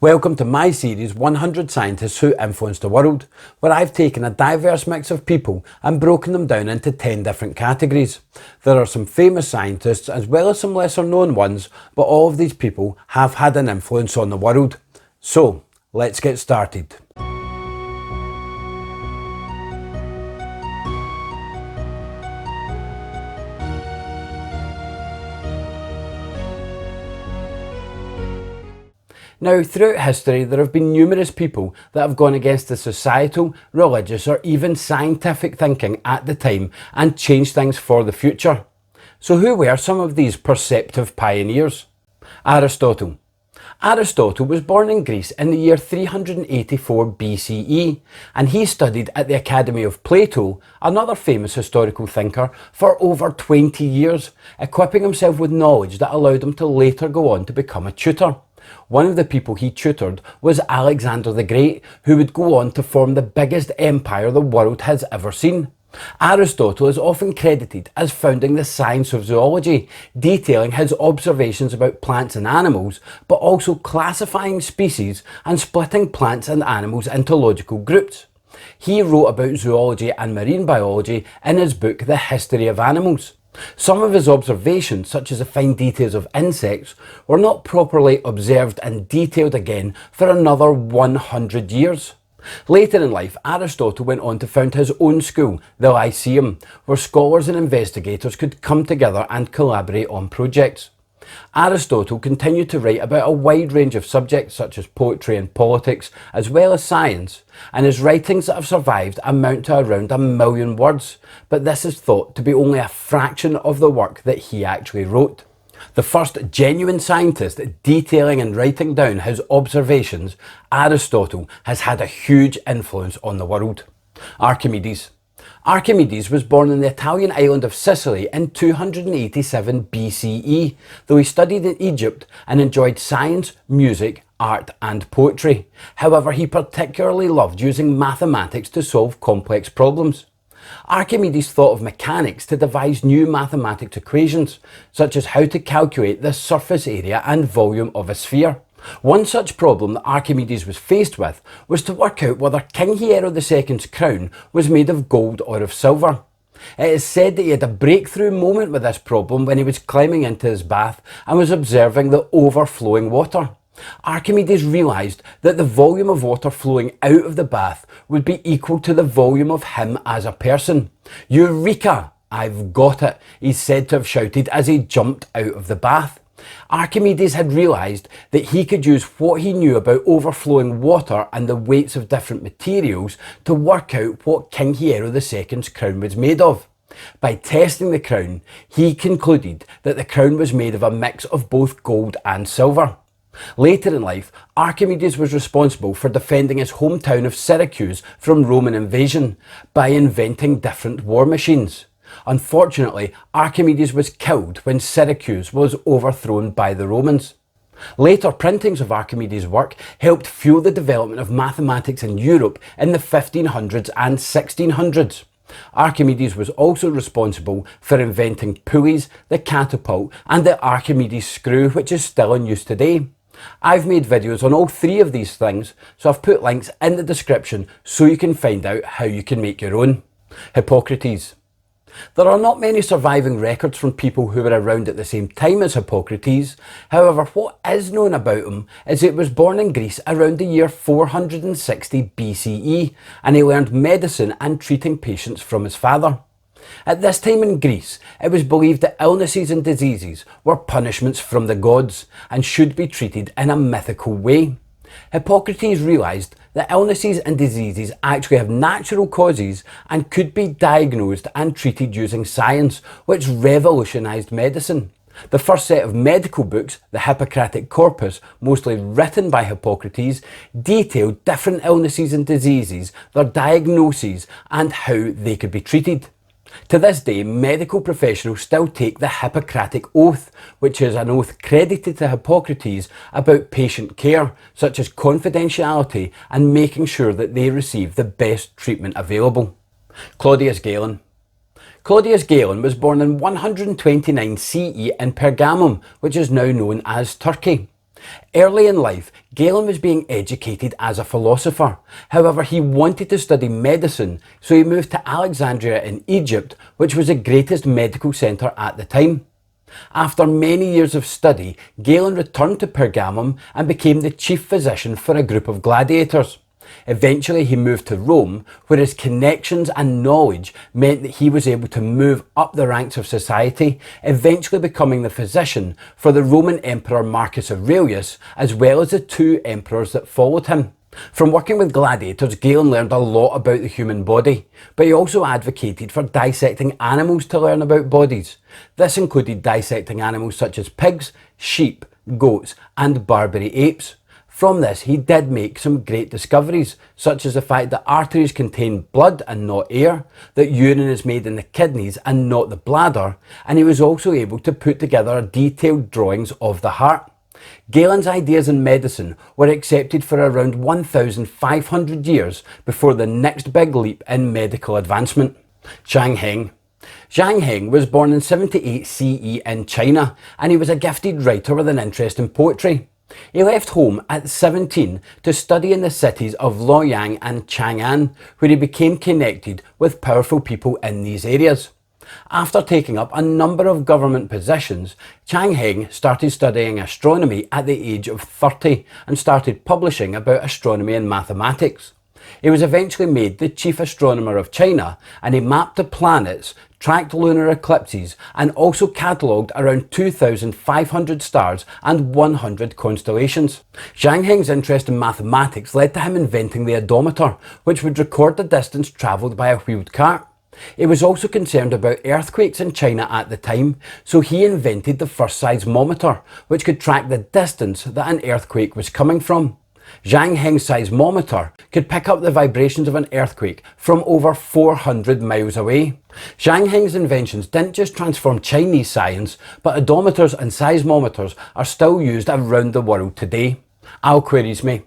Welcome to my series 100 Scientists Who Influenced the World, where I've taken a diverse mix of people and broken them down into 10 different categories. There are some famous scientists as well as some lesser known ones, but all of these people have had an influence on the world. So, let's get started. Now, throughout history, there have been numerous people that have gone against the societal, religious or even scientific thinking at the time and changed things for the future. So who were some of these perceptive pioneers? Aristotle. Aristotle was born in Greece in the year 384 BCE, and he studied at the Academy of Plato, another famous historical thinker, for over 20 years, equipping himself with knowledge that allowed him to later go on to become a tutor. One of the people he tutored was Alexander the Great, who would go on to form the biggest empire the world has ever seen. Aristotle is often credited as founding the science of zoology, detailing his observations about plants and animals, but also classifying species and splitting plants and animals into logical groups. He wrote about zoology and marine biology in his book The History of Animals. Some of his observations, such as the fine details of insects, were not properly observed and detailed again for another 100 years. Later in life, Aristotle went on to found his own school, the Lyceum, where scholars and investigators could come together and collaborate on projects. Aristotle continued to write about a wide range of subjects such as poetry and politics, as well as science, and his writings that have survived amount to around 1 million words, but this is thought to be only a fraction of the work that he actually wrote. The first genuine scientist detailing and writing down his observations, Aristotle has had a huge influence on the world. Archimedes. Archimedes was born in the Italian island of Sicily in 287 BCE, though he studied in Egypt and enjoyed science, music, art and poetry. However, he particularly loved using mathematics to solve complex problems. Archimedes thought of mechanics to devise new mathematics equations, such as how to calculate the surface area and volume of a sphere. One such problem that Archimedes was faced with was to work out whether King Hiero II's crown was made of gold or of silver. It is said that he had a breakthrough moment with this problem when he was climbing into his bath and was observing the overflowing water. Archimedes realised that the volume of water flowing out of the bath would be equal to the volume of him as a person. Eureka! I've got it, he's said to have shouted as he jumped out of the bath. Archimedes had realised that he could use what he knew about overflowing water and the weights of different materials to work out what King Hiero II's crown was made of. By testing the crown, he concluded that the crown was made of a mix of both gold and silver. Later in life, Archimedes was responsible for defending his hometown of Syracuse from Roman invasion by inventing different war machines. Unfortunately, Archimedes was killed when Syracuse was overthrown by the Romans. Later printings of Archimedes' work helped fuel the development of mathematics in Europe in the 1500s and 1600s. Archimedes was also responsible for inventing pulleys, the catapult and the Archimedes screw, which is still in use today. I've made videos on all three of these things, so I've put links in the description so you can find out how you can make your own. Hippocrates. There are not many surviving records from people who were around at the same time as Hippocrates. However, what is known about him is he was born in Greece around the year 460 BCE, and he learned medicine and treating patients from his father. At this time in Greece, it was believed that illnesses and diseases were punishments from the gods and should be treated in a mythical way. Hippocrates realised that illnesses and diseases actually have natural causes and could be diagnosed and treated using science, which revolutionised medicine. The first set of medical books, the Hippocratic Corpus, mostly written by Hippocrates, detailed different illnesses and diseases, their diagnoses and how they could be treated. To this day, medical professionals still take the Hippocratic Oath, which is an oath credited to Hippocrates about patient care, such as confidentiality and making sure that they receive the best treatment available. Claudius Galen. Claudius Galen was born in 129 CE in Pergamum, which is now known as Turkey. Early in life, Galen was being educated as a philosopher. However, he wanted to study medicine, so he moved to Alexandria in Egypt, which was the greatest medical centre at the time. After many years of study, Galen returned to Pergamum and became the chief physician for a group of gladiators. Eventually he moved to Rome, where his connections and knowledge meant that he was able to move up the ranks of society, eventually becoming the physician for the Roman Emperor Marcus Aurelius, as well as the two emperors that followed him. From working with gladiators, Galen learned a lot about the human body, but he also advocated for dissecting animals to learn about bodies. This included dissecting animals such as pigs, sheep, goats, and Barbary apes. From this, he did make some great discoveries, such as the fact that arteries contain blood and not air, that urine is made in the kidneys and not the bladder, and he was also able to put together detailed drawings of the heart. Galen's ideas in medicine were accepted for around 1,500 years before the next big leap in medical advancement. Zhang Heng. Zhang Heng was born in 78 CE in China, and he was a gifted writer with an interest in poetry. He left home at 17 to study in the cities of Luoyang and Chang'an, where he became connected with powerful people in these areas. After taking up a number of government positions, Zhang Heng started studying astronomy at the age of 30 and started publishing about astronomy and mathematics. He was eventually made the chief astronomer of China, and he mapped the planets, tracked lunar eclipses, and also catalogued around 2,500 stars and 100 constellations. Zhang Heng's interest in mathematics led to him inventing the odometer, which would record the distance travelled by a wheeled cart. He was also concerned about earthquakes in China at the time, so he invented the first seismometer, which could track the distance that an earthquake was coming from. Zhang Heng's seismometer could pick up the vibrations of an earthquake from over 400 miles away. Zhang Heng's inventions didn't just transform Chinese science, but odometers and seismometers are still used around the world today. Al-Khwarizmi.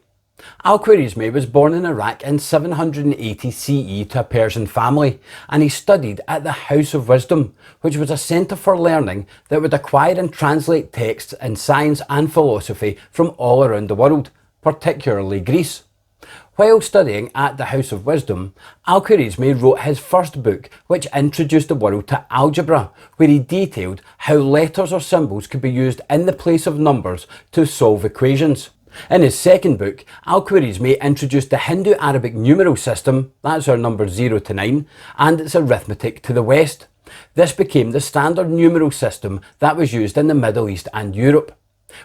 Al-Khwarizmi was born in Iraq in 780 CE to a Persian family, and he studied at the House of Wisdom, which was a centre for learning that would acquire and translate texts in science and philosophy from all around the world, particularly Greece. While studying at the House of Wisdom, Al-Khwarizmi wrote his first book, which introduced the world to algebra, where he detailed how letters or symbols could be used in the place of numbers to solve equations. In his second book, Al-Khwarizmi introduced the Hindu-Arabic numeral system, that's our numbers 0 to 9, and its arithmetic to the West. This became the standard numeral system that was used in the Middle East and Europe.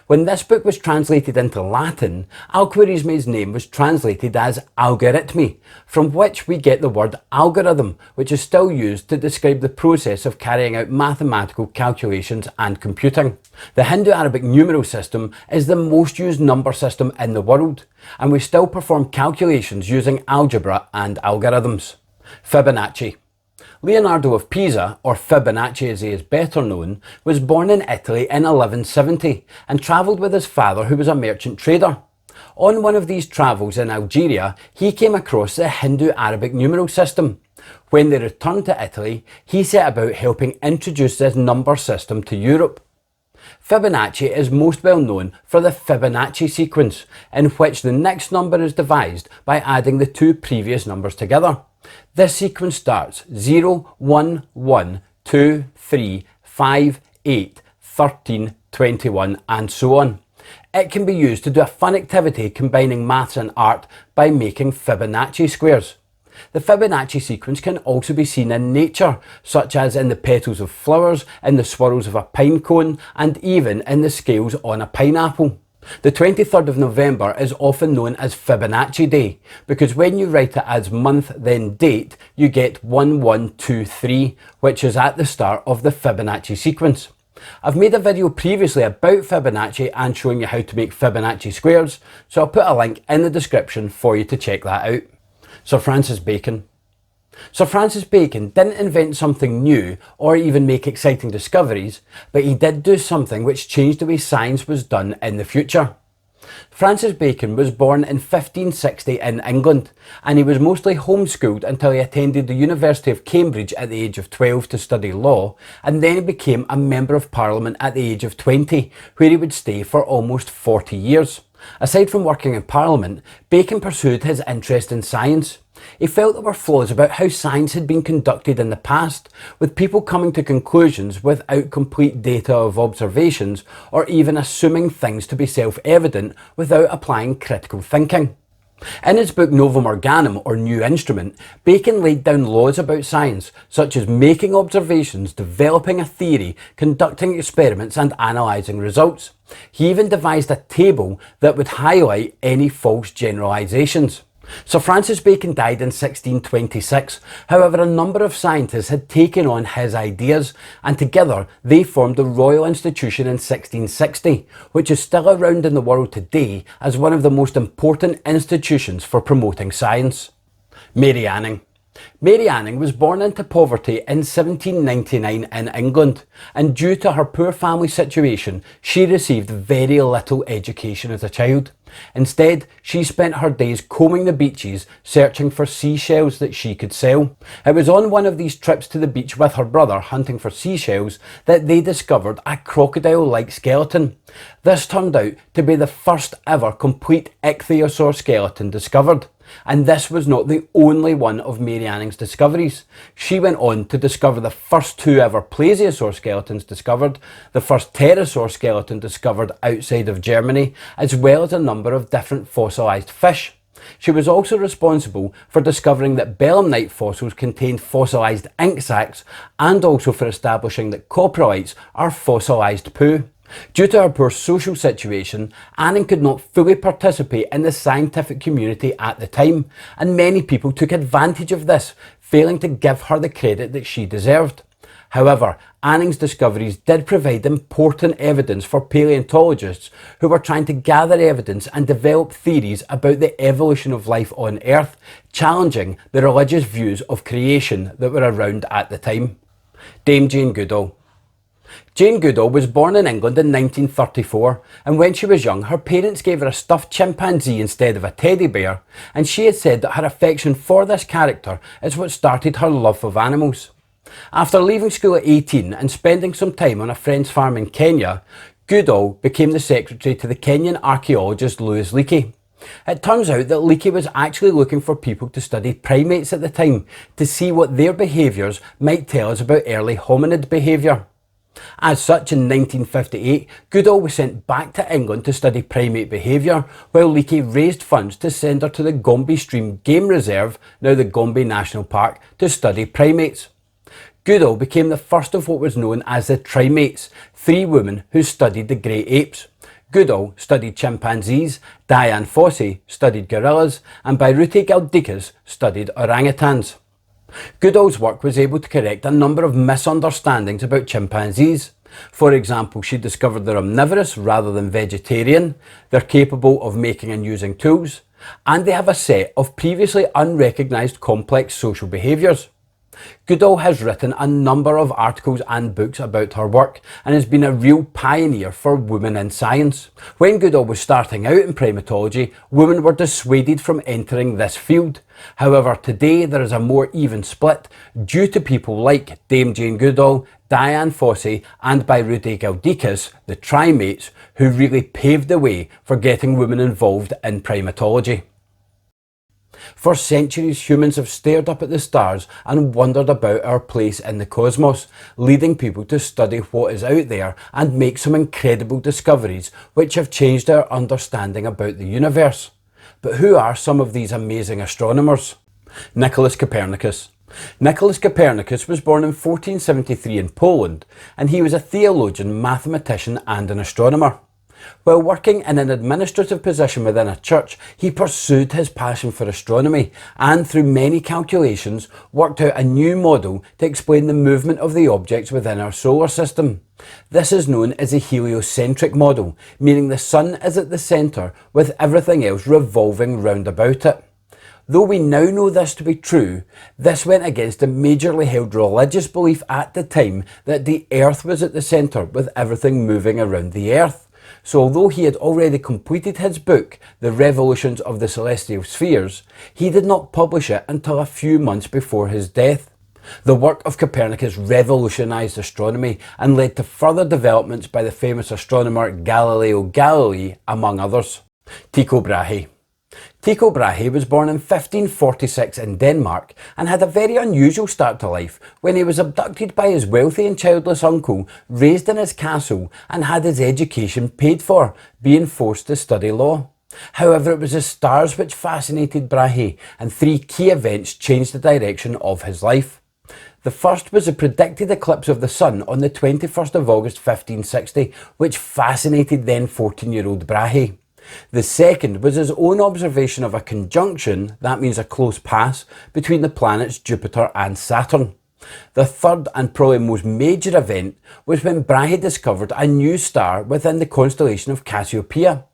When this book was translated into Latin, Al-Khwarizmi's name was translated as algorithmi, from which we get the word algorithm, which is still used to describe the process of carrying out mathematical calculations and computing. The Hindu-Arabic numeral system is the most used number system in the world, and we still perform calculations using algebra and algorithms. Fibonacci. Leonardo of Pisa, or Fibonacci as he is better known, was born in Italy in 1170 and travelled with his father, who was a merchant trader. On one of these travels in Algeria, he came across the Hindu-Arabic numeral system. When they returned to Italy, he set about helping introduce this number system to Europe. Fibonacci is most well known for the Fibonacci sequence, in which the next number is devised by adding the two previous numbers together. This sequence starts 0, 1, 1, 2, 3, 5, 8, 13, 21 and so on. It can be used to do a fun activity combining maths and art by making Fibonacci squares. The Fibonacci sequence can also be seen in nature, such as in the petals of flowers, in the swirls of a pine cone, and even in the scales on a pineapple. The 23rd of November is often known as Fibonacci Day, because when you write it as month then date, you get 1123, which is at the start of the Fibonacci sequence. I've made a video previously about Fibonacci and showing you how to make Fibonacci squares, so I'll put a link in the description for you to check that out. Sir Francis Bacon. Sir Francis Bacon didn't invent something new or even make exciting discoveries, but he did do something which changed the way science was done in the future. Francis Bacon was born in 1560 in England, and he was mostly homeschooled until he attended the University of Cambridge at the age of 12 to study law, and then he became a Member of Parliament at the age of 20, where he would stay for almost 40 years. Aside from working in Parliament, Bacon pursued his interest in science. He felt there were flaws about how science had been conducted in the past, with people coming to conclusions without complete data of observations, or even assuming things to be self-evident without applying critical thinking. In his book Novum Organum, or New Instrument, Bacon laid down laws about science, such as making observations, developing a theory, conducting experiments and analysing results. He even devised a table that would highlight any false generalisations. Sir Francis Bacon died in 1626, however a number of scientists had taken on his ideas, and together they formed the Royal Institution in 1660, which is still around in the world today as one of the most important institutions for promoting science. Mary Anning. Mary Anning was born into poverty in 1799 in England, and due to her poor family situation, she received very little education as a child. Instead, she spent her days combing the beaches, searching for seashells that she could sell. It was on one of these trips to the beach with her brother hunting for seashells that they discovered a crocodile-like skeleton. This turned out to be the first ever complete ichthyosaur skeleton discovered. And this was not the only one of Mary Anning's discoveries. She went on to discover the first two ever plesiosaur skeletons discovered, the first pterosaur skeleton discovered outside of Germany, as well as a number of different fossilised fish. She was also responsible for discovering that belemnite fossils contained fossilised ink sacs, and also for establishing that coprolites are fossilised poo. Due to her poor social situation, Anning could not fully participate in the scientific community at the time, and many people took advantage of this, failing to give her the credit that she deserved. However, Anning's discoveries did provide important evidence for paleontologists who were trying to gather evidence and develop theories about the evolution of life on Earth, challenging the religious views of creation that were around at the time. Dame Jane Goodall. Jane Goodall was born in England in 1934, and when she was young her parents gave her a stuffed chimpanzee instead of a teddy bear, and she has said that her affection for this character is what started her love of animals. After leaving school at 18 and spending some time on a friend's farm in Kenya, Goodall became the secretary to the Kenyan archaeologist Louis Leakey. It turns out that Leakey was actually looking for people to study primates at the time to see what their behaviours might tell us about early hominid behaviour. As such, in 1958, Goodall was sent back to England to study primate behaviour, while Leakey raised funds to send her to the Gombe Stream Game Reserve, now the Gombe National Park, to study primates. Goodall became the first of what was known as the Trimates, three women who studied the great apes. Goodall studied chimpanzees, Dian Fossey studied gorillas, and Biruti Galdikas studied orangutans. Goodall's work was able to correct a number of misunderstandings about chimpanzees. For example, she discovered they're omnivorous rather than vegetarian, they're capable of making and using tools, and they have a set of previously unrecognised complex social behaviours. Goodall has written a number of articles and books about her work and has been a real pioneer for women in science. When Goodall was starting out in primatology, women were dissuaded from entering this field. However, today there is a more even split due to people like Dame Jane Goodall, Dian Fossey and Biruti Galdikas, the Trimates, who really paved the way for getting women involved in primatology. For centuries, humans have stared up at the stars and wondered about our place in the cosmos, leading people to study what is out there and make some incredible discoveries which have changed our understanding about the universe. But who are some of these amazing astronomers? Nicholas Copernicus. Nicholas Copernicus was born in 1473 in Poland, and he was a theologian, mathematician and an astronomer. While working in an administrative position within a church, he pursued his passion for astronomy and, through many calculations, worked out a new model to explain the movement of the objects within our solar system. This is known as the heliocentric model, meaning the sun is at the centre with everything else revolving round about it. Though we now know this to be true, this went against a majorly held religious belief at the time that the Earth was at the centre with everything moving around the Earth. So although he had already completed his book, The Revolutions of the Celestial Spheres, he did not publish it until a few months before his death. The work of Copernicus revolutionised astronomy and led to further developments by the famous astronomer Galileo Galilei, among others. Tycho Brahe. Tycho Brahe was born in 1546 in Denmark and had a very unusual start to life when he was abducted by his wealthy and childless uncle, raised in his castle and had his education paid for, being forced to study law. However, it was the stars which fascinated Brahe, and three key events changed the direction of his life. The first was the predicted eclipse of the sun on the 21st of August 1560, which fascinated then 14-year-old Brahe. The second was his own observation of a conjunction, that means a close pass, between the planets Jupiter and Saturn. The third and probably most major event was when Brahe discovered a new star within the constellation of Cassiopeia.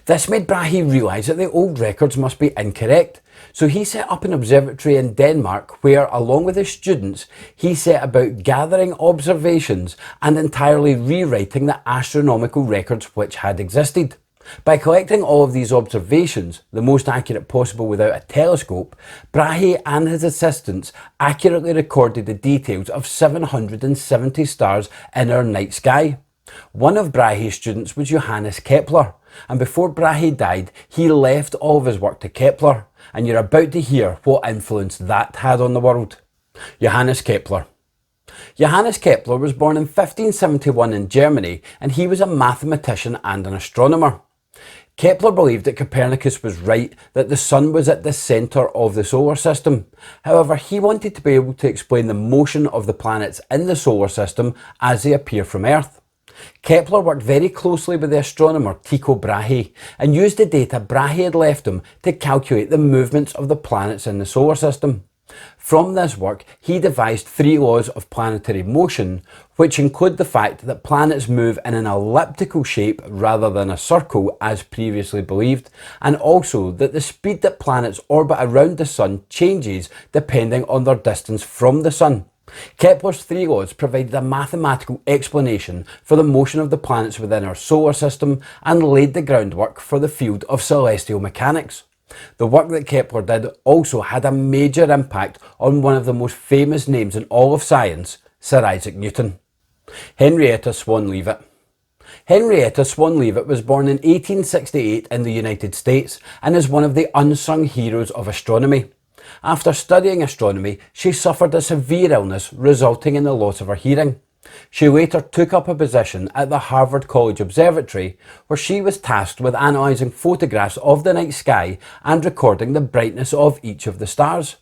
This made Brahe realise that the old records must be incorrect, so he set up an observatory in Denmark where, along with his students, he set about gathering observations and entirely rewriting the astronomical records which had existed. By collecting all of these observations, the most accurate possible without a telescope, Brahe and his assistants accurately recorded the details of 770 stars in our night sky. One of Brahe's students was Johannes Kepler, and before Brahe died, he left all of his work to Kepler, and you're about to hear what influence that had on the world. Johannes Kepler. Johannes Kepler was born in 1571 in Germany, and he was a mathematician and an astronomer. Kepler believed that Copernicus was right, that the sun was at the centre of the solar system. However, he wanted to be able to explain the motion of the planets in the solar system as they appear from Earth. Kepler worked very closely with the astronomer Tycho Brahe and used the data Brahe had left him to calculate the movements of the planets in the solar system. From this work, he devised three laws of planetary motion, which include the fact that planets move in an elliptical shape rather than a circle as previously believed, and also that the speed that planets orbit around the sun changes depending on their distance from the sun. Kepler's three laws provided a mathematical explanation for the motion of the planets within our solar system and laid the groundwork for the field of celestial mechanics. The work that Kepler did also had a major impact on one of the most famous names in all of science, Sir Isaac Newton. Henrietta Swan Leavitt. Henrietta Swan Leavitt was born in 1868 in the United States and is one of the unsung heroes of astronomy. After studying astronomy, she suffered a severe illness resulting in the loss of her hearing. She later took up a position at the Harvard College Observatory, where she was tasked with analysing photographs of the night sky and recording the brightness of each of the stars.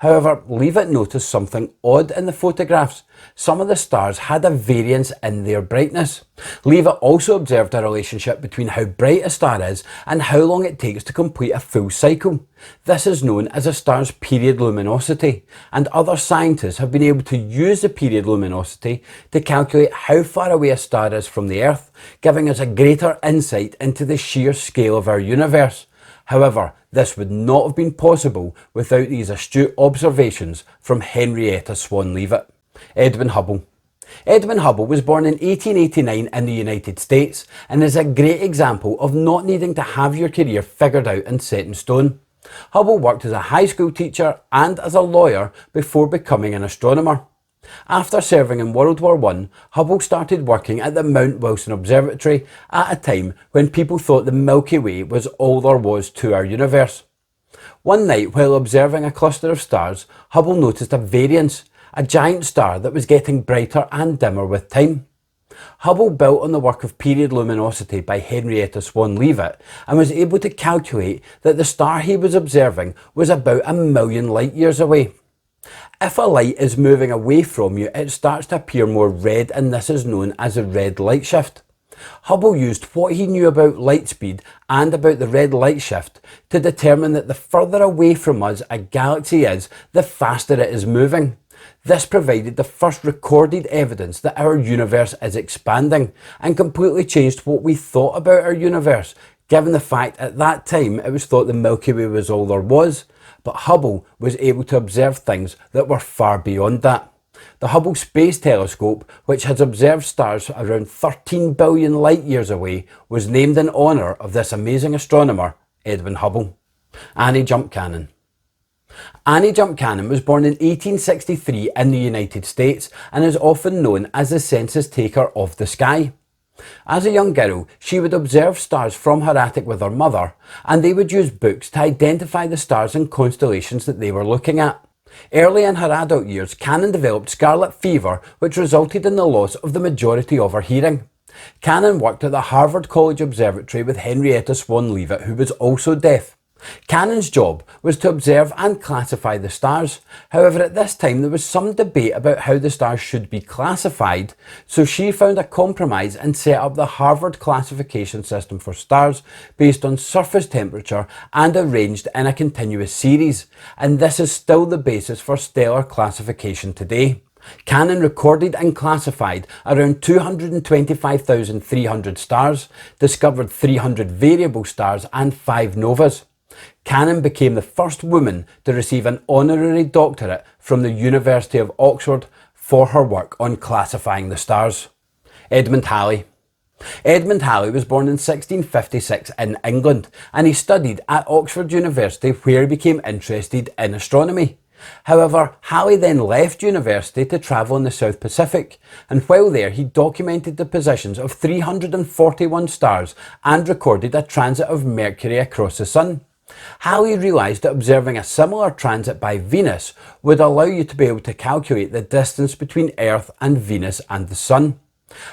However, Leavitt noticed something odd in the photographs. Some of the stars had a variance in their brightness. Leavitt also observed a relationship between how bright a star is and how long it takes to complete a full cycle. This is known as a star's period luminosity, and other scientists have been able to use the period luminosity to calculate how far away a star is from the Earth, giving us a greater insight into the sheer scale of our universe. However, this would not have been possible without these astute observations from Henrietta Swan Leavitt. Edwin Hubble. Edwin Hubble was born in 1889 in the United States and is a great example of not needing to have your career figured out and set in stone. Hubble worked as a high school teacher and as a lawyer before becoming an astronomer. After serving in World War I, Hubble started working at the Mount Wilson Observatory at a time when people thought the Milky Way was all there was to our universe. One night, while observing a cluster of stars, Hubble noticed a variance, a giant star that was getting brighter and dimmer with time. Hubble built on the work of period luminosity by Henrietta Swan Leavitt and was able to calculate that the star he was observing was about 1,000,000 light years away. If a light is moving away from you, it starts to appear more red, and this is known as a red light shift. Hubble used what he knew about light speed and about the red light shift to determine that the further away from us a galaxy is, the faster it is moving. This provided the first recorded evidence that our universe is expanding and completely changed what we thought about our universe, given the fact at that time it was thought the Milky Way was all there was. But Hubble was able to observe things that were far beyond that. The Hubble Space Telescope, which has observed stars around 13 billion light years away, was named in honour of this amazing astronomer, Edwin Hubble. Annie Jump Cannon. Annie Jump Cannon was born in 1863 in the United States and is often known as the census taker of the sky. As a young girl, she would observe stars from her attic with her mother, and they would use books to identify the stars and constellations that they were looking at. Early in her adult years, Cannon developed scarlet fever, which resulted in the loss of the majority of her hearing. Cannon worked at the Harvard College Observatory with Henrietta Swan Leavitt, who was also deaf. Cannon's job was to observe and classify the stars. However, at this time there was some debate about how the stars should be classified, so she found a compromise and set up the Harvard classification system for stars based on surface temperature and arranged in a continuous series, and this is still the basis for stellar classification today. Cannon recorded and classified around 225,300 stars, discovered 300 variable stars and 5 novas. Cannon became the first woman to receive an honorary doctorate from the University of Oxford for her work on classifying the stars. Edmund Halley. Edmund Halley was born in 1656 in England, and he studied at Oxford University, where he became interested in astronomy. However, Halley then left university to travel in the South Pacific, and while there he documented the positions of 341 stars and recorded a transit of Mercury across the Sun. Halley realised that observing a similar transit by Venus would allow you to be able to calculate the distance between Earth and Venus and the Sun.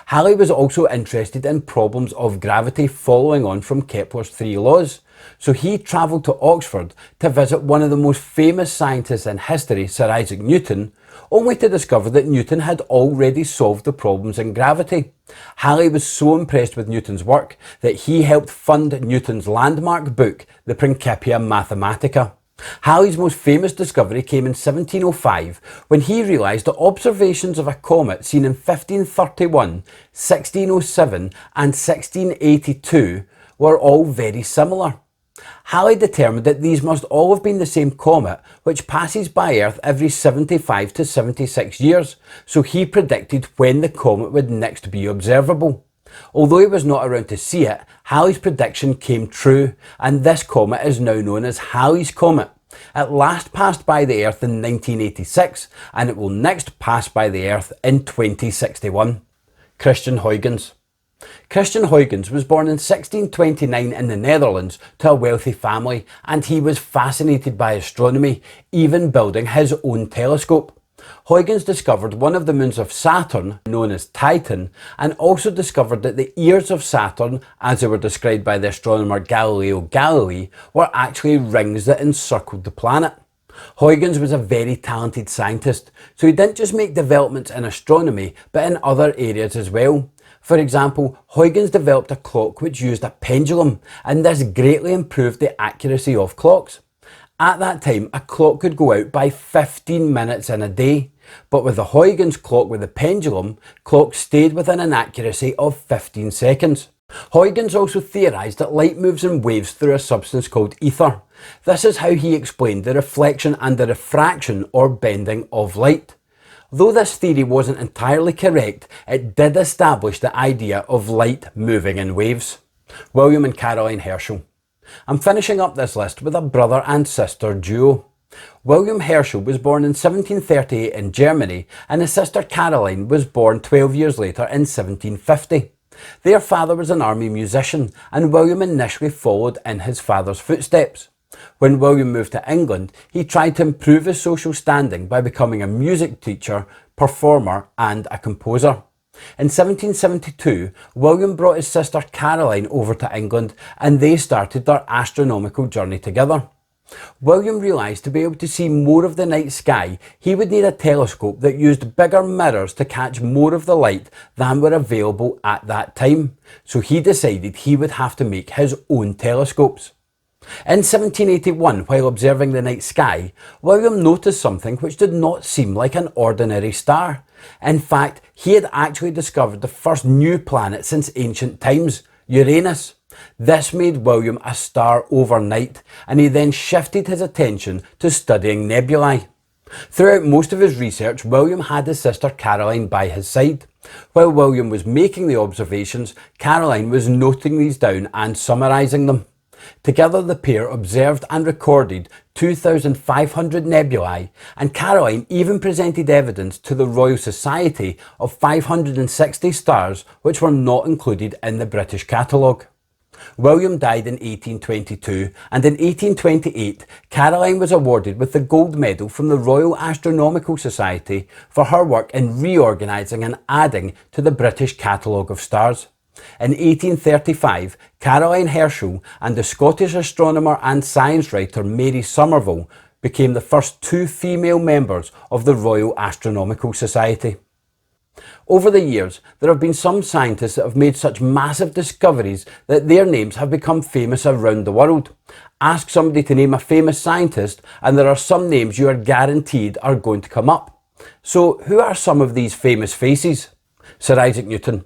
Halley was also interested in problems of gravity following on from Kepler's 3 laws, so he travelled to Oxford to visit one of the most famous scientists in history, Sir Isaac Newton, only to discover that Newton had already solved the problems in gravity. Halley was so impressed with Newton's work that he helped fund Newton's landmark book, the Principia Mathematica. Halley's most famous discovery came in 1705 when he realised that observations of a comet seen in 1531, 1607 and 1682 were all very similar. Halley determined that these must all have been the same comet, which passes by Earth every 75 to 76 years, so he predicted when the comet would next be observable. Although he was not around to see it, Halley's prediction came true, and this comet is now known as Halley's Comet. It last passed by the Earth in 1986, and it will next pass by the Earth in 2061. Christian Huygens. Christian Huygens was born in 1629 in the Netherlands to a wealthy family, and he was fascinated by astronomy, even building his own telescope. Huygens discovered one of the moons of Saturn, known as Titan, and also discovered that the ears of Saturn, as they were described by the astronomer Galileo Galilei, were actually rings that encircled the planet. Huygens was a very talented scientist, so he didn't just make developments in astronomy, but in other areas as well. For example, Huygens developed a clock which used a pendulum, and this greatly improved the accuracy of clocks. At that time, a clock could go out by 15 minutes in a day, but with the Huygens clock with the pendulum, clocks stayed within an accuracy of 15 seconds. Huygens also theorised that light moves in waves through a substance called ether. This is how he explained the reflection and the refraction or bending of light. Though this theory wasn't entirely correct, it did establish the idea of light moving in waves. William and Caroline Herschel. I'm finishing up this list with a brother and sister duo. William Herschel was born in 1738 in Germany, and his sister Caroline was born 12 years later in 1750. Their father was an army musician, and William initially followed in his father's footsteps. When William moved to England, he tried to improve his social standing by becoming a music teacher, performer and a composer. In 1772, William brought his sister Caroline over to England, and they started their astronomical journey together. William realised to be able to see more of the night sky, he would need a telescope that used bigger mirrors to catch more of the light than were available at that time, so he decided he would have to make his own telescopes. In 1781, while observing the night sky, William noticed something which did not seem like an ordinary star. In fact, he had actually discovered the first new planet since ancient times, Uranus. This made William a star overnight, and he then shifted his attention to studying nebulae. Throughout most of his research, William had his sister Caroline by his side. While William was making the observations, Caroline was noting these down and summarising them. Together the pair observed and recorded 2,500 nebulae, and Caroline even presented evidence to the Royal Society of 560 stars which were not included in the British catalogue. William died in 1822, and in 1828 Caroline was awarded with the gold medal from the Royal Astronomical Society for her work in reorganising and adding to the British catalogue of stars. In 1835, Caroline Herschel and the Scottish astronomer and science writer Mary Somerville became the first two female members of the Royal Astronomical Society. Over the years, there have been some scientists that have made such massive discoveries that their names have become famous around the world. Ask somebody to name a famous scientist and there are some names you are guaranteed are going to come up. So who are some of these famous faces? Sir Isaac Newton.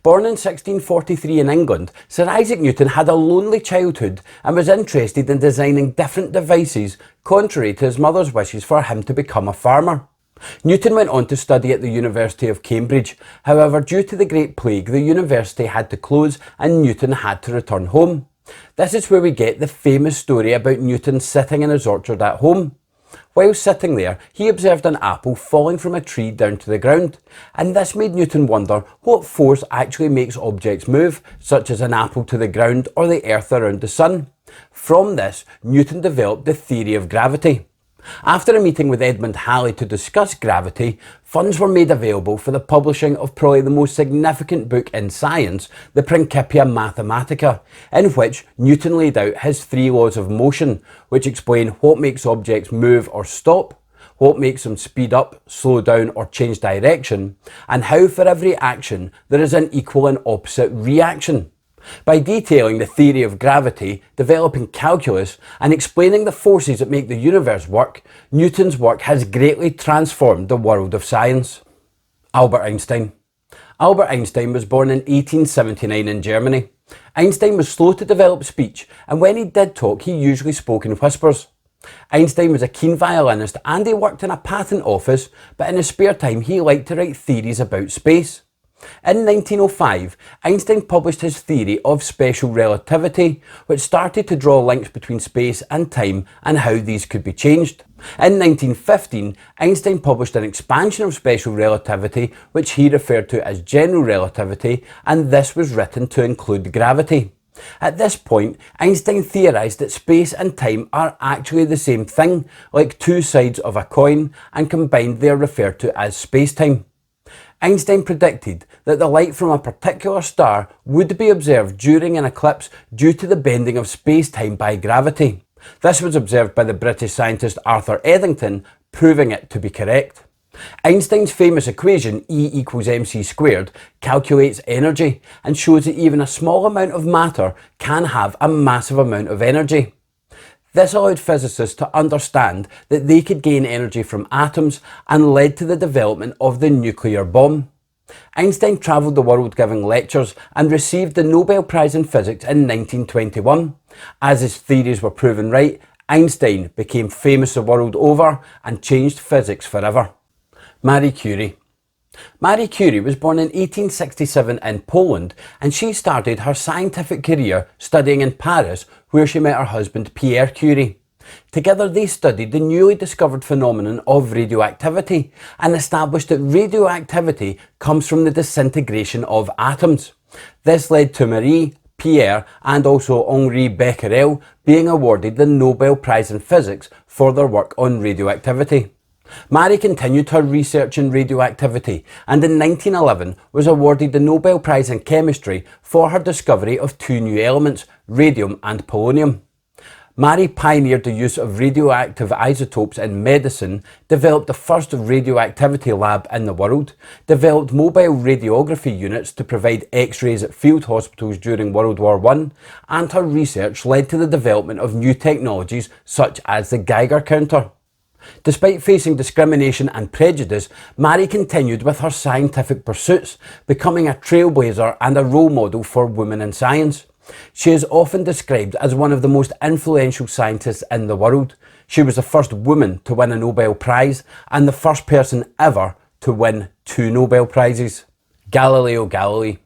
Born in 1643 in England, Sir Isaac Newton had a lonely childhood and was interested in designing different devices, contrary to his mother's wishes for him to become a farmer. Newton went on to study at the University of Cambridge. However, due to the Great Plague, the university had to close and Newton had to return home. This is where we get the famous story about Newton sitting in his orchard at home. While sitting there, he observed an apple falling from a tree down to the ground, and this made Newton wonder what force actually makes objects move, such as an apple to the ground or the earth around the sun. From this, Newton developed the theory of gravity. After a meeting with Edmund Halley to discuss gravity, funds were made available for the publishing of probably the most significant book in science, the Principia Mathematica, in which Newton laid out his three laws of motion, which explain what makes objects move or stop, what makes them speed up, slow down or change direction, and how for every action there is an equal and opposite reaction. By detailing the theory of gravity, developing calculus, and explaining the forces that make the universe work, Newton's work has greatly transformed the world of science. Albert Einstein. Albert Einstein was born in 1879 in Germany. Einstein was slow to develop speech, and when he did talk, he usually spoke in whispers. Einstein was a keen violinist and he worked in a patent office, but in his spare time he liked to write theories about space. In 1905, Einstein published his theory of special relativity, which started to draw links between space and time and how these could be changed. In 1915, Einstein published an expansion of special relativity, which he referred to as general relativity, and this was written to include gravity. At this point, Einstein theorised that space and time are actually the same thing, like two sides of a coin, and combined they are referred to as space-time. Einstein predicted that the light from a particular star would be observed during an eclipse due to the bending of space-time by gravity. This was observed by the British scientist Arthur Eddington, proving it to be correct. Einstein's famous equation E equals mc squared calculates energy and shows that even a small amount of matter can have a massive amount of energy. This allowed physicists to understand that they could gain energy from atoms and led to the development of the nuclear bomb. Einstein travelled the world giving lectures and received the Nobel Prize in Physics in 1921. As his theories were proven right, Einstein became famous the world over and changed physics forever. Marie Curie. Marie Curie was born in 1867 in Poland, and she started her scientific career studying in Paris, where she met her husband Pierre Curie. Together they studied the newly discovered phenomenon of radioactivity and established that radioactivity comes from the disintegration of atoms. This led to Marie, Pierre and also Henri Becquerel being awarded the Nobel Prize in Physics for their work on radioactivity. Marie continued her research in radioactivity and in 1911 was awarded the Nobel Prize in Chemistry for her discovery of two new elements, radium and polonium. Marie pioneered the use of radioactive isotopes in medicine, developed the first radioactivity lab in the world, developed mobile radiography units to provide x-rays at field hospitals during World War I, and her research led to the development of new technologies such as the Geiger counter. Despite facing discrimination and prejudice, Marie continued with her scientific pursuits, becoming a trailblazer and a role model for women in science. She is often described as one of the most influential scientists in the world. She was the first woman to win a Nobel Prize and the first person ever to win 2 Nobel Prizes. Galileo Galilei.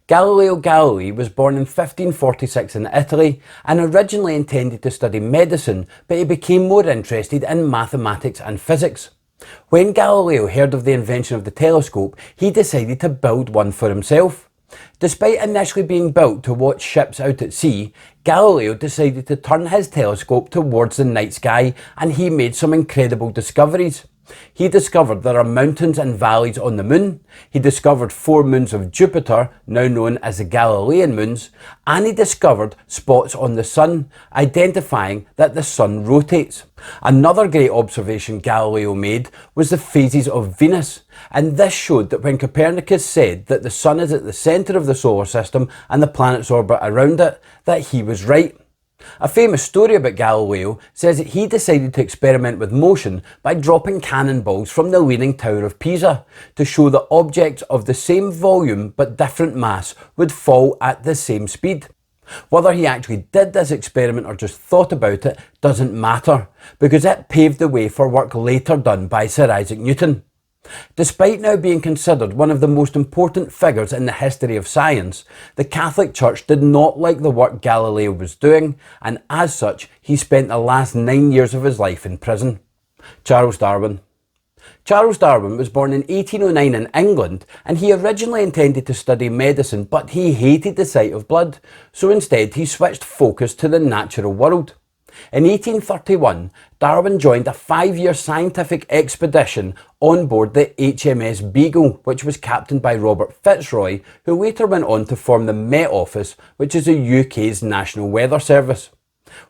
Galileo Galilei was born in 1546 in Italy and originally intended to study medicine, but he became more interested in mathematics and physics. When Galileo heard of the invention of the telescope, he decided to build one for himself. Despite initially being built to watch ships out at sea, Galileo decided to turn his telescope towards the night sky, and he made some incredible discoveries. He discovered there are mountains and valleys on the moon, he discovered 4 moons of Jupiter, now known as the Galilean moons, and he discovered spots on the sun, identifying that the sun rotates. Another great observation Galileo made was the phases of Venus, and this showed that when Copernicus said that the sun is at the centre of the solar system and the planets orbit around it, that he was right. A famous story about Galileo says that he decided to experiment with motion by dropping cannonballs from the Leaning Tower of Pisa to show that objects of the same volume but different mass would fall at the same speed. Whether he actually did this experiment or just thought about it doesn't matter, because it paved the way for work later done by Sir Isaac Newton. Despite now being considered one of the most important figures in the history of science, the Catholic Church did not like the work Galileo was doing, and as such, he spent the last 9 years of his life in prison. Charles Darwin. Charles Darwin was born in 1809 in England, and he originally intended to study medicine, but he hated the sight of blood, so instead he switched focus to the natural world. In 1831, Darwin joined a 5-year scientific expedition on board the HMS Beagle, which was captained by Robert Fitzroy, who later went on to form the Met Office, which is the UK's National Weather Service.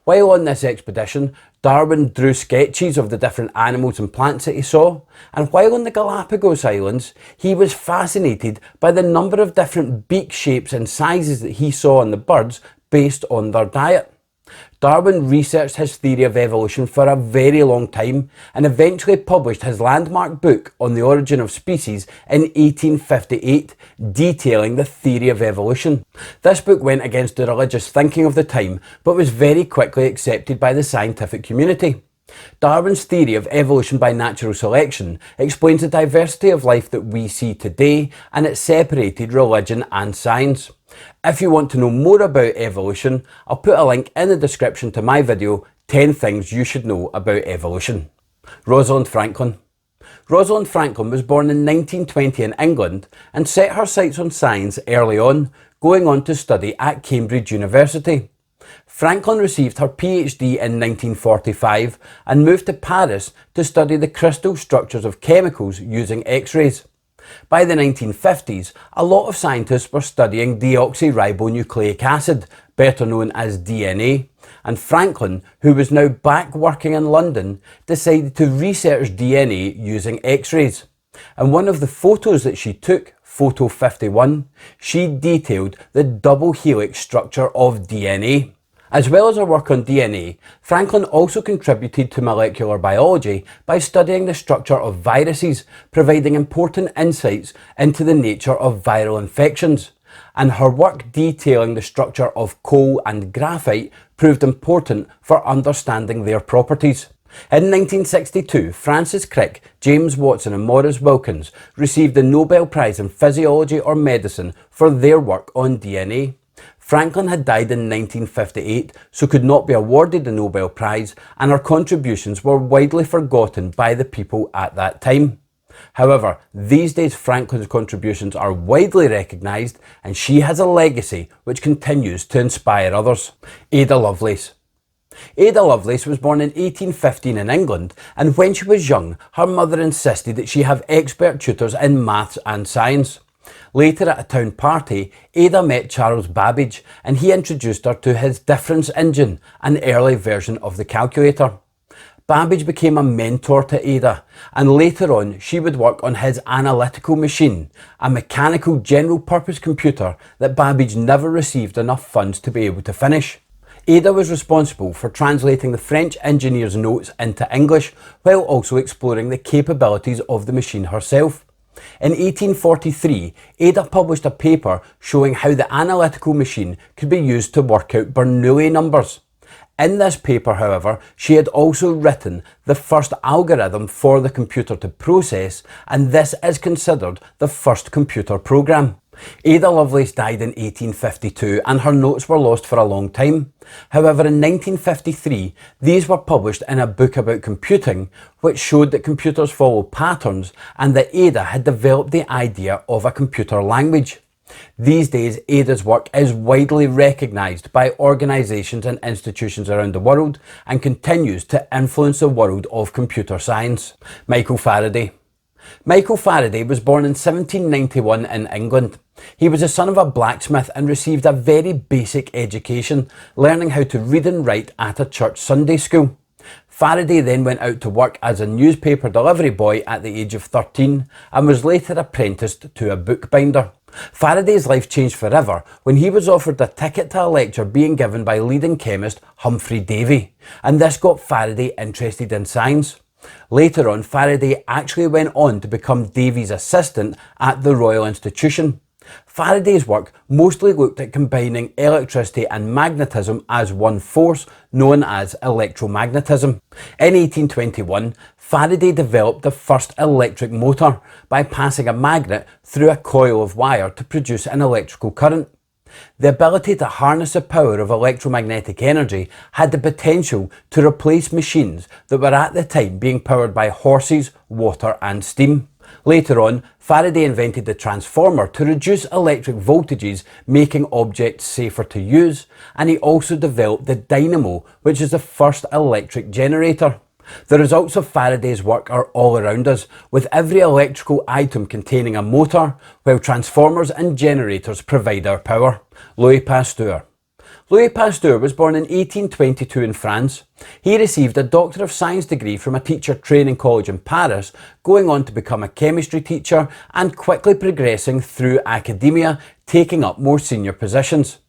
While on this expedition, Darwin drew sketches of the different animals and plants that he saw, and while on the Galapagos Islands, he was fascinated by the number of different beak shapes and sizes that he saw on the birds based on their diet. Darwin researched his theory of evolution for a very long time and eventually published his landmark book on the origin of species in 1858, detailing the theory of evolution. This book went against the religious thinking of the time, but was very quickly accepted by the scientific community. Darwin's theory of evolution by natural selection explains the diversity of life that we see today, and it separated religion and science. If you want to know more about evolution, I'll put a link in the description to my video, 10 things you should know about evolution. Rosalind Franklin. Rosalind Franklin was born in 1920 in England and set her sights on science early on, going on to study at Cambridge University. Franklin received her PhD in 1945 and moved to Paris to study the crystal structures of chemicals using X-rays. By the 1950s, a lot of scientists were studying deoxyribonucleic acid, better known as DNA, and Franklin, who was now back working in London, decided to research DNA using X-rays. In one of the photos that she took, photo 51, she detailed the double helix structure of DNA. As well as her work on DNA, Franklin also contributed to molecular biology by studying the structure of viruses, providing important insights into the nature of viral infections. And her work detailing the structure of coal and graphite proved important for understanding their properties. In 1962, Francis Crick, James Watson and Maurice Wilkins received the Nobel Prize in Physiology or Medicine for their work on DNA. Franklin had died in 1958, so could not be awarded the Nobel Prize, and her contributions were widely forgotten by the people at that time. However, these days Franklin's contributions are widely recognised, and she has a legacy which continues to inspire others. Ada Lovelace. Ada Lovelace was born in 1815 in England, and when she was young, her mother insisted that she have expert tutors in maths and science. Later at a town party, Ada met Charles Babbage, and he introduced her to his difference engine, an early version of the calculator. Babbage became a mentor to Ada, and later on she would work on his analytical machine, a mechanical general purpose computer that Babbage never received enough funds to be able to finish. Ada was responsible for translating the French engineer's notes into English, while also exploring the capabilities of the machine herself. In 1843, Ada published a paper showing how the analytical machine could be used to work out Bernoulli numbers. In this paper, however, she had also written the first algorithm for the computer to process, and this is considered the first computer program. Ada Lovelace died in 1852 and her notes were lost for a long time. However, in 1953, these were published in a book about computing, which showed that computers follow patterns and that Ada had developed the idea of a computer language. These days, Ada's work is widely recognised by organisations and institutions around the world and continues to influence the world of computer science. Michael Faraday. Michael Faraday was born in 1791 in England. He was the son of a blacksmith and received a very basic education, learning how to read and write at a church Sunday school. Faraday then went out to work as a newspaper delivery boy at the age of 13 and was later apprenticed to a bookbinder. Faraday's life changed forever when he was offered a ticket to a lecture being given by leading chemist Humphrey Davy, and this got Faraday interested in science. Later on, Faraday actually went on to become Davy's assistant at the Royal Institution. Faraday's work mostly looked at combining electricity and magnetism as one force, known as electromagnetism. In 1821, Faraday developed the first electric motor by passing a magnet through a coil of wire to produce an electrical current. The ability to harness the power of electromagnetic energy had the potential to replace machines that were at the time being powered by horses, water and steam. Later on, Faraday invented the transformer to reduce electric voltages, making objects safer to use, and he also developed the dynamo, which is the first electric generator. The results of Faraday's work are all around us, with every electrical item containing a motor, while transformers and generators provide our power. Louis Pasteur. Louis Pasteur was born in 1822 in France. He received a Doctor of Science degree from a teacher training college in Paris, going on to become a chemistry teacher and quickly progressing through academia, taking up more senior positions.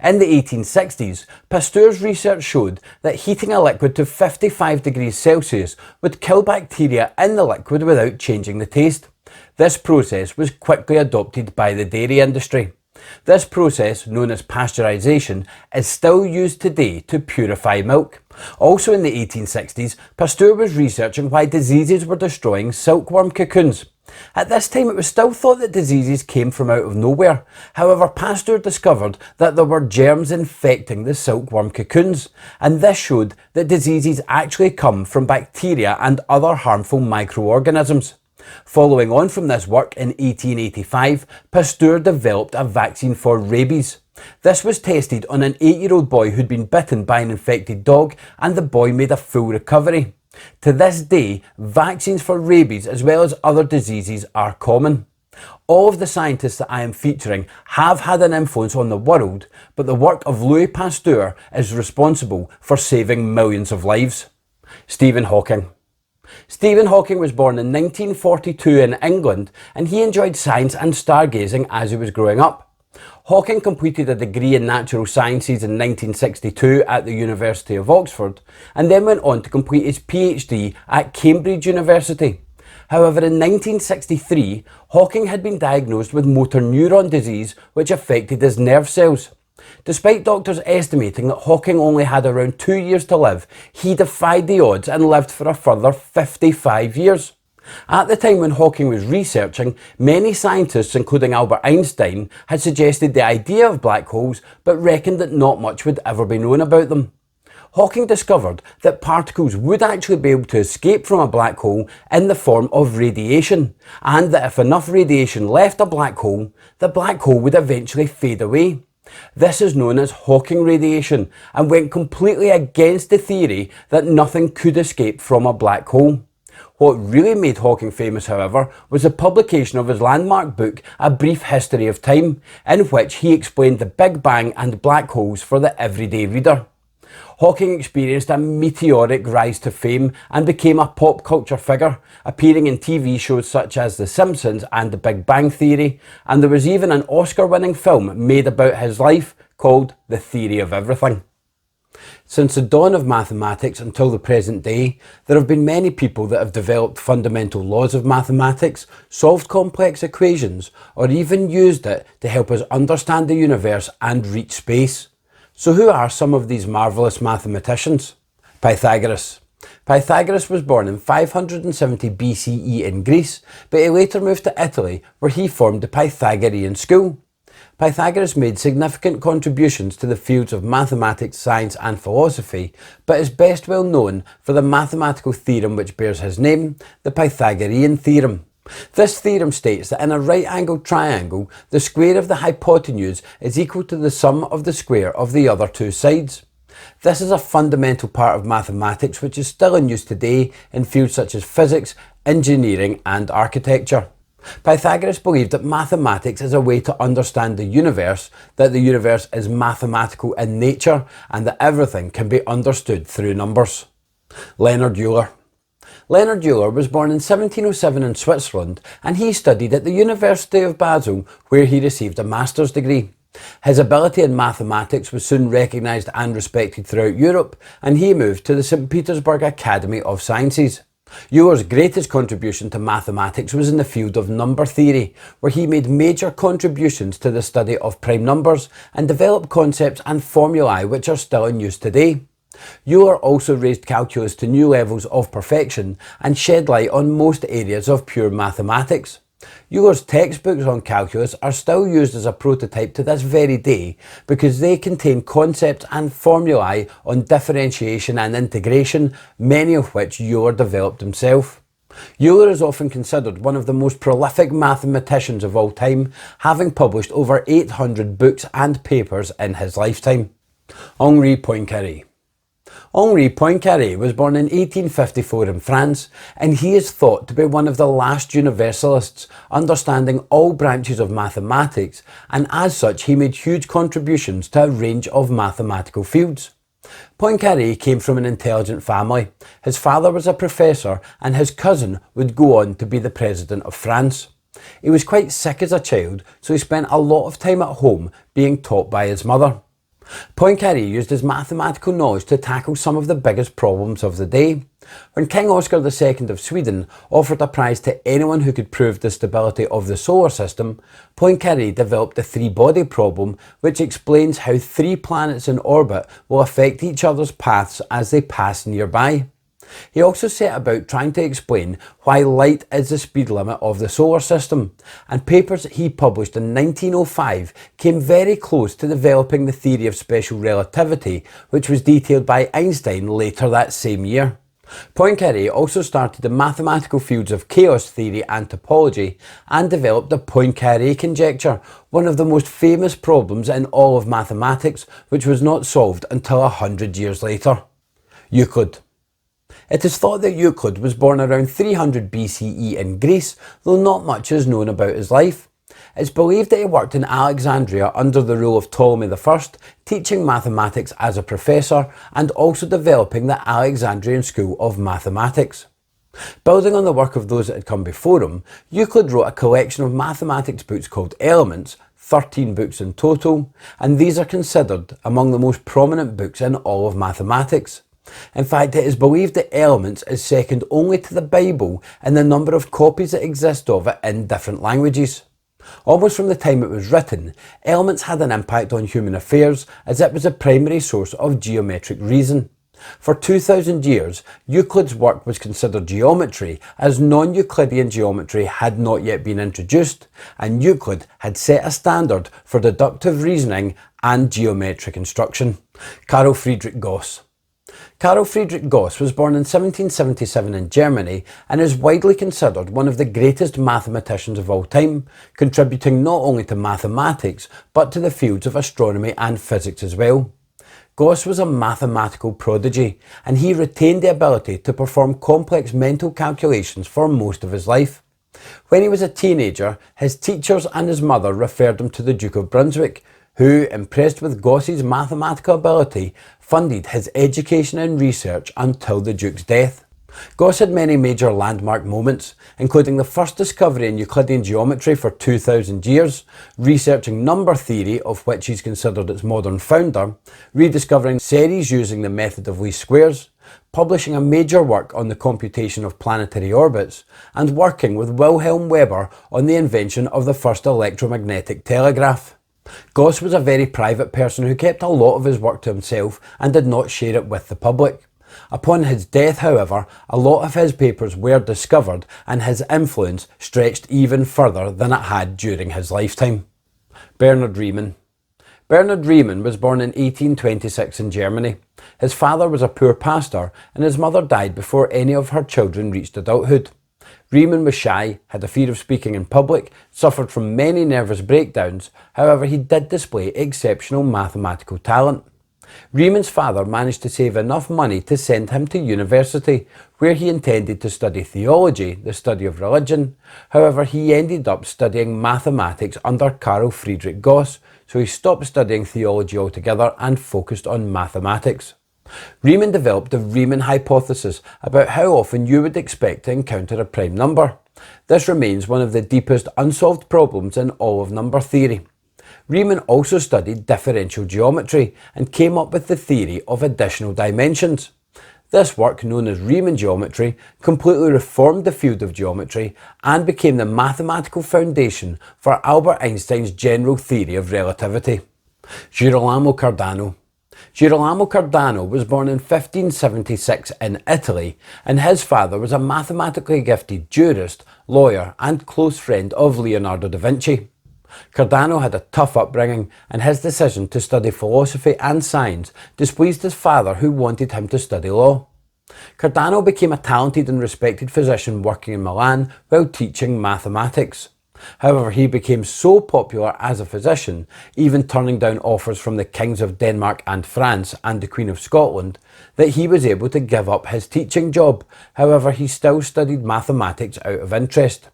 In the 1860s, Pasteur's research showed that heating a liquid to 55 degrees Celsius would kill bacteria in the liquid without changing the taste. This process was quickly adopted by the dairy industry. This process, known as pasteurisation, is still used today to purify milk. Also in the 1860s, Pasteur was researching why diseases were destroying silkworm cocoons. At this time, it was still thought that diseases came from out of nowhere. However, Pasteur discovered that there were germs infecting the silkworm cocoons, and this showed that diseases actually come from bacteria and other harmful microorganisms. Following on from this work, in 1885, Pasteur developed a vaccine for rabies. This was tested on an 8-year-old boy who'd been bitten by an infected dog, and the boy made a full recovery. To this day, vaccines for rabies as well as other diseases are common. All of the scientists that I am featuring have had an influence on the world, but the work of Louis Pasteur is responsible for saving millions of lives. Stephen Hawking. Stephen Hawking was born in 1942 in England, and he enjoyed science and stargazing as he was growing up. Hawking completed a degree in natural sciences in 1962 at the University of Oxford, and then went on to complete his PhD at Cambridge University. However, in 1963, Hawking had been diagnosed with motor neuron disease, which affected his nerve cells. Despite doctors estimating that Hawking only had around 2 years to live, he defied the odds and lived for a further 55 years. At the time when Hawking was researching, many scientists, including Albert Einstein, had suggested the idea of black holes, but reckoned that not much would ever be known about them. Hawking discovered that particles would actually be able to escape from a black hole in the form of radiation, and that if enough radiation left a black hole, the black hole would eventually fade away. This is known as Hawking radiation, and went completely against the theory that nothing could escape from a black hole. What really made Hawking famous, however, was the publication of his landmark book, A Brief History of Time, in which he explained the Big Bang and black holes for the everyday reader. Hawking experienced a meteoric rise to fame and became a pop culture figure, appearing in TV shows such as The Simpsons and The Big Bang Theory, and there was even an Oscar-winning film made about his life called The Theory of Everything. Since the dawn of mathematics until the present day, there have been many people that have developed fundamental laws of mathematics, solved complex equations, or even used it to help us understand the universe and reach space. So who are some of these marvellous mathematicians? Pythagoras. Pythagoras was born in 570 BCE in Greece, but he later moved to Italy where he formed the Pythagorean school. Pythagoras made significant contributions to the fields of mathematics, science and philosophy, but is best well known for the mathematical theorem which bears his name, the Pythagorean theorem. This theorem states that in a right-angled triangle, the square of the hypotenuse is equal to the sum of the square of the other two sides. This is a fundamental part of mathematics which is still in use today in fields such as physics, engineering and architecture. Pythagoras believed that mathematics is a way to understand the universe, that the universe is mathematical in nature, and that everything can be understood through numbers. Leonhard Euler. Leonhard Euler was born in 1707 in Switzerland, and he studied at the University of Basel, where he received a master's degree. His ability in mathematics was soon recognised and respected throughout Europe, and he moved to the St. Petersburg Academy of Sciences. Euler's greatest contribution to mathematics was in the field of number theory, where he made major contributions to the study of prime numbers and developed concepts and formulae which are still in use today. Euler also raised calculus to new levels of perfection and shed light on most areas of pure mathematics. Euler's textbooks on calculus are still used as a prototype to this very day because they contain concepts and formulae on differentiation and integration, many of which Euler developed himself. Euler is often considered one of the most prolific mathematicians of all time, having published over 800 books and papers in his lifetime. Henri Poincaré. Henri Poincaré was born in 1854 in France, and he is thought to be one of the last universalists, understanding all branches of mathematics, and as such he made huge contributions to a range of mathematical fields. Poincaré came from an intelligent family. His father was a professor and his cousin would go on to be the president of France. He was quite sick as a child, so he spent a lot of time at home being taught by his mother. Poincaré used his mathematical knowledge to tackle some of the biggest problems of the day. When King Oscar II of Sweden offered a prize to anyone who could prove the stability of the solar system, Poincaré developed the three-body problem, which explains how three planets in orbit will affect each other's paths as they pass nearby. He also set about trying to explain why light is the speed limit of the solar system, and papers he published in 1905 came very close to developing the theory of special relativity, which was detailed by Einstein later that same year. Poincaré also started the mathematical fields of chaos theory and topology, and developed the Poincaré conjecture, one of the most famous problems in all of mathematics, which was not solved until 100 years later. Euclid. It is thought that Euclid was born around 300 BCE in Greece, though not much is known about his life. It's believed that he worked in Alexandria under the rule of Ptolemy I, teaching mathematics as a professor and also developing the Alexandrian school of mathematics. Building on the work of those that had come before him, Euclid wrote a collection of mathematics books called Elements, 13 books in total, and these are considered among the most prominent books in all of mathematics. In fact, it is believed that Elements is second only to the Bible in the number of copies that exist of it in different languages. Almost from the time it was written, Elements had an impact on human affairs as it was a primary source of geometric reason. For 2,000 years, Euclid's work was considered geometry as non-Euclidean geometry had not yet been introduced, and Euclid had set a standard for deductive reasoning and geometric instruction. Carl Friedrich Gauss. Carl Friedrich Gauss was born in 1777 in Germany and is widely considered one of the greatest mathematicians of all time, contributing not only to mathematics but to the fields of astronomy and physics as well. Gauss was a mathematical prodigy, and he retained the ability to perform complex mental calculations for most of his life. When he was a teenager, his teachers and his mother referred him to the Duke of Brunswick, who, impressed with Gauss's mathematical ability, funded his education and research until the Duke's death. Gauss had many major landmark moments, including the first discovery in Euclidean geometry for 2000 years, researching number theory, of which he's considered its modern founder, rediscovering series using the method of least squares, publishing a major work on the computation of planetary orbits, and working with Wilhelm Weber on the invention of the first electromagnetic telegraph. Gauss was a very private person who kept a lot of his work to himself and did not share it with the public. Upon his death, however, a lot of his papers were discovered and his influence stretched even further than it had during his lifetime. Bernhard Riemann. Bernhard Riemann was born in 1826 in Germany. His father was a poor pastor and his mother died before any of her children reached adulthood. Riemann was shy, had a fear of speaking in public, suffered from many nervous breakdowns. However, he did display exceptional mathematical talent. Riemann's father managed to save enough money to send him to university, where he intended to study theology, the study of religion. However, he ended up studying mathematics under Carl Friedrich Gauss, so he stopped studying theology altogether and focused on mathematics. Riemann developed the Riemann hypothesis about how often you would expect to encounter a prime number. This remains one of the deepest unsolved problems in all of number theory. Riemann also studied differential geometry and came up with the theory of additional dimensions. This work, known as Riemann geometry, completely reformed the field of geometry and became the mathematical foundation for Albert Einstein's general theory of relativity. Girolamo Cardano. Girolamo Cardano was born in 1576 in Italy, and his father was a mathematically gifted jurist, lawyer and close friend of Leonardo da Vinci. Cardano had a tough upbringing, and his decision to study philosophy and science displeased his father, who wanted him to study law. Cardano became a talented and respected physician working in Milan while teaching mathematics. However, he became so popular as a physician, even turning down offers from the kings of Denmark and France and the Queen of Scotland, that he was able to give up his teaching job. However, he still studied mathematics out of interest.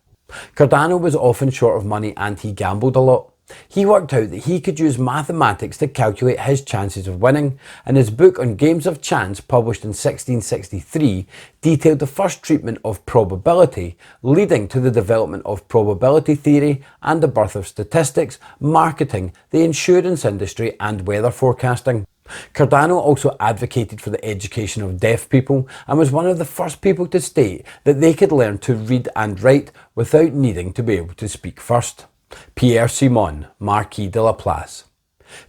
Cardano was often short of money and he gambled a lot. He worked out that he could use mathematics to calculate his chances of winning, and his book on games of chance, published in 1663, detailed the first treatment of probability, leading to the development of probability theory and the birth of statistics, marketing, the insurance industry and weather forecasting. Cardano also advocated for the education of deaf people and was one of the first people to state that they could learn to read and write without needing to be able to speak first. Pierre Simon, Marquis de Laplace.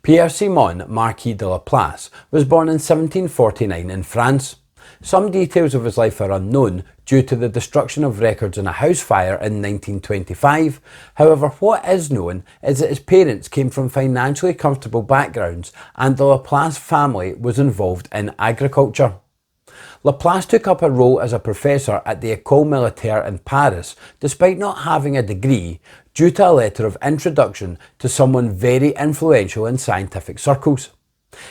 Pierre Simon, Marquis de Laplace, was born in 1749 in France. Some details of his life are unknown due to the destruction of records in a house fire in 1925. However, what is known is that his parents came from financially comfortable backgrounds and the Laplace family was involved in agriculture. Laplace took up a role as a professor at the École Militaire in Paris, despite not having a degree, due to a letter of introduction to someone very influential in scientific circles.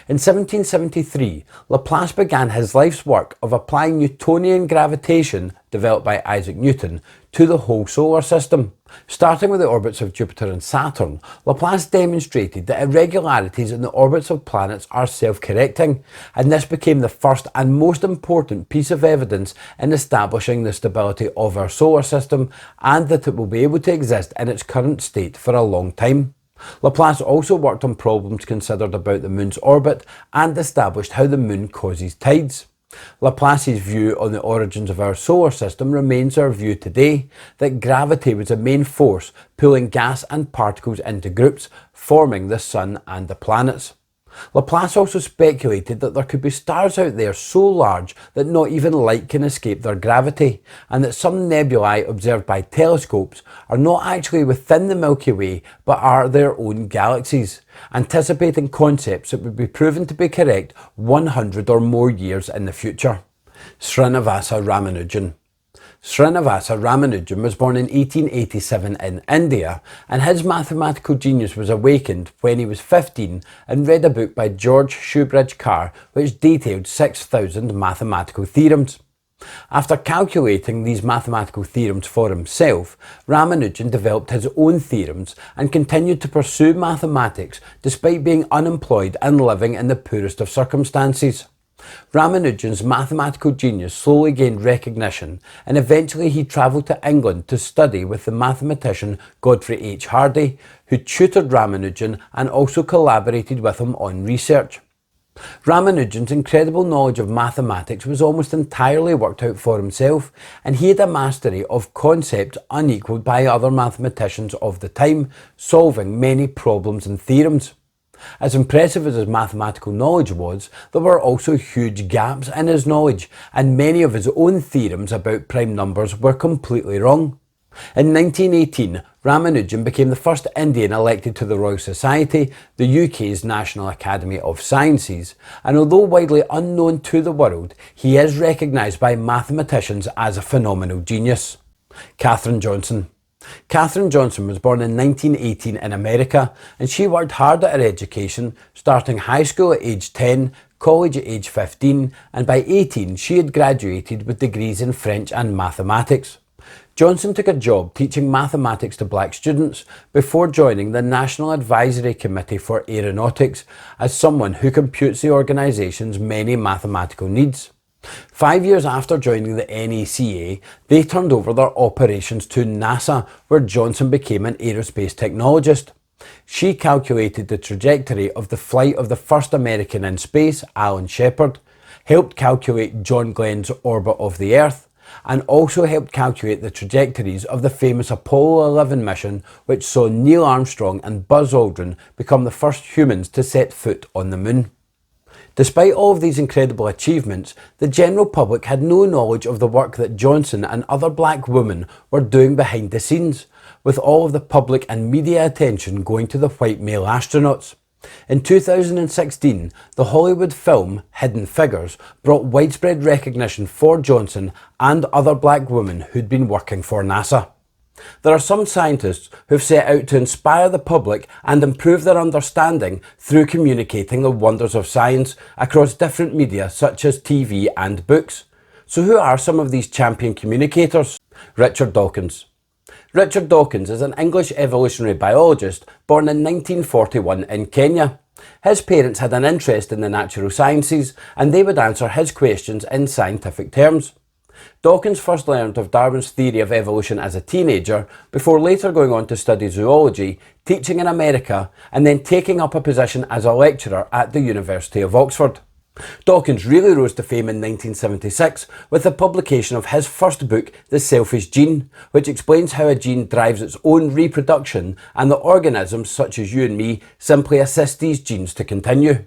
In 1773, Laplace began his life's work of applying Newtonian gravitation, developed by Isaac Newton, to the whole solar system. Starting with the orbits of Jupiter and Saturn, Laplace demonstrated that irregularities in the orbits of planets are self-correcting, and this became the first and most important piece of evidence in establishing the stability of our solar system and that it will be able to exist in its current state for a long time. Laplace also worked on problems considered about the moon's orbit and established how the moon causes tides. Laplace's view on the origins of our solar system remains our view today, that gravity was the main force pulling gas and particles into groups, forming the sun and the planets. Laplace also speculated that there could be stars out there so large that not even light can escape their gravity, and that some nebulae observed by telescopes are not actually within the Milky Way but are their own galaxies, anticipating concepts that would be proven to be correct 100 or more years in the future. Srinivasa Ramanujan. Srinivasa Ramanujan was born in 1887 in India, and his mathematical genius was awakened when he was 15 and read a book by George Shoebridge Carr which detailed 6,000 mathematical theorems. After calculating these mathematical theorems for himself, Ramanujan developed his own theorems and continued to pursue mathematics despite being unemployed and living in the poorest of circumstances. Ramanujan's mathematical genius slowly gained recognition, and eventually he travelled to England to study with the mathematician Godfrey H. Hardy, who tutored Ramanujan and also collaborated with him on research. Ramanujan's incredible knowledge of mathematics was almost entirely worked out for himself, and he had a mastery of concepts unequalled by other mathematicians of the time, solving many problems and theorems. As impressive as his mathematical knowledge was, there were also huge gaps in his knowledge, and many of his own theorems about prime numbers were completely wrong. In 1918, Ramanujan became the first Indian elected to the Royal Society, the UK's National Academy of Sciences, and although widely unknown to the world, he is recognised by mathematicians as a phenomenal genius. Katherine Johnson. Katherine Johnson was born in 1918 in America, and she worked hard at her education, starting high school at age 10, college at age 15, and by 18 she had graduated with degrees in French and mathematics. Johnson took a job teaching mathematics to black students before joining the National Advisory Committee for Aeronautics as someone who computes the organisation's many mathematical needs. 5 years after joining the NACA, they turned over their operations to NASA, where Johnson became an aerospace technologist. She calculated the trajectory of the flight of the first American in space, Alan Shepard, helped calculate John Glenn's orbit of the Earth, and also helped calculate the trajectories of the famous Apollo 11 mission, which saw Neil Armstrong and Buzz Aldrin become the first humans to set foot on the moon. Despite all of these incredible achievements, the general public had no knowledge of the work that Johnson and other black women were doing behind the scenes, with all of the public and media attention going to the white male astronauts. In 2016, the Hollywood film Hidden Figures brought widespread recognition for Johnson and other black women who'd been working for NASA. There are some scientists who've set out to inspire the public and improve their understanding through communicating the wonders of science across different media such as TV and books. So who are some of these champion communicators? Richard Dawkins. Richard Dawkins is an English evolutionary biologist born in 1941 in Kenya. His parents had an interest in the natural sciences, and they would answer his questions in scientific terms. Dawkins first learned of Darwin's theory of evolution as a teenager, before later going on to study zoology, teaching in America, and then taking up a position as a lecturer at the University of Oxford. Dawkins really rose to fame in 1976 with the publication of his first book, The Selfish Gene, which explains how a gene drives its own reproduction and that organisms such as you and me simply assist these genes to continue.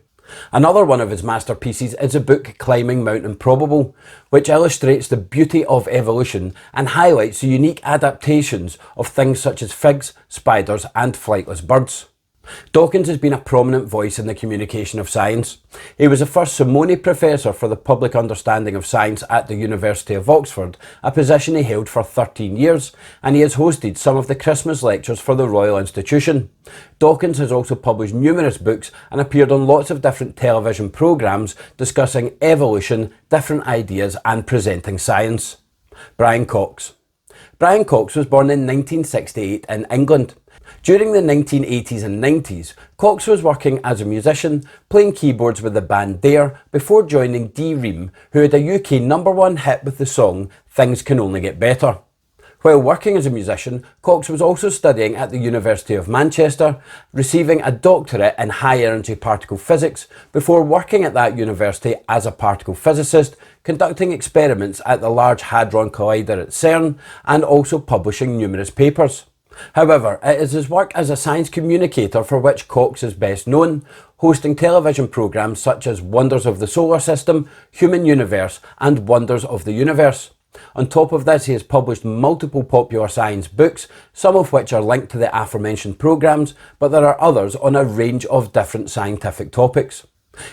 Another one of his masterpieces is the book Climbing Mount Improbable, which illustrates the beauty of evolution and highlights the unique adaptations of things such as figs, spiders and flightless birds. Dawkins has been a prominent voice in the communication of science. He was the first Simone Professor for the Public Understanding of Science at the University of Oxford, a position he held for 13 years, and he has hosted some of the Christmas lectures for the Royal Institution. Dawkins has also published numerous books and appeared on lots of different television programmes discussing evolution, different ideas and presenting science. Brian Cox. Brian Cox was born in 1968 in England. During the 1980s and 90s, Cox was working as a musician, playing keyboards with the band Dare before joining Dee Ream, who had a UK #1 hit with the song Things Can Only Get Better. While working as a musician, Cox was also studying at the University of Manchester, receiving a doctorate in high-energy particle physics before working at that university as a particle physicist, conducting experiments at the Large Hadron Collider at CERN, and also publishing numerous papers. However, it is his work as a science communicator for which Cox is best known, hosting television programmes such as Wonders of the Solar System, Human Universe and Wonders of the Universe. On top of this, he has published multiple popular science books, some of which are linked to the aforementioned programmes, but there are others on a range of different scientific topics.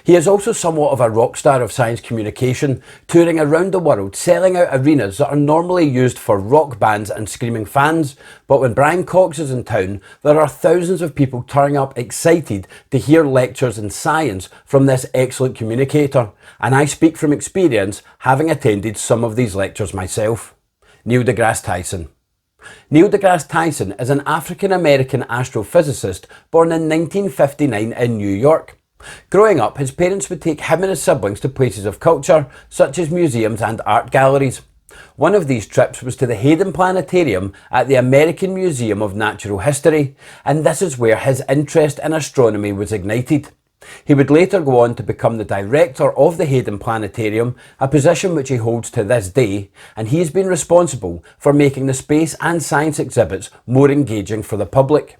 He is also somewhat of a rock star of science communication, touring around the world, selling out arenas that are normally used for rock bands and screaming fans, but when Brian Cox is in town, there are thousands of people turning up excited to hear lectures in science from this excellent communicator, and I speak from experience, having attended some of these lectures myself. Neil deGrasse Tyson. Neil deGrasse Tyson is an African-American astrophysicist born in 1959 in New York. Growing up, his parents would take him and his siblings to places of culture, such as museums and art galleries. One of these trips was to the Hayden Planetarium at the American Museum of Natural History, and this is where his interest in astronomy was ignited. He would later go on to become the director of the Hayden Planetarium, a position which he holds to this day, and he has been responsible for making the space and science exhibits more engaging for the public.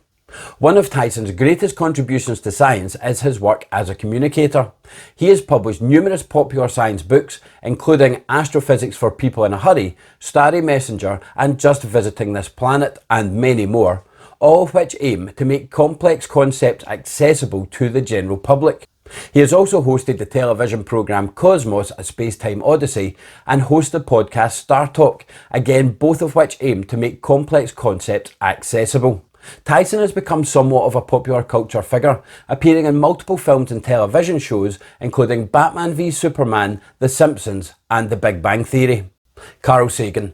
One of Tyson's greatest contributions to science is his work as a communicator. He has published numerous popular science books, including Astrophysics for People in a Hurry, Starry Messenger, and Just Visiting This Planet, and many more, all of which aim to make complex concepts accessible to the general public. He has also hosted the television programme Cosmos, A Space-Time Odyssey, and hosts the podcast Star Talk, again both of which aim to make complex concepts accessible. Tyson has become somewhat of a popular culture figure, appearing in multiple films and television shows, including Batman v Superman, The Simpsons, and The Big Bang Theory. Carl Sagan.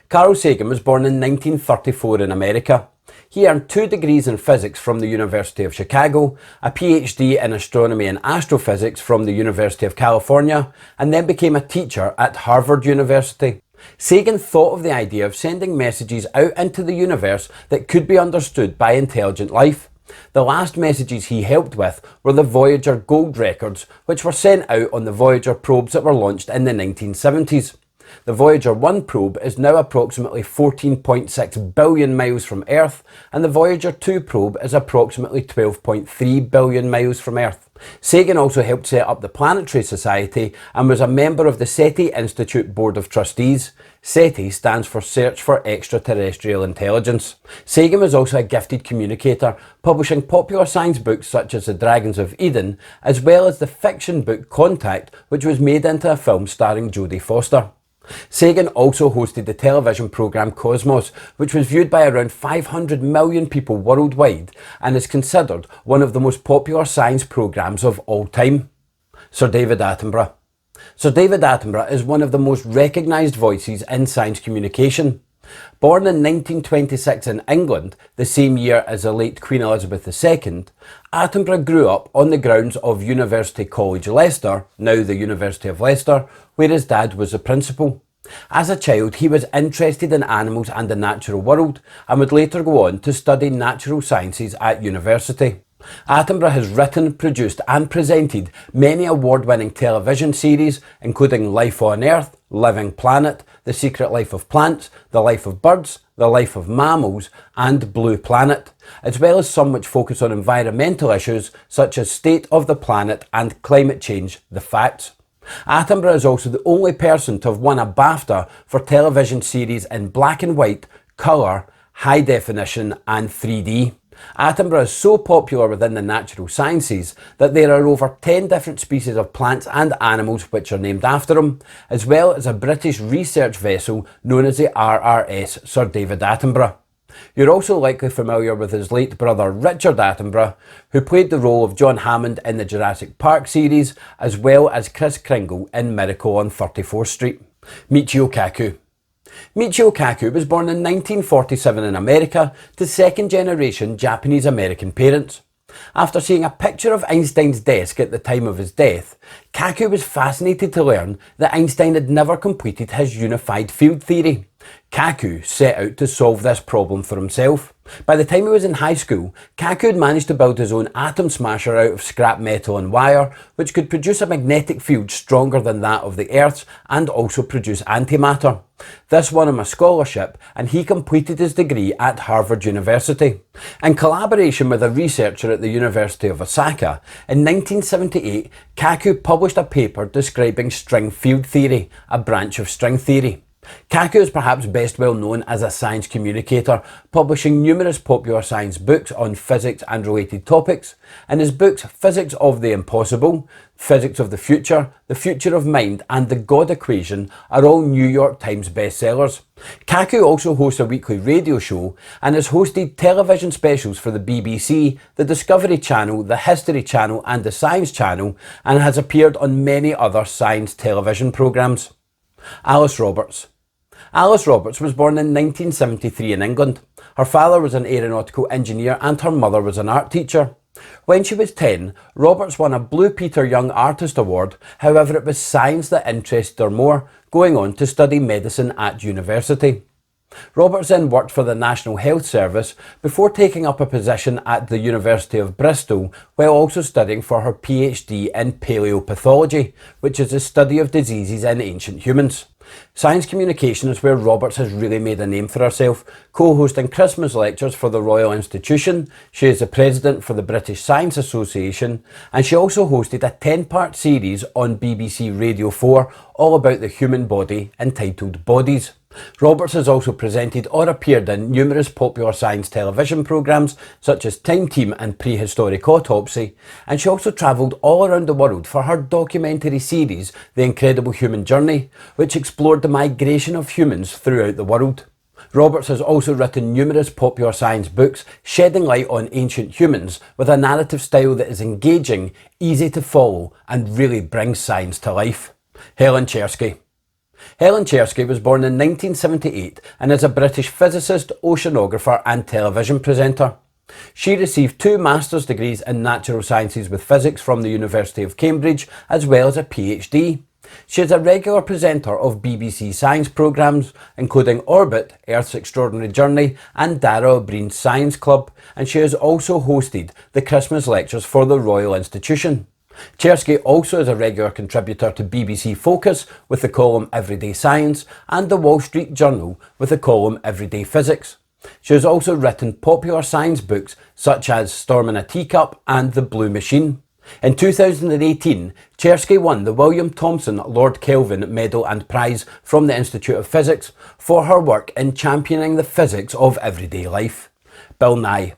Carl Sagan was born in 1934 in America. He earned 2 degrees in physics from the University of Chicago, a PhD in astronomy and astrophysics from the University of California, and then became a teacher at Harvard University. Sagan thought of the idea of sending messages out into the universe that could be understood by intelligent life. The last messages he helped with were the Voyager gold records, which were sent out on the Voyager probes that were launched in the 1970s. The Voyager 1 probe is now approximately 14.6 billion miles from Earth, and the Voyager 2 probe is approximately 12.3 billion miles from Earth. Sagan also helped set up the Planetary Society and was a member of the SETI Institute Board of Trustees. SETI stands for Search for Extraterrestrial Intelligence. Sagan was also a gifted communicator, publishing popular science books such as The Dragons of Eden, as well as the fiction book Contact, which was made into a film starring Jodie Foster. Sagan also hosted the television programme Cosmos, which was viewed by around 500 million people worldwide and is considered one of the most popular science programmes of all time. Sir David Attenborough. Sir David Attenborough is one of the most recognised voices in science communication. Born in 1926 in England, the same year as the late Queen Elizabeth II, Attenborough grew up on the grounds of University College Leicester, now the University of Leicester, where his dad was the principal. As a child, he was interested in animals and the natural world, and would later go on to study natural sciences at university. Attenborough has written, produced and presented many award-winning television series, including Life on Earth, Living Planet, The Secret Life of Plants, The Life of Birds, The Life of Mammals and Blue Planet, as well as some which focus on environmental issues such as State of the Planet and Climate Change, The Facts. Attenborough is also the only person to have won a BAFTA for television series in black and white, colour, high definition and 3D. Attenborough is so popular within the natural sciences that there are over 10 different species of plants and animals which are named after him, as well as a British research vessel known as the RRS Sir David Attenborough. You're also likely familiar with his late brother Richard Attenborough, who played the role of John Hammond in the Jurassic Park series, as well as Kris Kringle in Miracle on 34th Street. Michio Kaku. Michio Kaku was born in 1947 in America to second-generation Japanese-American parents. After seeing a picture of Einstein's desk at the time of his death, Kaku was fascinated to learn that Einstein had never completed his unified field theory. Kaku set out to solve this problem for himself. By the time he was in high school, Kaku had managed to build his own atom smasher out of scrap metal and wire, which could produce a magnetic field stronger than that of the Earth's and also produce antimatter. This won him a scholarship and he completed his degree at Harvard University. In collaboration with a researcher at the University of Osaka, in 1978, Kaku published a paper describing string field theory, a branch of string theory. Kaku is perhaps best well known as a science communicator, publishing numerous popular science books on physics and related topics, and his books Physics of the Impossible, Physics of the Future of Mind and The God Equation are all New York Times bestsellers. Kaku also hosts a weekly radio show and has hosted television specials for the BBC, the Discovery Channel, the History Channel and the Science Channel, and has appeared on many other science television programmes. Alice Roberts. Alice Roberts was born in 1973 in England. Her father was an aeronautical engineer and her mother was an art teacher. When she was 10, Roberts won a Blue Peter Young Artist Award, however it was science that interested her more, going on to study medicine at university. Roberts then worked for the National Health Service before taking up a position at the University of Bristol while also studying for her PhD in paleopathology, which is the study of diseases in ancient humans. Science communication is where Roberts has really made a name for herself, co-hosting Christmas lectures for the Royal Institution. She is the president for the British Science Association, and she also hosted a 10-part series on BBC Radio 4 all about the human body entitled Bodies. Roberts has also presented or appeared in numerous popular science television programmes such as Time Team and Prehistoric Autopsy, and she also travelled all around the world for her documentary series The Incredible Human Journey, which explored the migration of humans throughout the world. Roberts has also written numerous popular science books shedding light on ancient humans with a narrative style that is engaging, easy to follow and really brings science to life. Helen Czerski. Helen Czerski was born in 1978 and is a British physicist, oceanographer and television presenter. She received 2 master's degrees in natural sciences with physics from the University of Cambridge, as well as a PhD. She is a regular presenter of BBC science programmes, including Orbit, Earth's Extraordinary Journey and Dara O'Brien's Science Club, and she has also hosted the Christmas lectures for the Royal Institution. Czerski also is a regular contributor to BBC Focus with the column Everyday Science and the Wall Street Journal with the column Everyday Physics. She has also written popular science books such as Storm in a Teacup and The Blue Machine. In 2018, Czerski won the William Thomson Lord Kelvin Medal and Prize from the Institute of Physics for her work in championing the physics of everyday life. Bill Nye.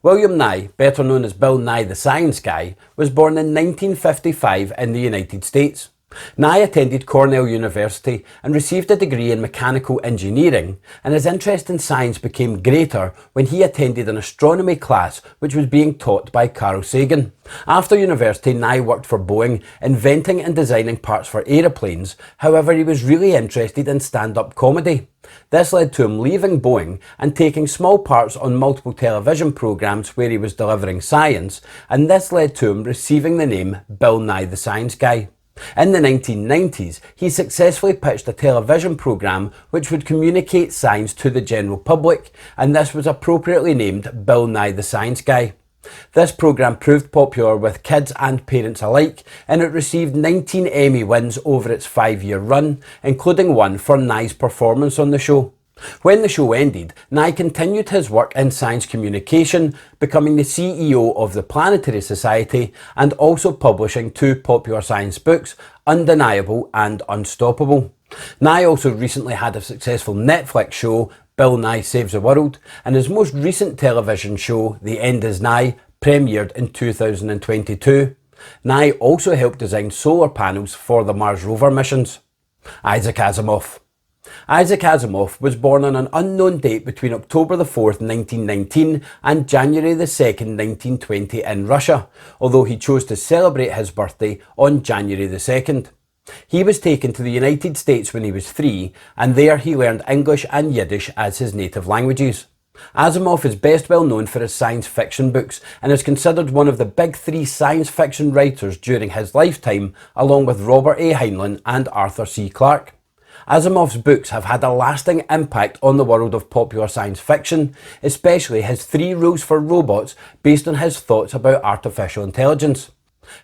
William Nye, better known as Bill Nye the Science Guy, was born in 1955 in the United States. Nye attended Cornell University and received a degree in mechanical engineering, and his interest in science became greater when he attended an astronomy class which was being taught by Carl Sagan. After university, Nye worked for Boeing, inventing and designing parts for aeroplanes. However, he was really interested in stand-up comedy. This led to him leaving Boeing and taking small parts on multiple television programmes where he was delivering science, and this led to him receiving the name Bill Nye the Science Guy. In the 1990s, he successfully pitched a television programme which would communicate science to the general public, and this was appropriately named Bill Nye the Science Guy. This programme proved popular with kids and parents alike, and it received 19 Emmy wins over its 5-year run, including one for Nye's performance on the show. When the show ended, Nye continued his work in science communication, becoming the CEO of the Planetary Society and also publishing 2 popular science books, Undeniable and Unstoppable. Nye also recently had a successful Netflix show, Bill Nye Saves the World, and his most recent television show, The End Is Nigh, premiered in 2022. Nye also helped design solar panels for the Mars rover missions. Isaac Asimov. Isaac Asimov was born on an unknown date between October the 4th, 1919 and January the 2nd, 1920 in Russia, although he chose to celebrate his birthday on January the 2nd. He was taken to the United States when he was 3, and there he learned English and Yiddish as his native languages. Asimov is best well known for his science fiction books and is considered one of the big 3 science fiction writers during his lifetime, along with Robert A. Heinlein and Arthur C. Clarke. Asimov's books have had a lasting impact on the world of popular science fiction, especially his 3 Rules for Robots based on his thoughts about artificial intelligence.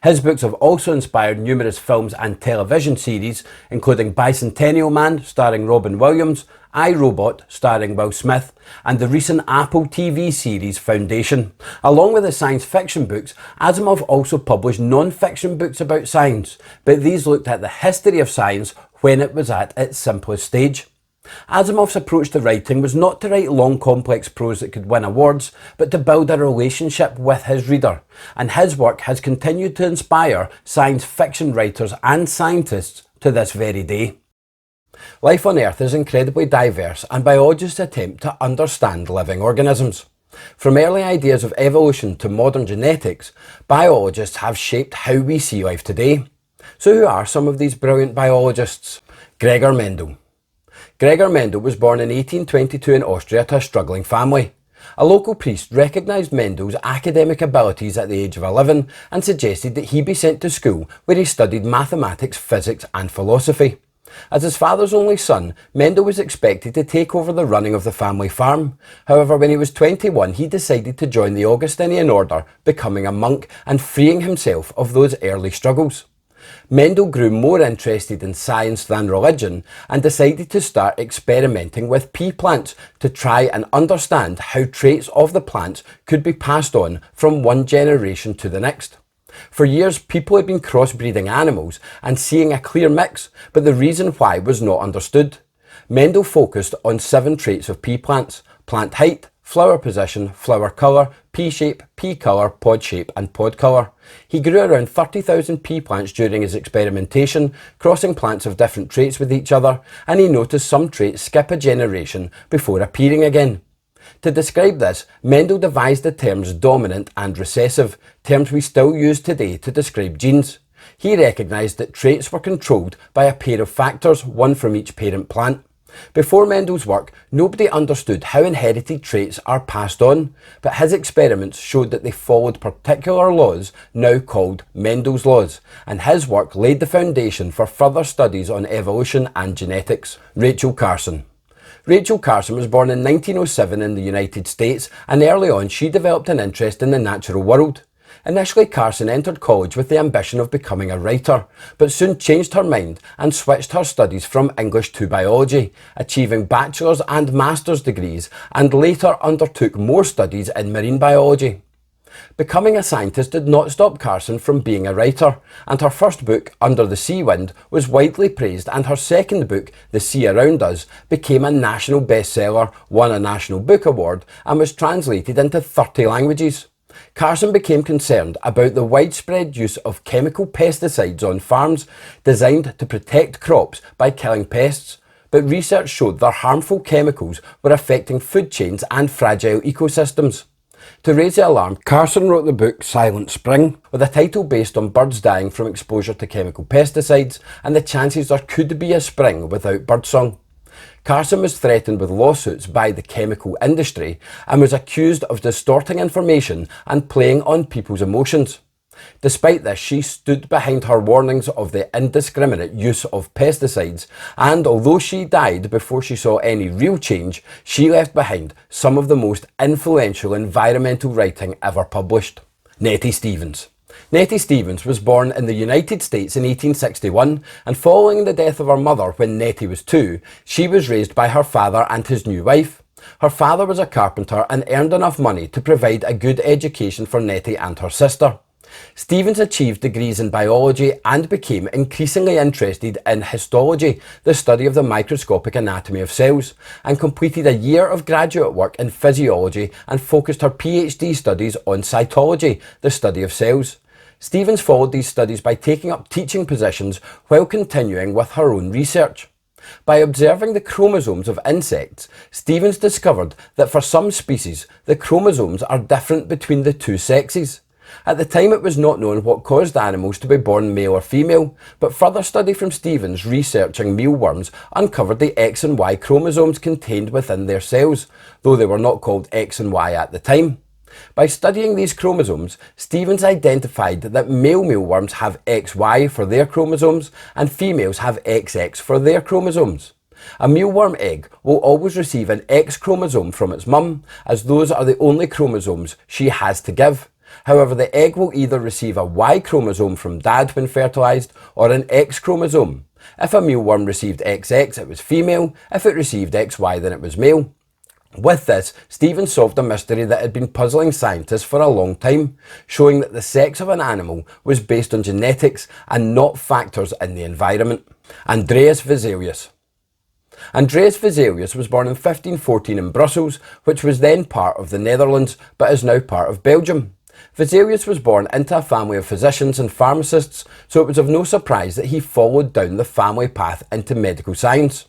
His books have also inspired numerous films and television series, including Bicentennial Man starring Robin Williams, I, Robot starring Will Smith, and the recent Apple TV series Foundation. Along with his science fiction books, Asimov also published non-fiction books about science, but these looked at the history of science when it was at its simplest stage. Asimov's approach to writing was not to write long complex prose that could win awards, but to build a relationship with his reader, and his work has continued to inspire science fiction writers and scientists to this very day. Life on Earth is incredibly diverse, and biologists attempt to understand living organisms. From early ideas of evolution to modern genetics, biologists have shaped how we see life today. So who are some of these brilliant biologists? Gregor Mendel. Gregor Mendel was born in 1822 in Austria to a struggling family. A local priest recognised Mendel's academic abilities at the age of 11 and suggested that he be sent to school where he studied mathematics, physics and philosophy. As his father's only son, Mendel was expected to take over the running of the family farm. However, when he was 21, he decided to join the Augustinian order, becoming a monk and freeing himself of those early struggles. Mendel grew more interested in science than religion and decided to start experimenting with pea plants to try and understand how traits of the plants could be passed on from one generation to the next. For years, people had been crossbreeding animals and seeing a clear mix, but the reason why was not understood. Mendel focused on 7 traits of pea plants: plant height, flower position, flower colour, pea shape, pea colour, pod shape and pod colour. He grew around 30,000 pea plants during his experimentation, crossing plants of different traits with each other, and he noticed some traits skip a generation before appearing again. To describe this, Mendel devised the terms dominant and recessive, terms we still use today to describe genes. He recognised that traits were controlled by a pair of factors, one from each parent plant. Before Mendel's work, nobody understood how inherited traits are passed on, but his experiments showed that they followed particular laws, now called Mendel's laws, and his work laid the foundation for further studies on evolution and genetics. Rachel Carson. Rachel Carson was born in 1907 in the United States, and early on she developed an interest in the natural world. Initially, Carson entered college with the ambition of becoming a writer, but soon changed her mind and switched her studies from English to biology, achieving bachelor's and master's degrees, and later undertook more studies in marine biology. Becoming a scientist did not stop Carson from being a writer, and her first book, Under the Sea Wind, was widely praised, and her second book, The Sea Around Us, became a national bestseller, won a National Book Award, and was translated into 30 languages. Carson became concerned about the widespread use of chemical pesticides on farms designed to protect crops by killing pests, but research showed their harmful chemicals were affecting food chains and fragile ecosystems. To raise the alarm, Carson wrote the book Silent Spring, with a title based on birds dying from exposure to chemical pesticides and the chances there could be a spring without birdsong. Carson was threatened with lawsuits by the chemical industry and was accused of distorting information and playing on people's emotions. Despite this, she stood behind her warnings of the indiscriminate use of pesticides, and although she died before she saw any real change, she left behind some of the most influential environmental writing ever published. Nettie Stevens. Nettie Stevens was born in the United States in 1861, and following the death of her mother when Nettie was 2, she was raised by her father and his new wife. Her father was a carpenter and earned enough money to provide a good education for Nettie and her sister. Stevens achieved degrees in biology and became increasingly interested in histology, the study of the microscopic anatomy of cells, and completed a year of graduate work in physiology and focused her PhD studies on cytology, the study of cells. Stevens followed these studies by taking up teaching positions while continuing with her own research. By observing the chromosomes of insects, Stevens discovered that for some species, the chromosomes are different between the two sexes. At the time, it was not known what caused animals to be born male or female, but further study from Stevens researching mealworms uncovered the X and Y chromosomes contained within their cells, though they were not called X and Y at the time. By studying these chromosomes, Stevens identified that male mealworms have XY for their chromosomes and females have XX for their chromosomes. A mealworm egg will always receive an X chromosome from its mum, as those are the only chromosomes she has to give. However, the egg will either receive a Y chromosome from dad when fertilised or an X chromosome. If a mealworm received XX, it was female. If it received XY, then it was male. With this, Stevens solved a mystery that had been puzzling scientists for a long time, showing that the sex of an animal was based on genetics and not factors in the environment. Andreas Vesalius. Andreas Vesalius was born in 1514 in Brussels, which was then part of the Netherlands, but is now part of Belgium. Vesalius was born into a family of physicians and pharmacists, so it was of no surprise that he followed down the family path into medical science.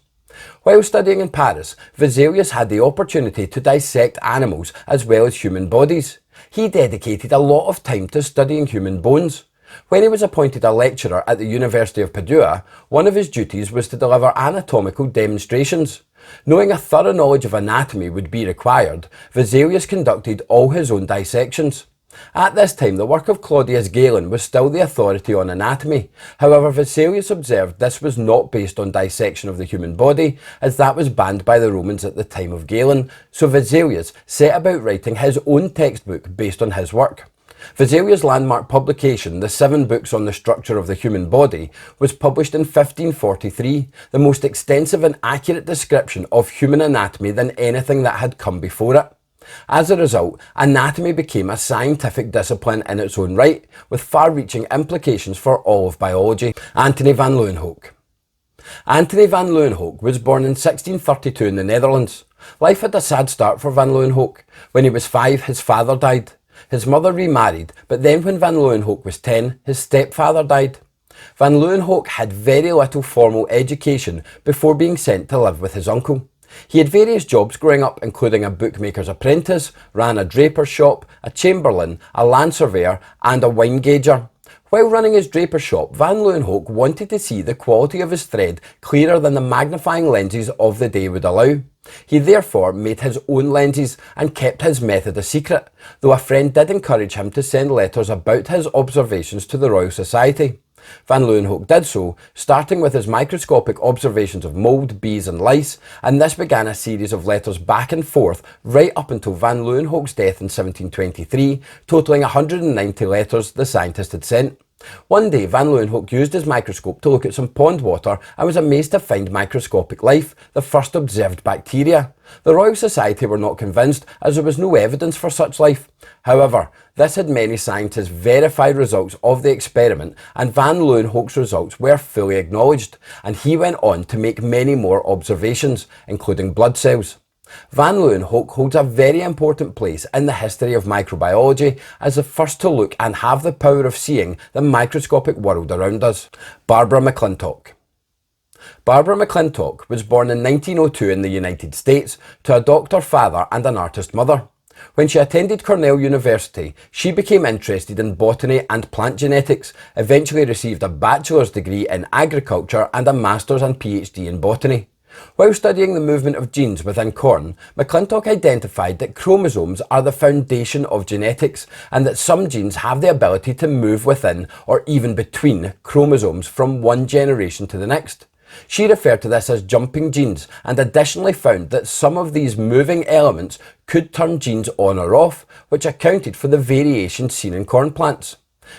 While studying in Paris, Vesalius had the opportunity to dissect animals as well as human bodies. He dedicated a lot of time to studying human bones. When he was appointed a lecturer at the University of Padua, one of his duties was to deliver anatomical demonstrations. Knowing a thorough knowledge of anatomy would be required, Vesalius conducted all his own dissections. At this time, the work of Claudius Galen was still the authority on anatomy. However, Vesalius observed this was not based on dissection of the human body, as that was banned by the Romans at the time of Galen, so Vesalius set about writing his own textbook based on his work. Vesalius' landmark publication, the 7 books on the structure of the human body, was published in 1543, the most extensive and accurate description of human anatomy than anything that had come before it. As a result, anatomy became a scientific discipline in its own right, with far-reaching implications for all of biology. Antony van Leeuwenhoek. Antony van Leeuwenhoek was born in 1632 in the Netherlands. Life had a sad start for van Leeuwenhoek. When he was 5, his father died. His mother remarried, but then when van Leeuwenhoek was 10, his stepfather died. Van Leeuwenhoek had very little formal education before being sent to live with his uncle. He had various jobs growing up, including a bookmaker's apprentice, ran a draper's shop, a chamberlain, a land surveyor and a wine gauger. While running his draper's shop, van Leeuwenhoek wanted to see the quality of his thread clearer than the magnifying lenses of the day would allow. He therefore made his own lenses and kept his method a secret, though a friend did encourage him to send letters about his observations to the Royal Society. Van Leeuwenhoek did so, starting with his microscopic observations of mould, bees and lice, and this began a series of letters back and forth right up until van Leeuwenhoek's death in 1723, totalling 190 letters the scientist had sent. One day, van Leeuwenhoek used his microscope to look at some pond water and was amazed to find microscopic life, the first observed bacteria. The Royal Society were not convinced, as there was no evidence for such life. However, this had many scientists verify results of the experiment, and van Leeuwenhoek's results were fully acknowledged, and he went on to make many more observations, including blood cells. Van Leeuwenhoek holds a very important place in the history of microbiology as the first to look and have the power of seeing the microscopic world around us. Barbara McClintock. Barbara McClintock was born in 1902 in the United States to a doctor father and an artist mother. When she attended Cornell University, she became interested in botany and plant genetics, eventually received a bachelor's degree in agriculture and a master's and PhD in botany. While studying the movement of genes within corn, McClintock identified that chromosomes are the foundation of genetics and that some genes have the ability to move within or even between chromosomes from one generation to the next. She referred to this as jumping genes and additionally found that some of these moving elements could turn genes on or off, which accounted for the variation seen in corn plants.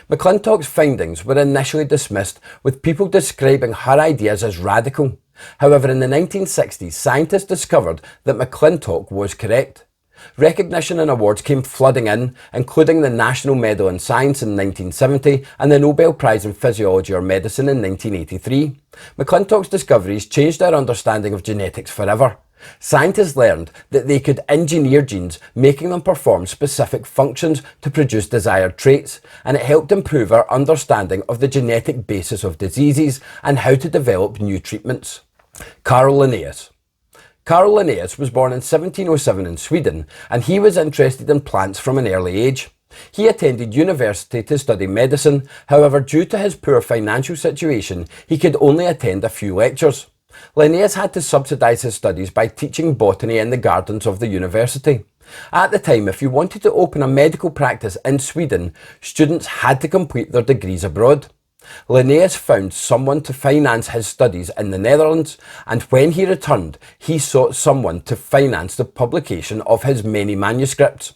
McClintock's findings were initially dismissed, with people describing her ideas as radical. However, in the 1960s, scientists discovered that McClintock was correct. Recognition and awards came flooding in, including the National Medal in Science in 1970 and the Nobel Prize in Physiology or Medicine in 1983. McClintock's discoveries changed our understanding of genetics forever. Scientists learned that they could engineer genes, making them perform specific functions to produce desired traits, and it helped improve our understanding of the genetic basis of diseases and how to develop new treatments. Carl Linnaeus. Carl Linnaeus was born in 1707 in Sweden, and he was interested in plants from an early age. He attended university to study medicine, however, due to his poor financial situation, he could only attend a few lectures. Linnaeus had to subsidise his studies by teaching botany in the gardens of the university. At the time, if you wanted to open a medical practice in Sweden, students had to complete their degrees abroad. Linnaeus found someone to finance his studies in the Netherlands, and when he returned, he sought someone to finance the publication of his many manuscripts.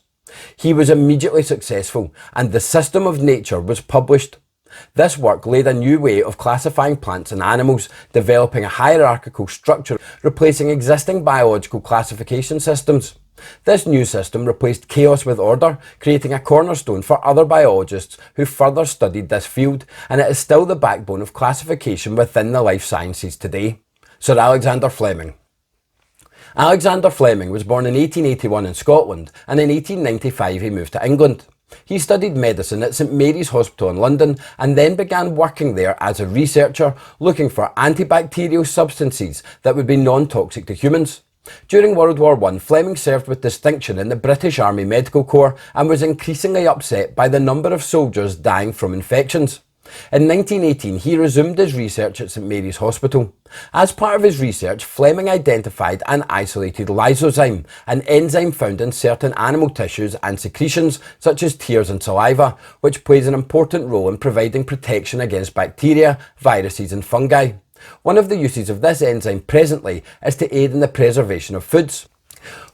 He was immediately successful, and The System of Nature was published. This work laid a new way of classifying plants and animals, developing a hierarchical structure, replacing existing biological classification systems. This new system replaced chaos with order, creating a cornerstone for other biologists who further studied this field, and it is still the backbone of classification within the life sciences today. Sir Alexander Fleming. Alexander Fleming was born in 1881 in Scotland, and in 1895 he moved to England. He studied medicine at St Mary's Hospital in London and then began working there as a researcher, looking for antibacterial substances that would be non-toxic to humans. During World War I, Fleming served with distinction in the British Army Medical Corps and was increasingly upset by the number of soldiers dying from infections. In 1918, he resumed his research at St Mary's Hospital. As part of his research, Fleming identified and isolated lysozyme, an enzyme found in certain animal tissues and secretions such as tears and saliva, which plays an important role in providing protection against bacteria, viruses and fungi. One of the uses of this enzyme presently is to aid in the preservation of foods.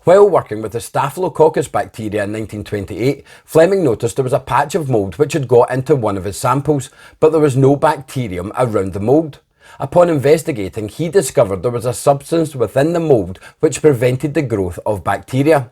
While working with the Staphylococcus bacteria in 1928, Fleming noticed there was a patch of mould which had got into one of his samples, but there was no bacterium around the mould. Upon investigating, he discovered there was a substance within the mould which prevented the growth of bacteria.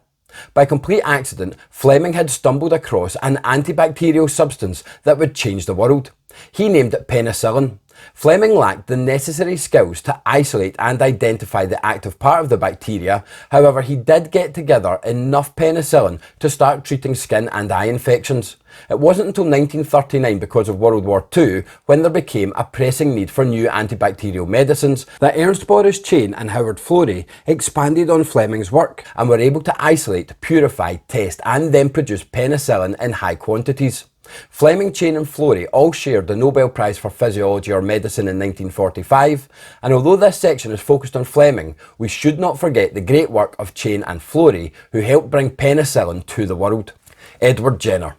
By complete accident, Fleming had stumbled across an antibacterial substance that would change the world. He named it penicillin. Fleming lacked the necessary skills to isolate and identify the active part of the bacteria. However, he did get together enough penicillin to start treating skin and eye infections. It wasn't until 1939, because of World War II, when there became a pressing need for new antibacterial medicines, that Ernst Boris Chain and Howard Florey expanded on Fleming's work and were able to isolate, purify, test and then produce penicillin in high quantities. Fleming, Chain and Florey all shared the Nobel Prize for Physiology or Medicine in 1945, and although this section is focused on Fleming, we should not forget the great work of Chain and Florey, who helped bring penicillin to the world. Edward Jenner.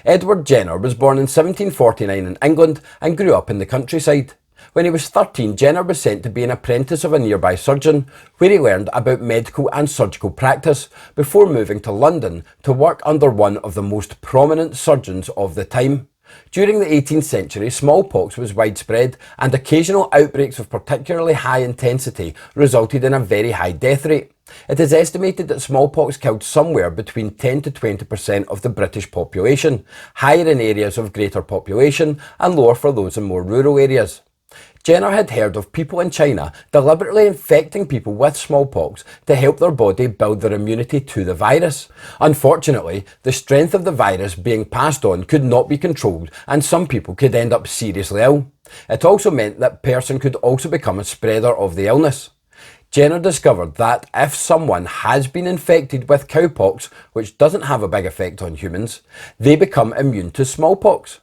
Edward Jenner was born in 1749 in England and grew up in the countryside. When he was 13, Jenner was sent to be an apprentice of a nearby surgeon, where he learned about medical and surgical practice, before moving to London to work under one of the most prominent surgeons of the time. During the 18th century, smallpox was widespread, and occasional outbreaks of particularly high intensity resulted in a very high death rate. It is estimated that smallpox killed somewhere between 10 to 20% of the British population, higher in areas of greater population and lower for those in more rural areas. Jenner had heard of people in China deliberately infecting people with smallpox to help their body build their immunity to the virus. Unfortunately, the strength of the virus being passed on could not be controlled, and some people could end up seriously ill. It also meant that person could also become a spreader of the illness. Jenner discovered that if someone has been infected with cowpox, which doesn't have a big effect on humans, they become immune to smallpox.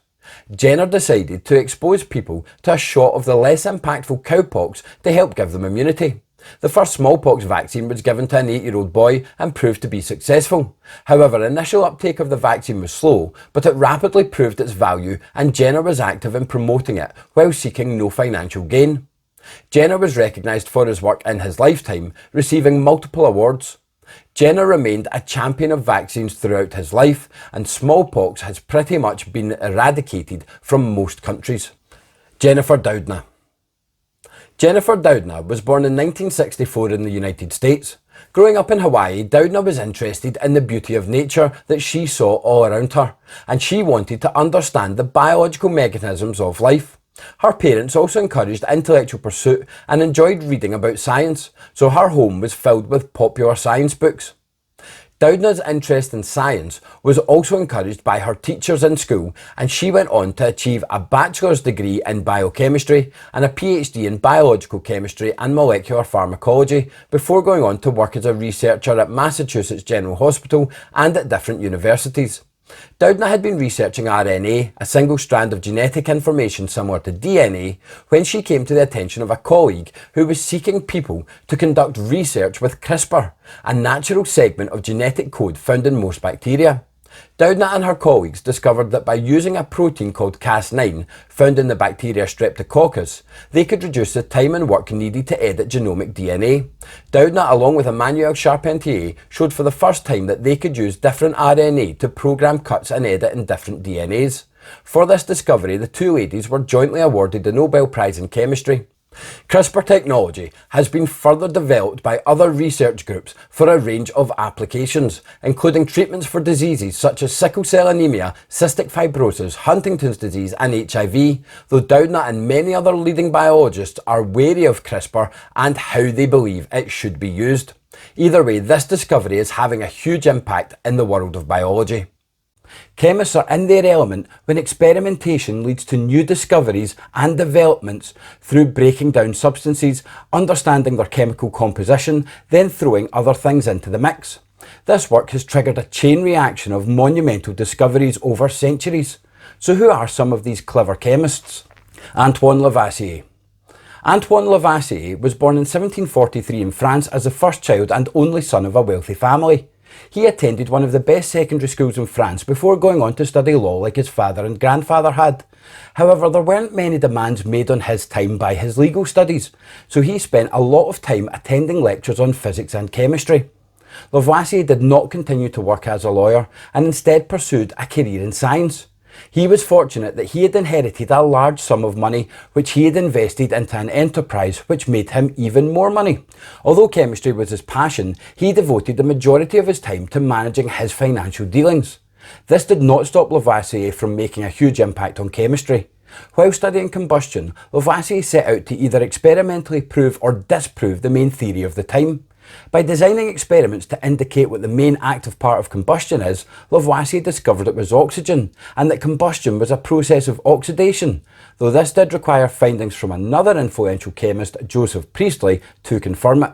Jenner decided to expose people to a shot of the less impactful cowpox to help give them immunity. The first smallpox vaccine was given to an 8-year-old boy and proved to be successful. However, initial uptake of the vaccine was slow, but it rapidly proved its value, and Jenner was active in promoting it while seeking no financial gain. Jenner was recognised for his work in his lifetime, receiving multiple awards. Jenner remained a champion of vaccines throughout his life, and smallpox has pretty much been eradicated from most countries. Jennifer Doudna. Jennifer Doudna was born in 1964 in the United States. Growing up in Hawaii, Doudna was interested in the beauty of nature that she saw all around her, and she wanted to understand the biological mechanisms of life. Her parents also encouraged intellectual pursuit and enjoyed reading about science, so her home was filled with popular science books. Doudna's interest in science was also encouraged by her teachers in school, and she went on to achieve a bachelor's degree in biochemistry and a PhD in biological chemistry and molecular pharmacology before going on to work as a researcher at Massachusetts General Hospital and at different universities. Doudna had been researching RNA, a single strand of genetic information similar to DNA, when she came to the attention of a colleague who was seeking people to conduct research with CRISPR, a natural segment of genetic code found in most bacteria. Doudna and her colleagues discovered that by using a protein called Cas9, found in the bacteria Streptococcus, they could reduce the time and work needed to edit genomic DNA. Doudna, along with Emmanuel Charpentier, showed for the first time that they could use different RNA to program cuts and edit in different DNAs. For this discovery, the two ladies were jointly awarded the Nobel Prize in Chemistry. CRISPR technology has been further developed by other research groups for a range of applications, including treatments for diseases such as sickle cell anemia, cystic fibrosis, Huntington's disease and HIV, though Doudna and many other leading biologists are wary of CRISPR and how they believe it should be used. Either way, this discovery is having a huge impact in the world of biology. Chemists are in their element when experimentation leads to new discoveries and developments through breaking down substances, understanding their chemical composition, then throwing other things into the mix. This work has triggered a chain reaction of monumental discoveries over centuries. So who are some of these clever chemists? Antoine Lavoisier. Antoine Lavoisier was born in 1743 in France as the first child and only son of a wealthy family. He attended one of the best secondary schools in France before going on to study law like his father and grandfather had. However, there weren't many demands made on his time by his legal studies, so he spent a lot of time attending lectures on physics and chemistry. Lavoisier did not continue to work as a lawyer and instead pursued a career in science. He was fortunate that he had inherited a large sum of money which he had invested into an enterprise which made him even more money. Although chemistry was his passion, he devoted the majority of his time to managing his financial dealings. This did not stop Lavoisier from making a huge impact on chemistry. While studying combustion, Lavoisier set out to either experimentally prove or disprove the main theory of the time. By designing experiments to indicate what the main active part of combustion is, Lavoisier discovered it was oxygen, and that combustion was a process of oxidation, though this did require findings from another influential chemist, Joseph Priestley, to confirm it.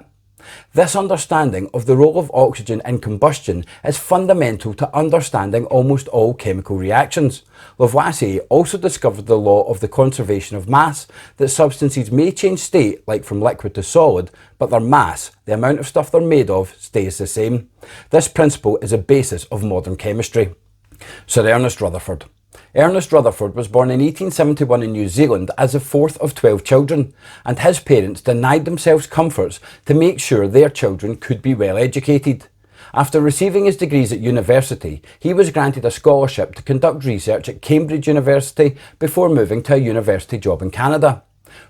This understanding of the role of oxygen in combustion is fundamental to understanding almost all chemical reactions. Lavoisier also discovered the law of the conservation of mass, that substances may change state, like from liquid to solid, but their mass, the amount of stuff they're made of, stays the same. This principle is a basis of modern chemistry. Sir Ernest Rutherford. Ernest Rutherford was born in 1871 in New Zealand as the fourth of 12 children, and his parents denied themselves comforts to make sure their children could be well educated. After receiving his degrees at university, he was granted a scholarship to conduct research at Cambridge University before moving to a university job in Canada.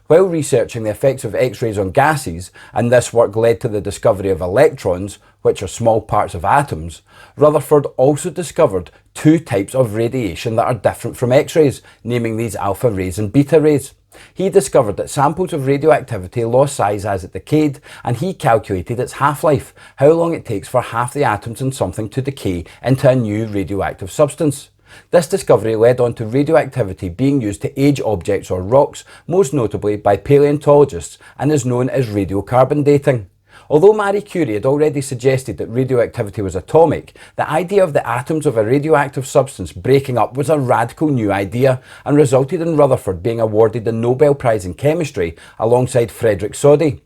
While researching the effects of X-rays on gases, and this work led to the discovery of electrons, which are small parts of atoms, Rutherford also discovered two types of radiation that are different from X-rays, naming these alpha rays and beta rays. He discovered that samples of radioactivity lost size as it decayed, and he calculated its half-life, how long it takes for half the atoms in something to decay into a new radioactive substance. This discovery led on to radioactivity being used to age objects or rocks, most notably by paleontologists, and is known as radiocarbon dating. Although Marie Curie had already suggested that radioactivity was atomic, the idea of the atoms of a radioactive substance breaking up was a radical new idea and resulted in Rutherford being awarded the Nobel Prize in Chemistry alongside Frederick Soddy.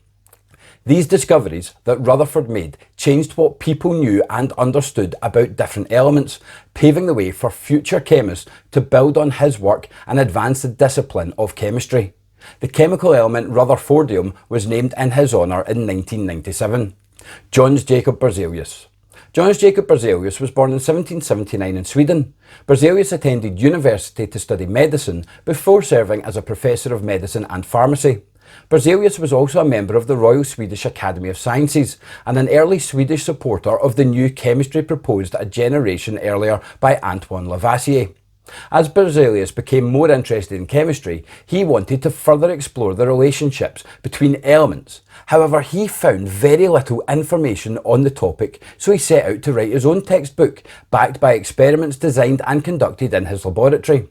These discoveries that Rutherford made changed what people knew and understood about different elements, paving the way for future chemists to build on his work and advance the discipline of chemistry. The chemical element rutherfordium was named in his honour in 1997. Jöns Jacob Berzelius. Jöns Jacob Berzelius was born in 1779 in Sweden. Berzelius attended university to study medicine before serving as a professor of medicine and pharmacy. Berzelius was also a member of the Royal Swedish Academy of Sciences and an early Swedish supporter of the new chemistry proposed a generation earlier by Antoine Lavoisier. As Berzelius became more interested in chemistry, he wanted to further explore the relationships between elements. However, he found very little information on the topic, so he set out to write his own textbook, backed by experiments designed and conducted in his laboratory.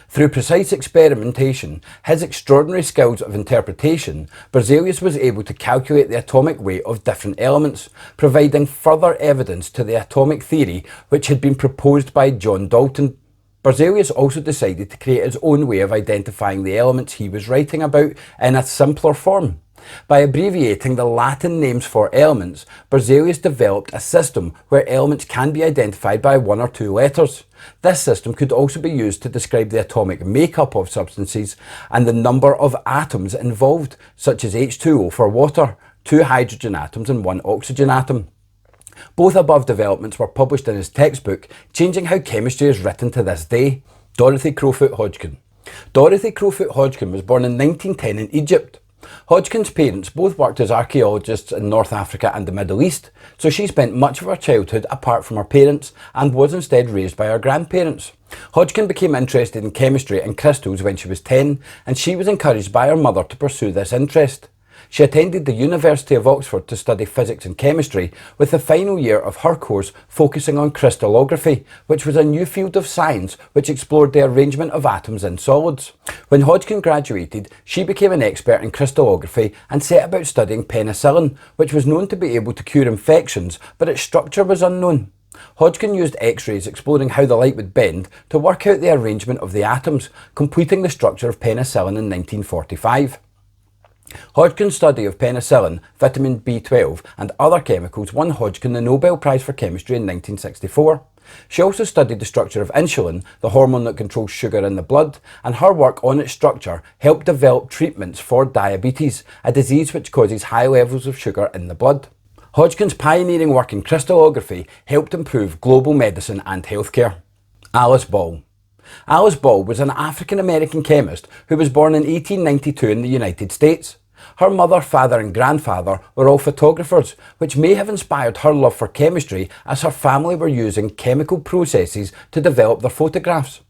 Through precise experimentation, his extraordinary skills of interpretation, Berzelius was able to calculate the atomic weight of different elements, providing further evidence to the atomic theory which had been proposed by John Dalton. Berzelius also decided to create his own way of identifying the elements he was writing about in a simpler form. By abbreviating the Latin names for elements, Berzelius developed a system where elements can be identified by one or two letters. This system could also be used to describe the atomic makeup of substances and the number of atoms involved, such as H2O for water, 2 hydrogen atoms and 1 oxygen atom. Both above developments were published in his textbook, changing how chemistry is written to this day. Dorothy Crowfoot Hodgkin. Dorothy Crowfoot Hodgkin was born in 1910 in Egypt. Hodgkin's parents both worked as archaeologists in North Africa and the Middle East, so she spent much of her childhood apart from her parents and was instead raised by her grandparents. Hodgkin became interested in chemistry and crystals when she was 10, and she was encouraged by her mother to pursue this interest. She attended the University of Oxford to study physics and chemistry, with the final year of her course focusing on crystallography, which was a new field of science which explored the arrangement of atoms in solids. When Hodgkin graduated, she became an expert in crystallography and set about studying penicillin, which was known to be able to cure infections, but its structure was unknown. Hodgkin used X-rays exploring how the light would bend to work out the arrangement of the atoms, completing the structure of penicillin in 1945. Hodgkin's study of penicillin, vitamin B12 and other chemicals won Hodgkin the Nobel Prize for Chemistry in 1964. She also studied the structure of insulin, the hormone that controls sugar in the blood, and her work on its structure helped develop treatments for diabetes, a disease which causes high levels of sugar in the blood. Hodgkin's pioneering work in crystallography helped improve global medicine and healthcare. Alice Ball. Alice Ball was an African-American chemist who was born in 1892 in the United States. Her mother, father and grandfather were all photographers, which may have inspired her love for chemistry as her family were using chemical processes to develop their photographs.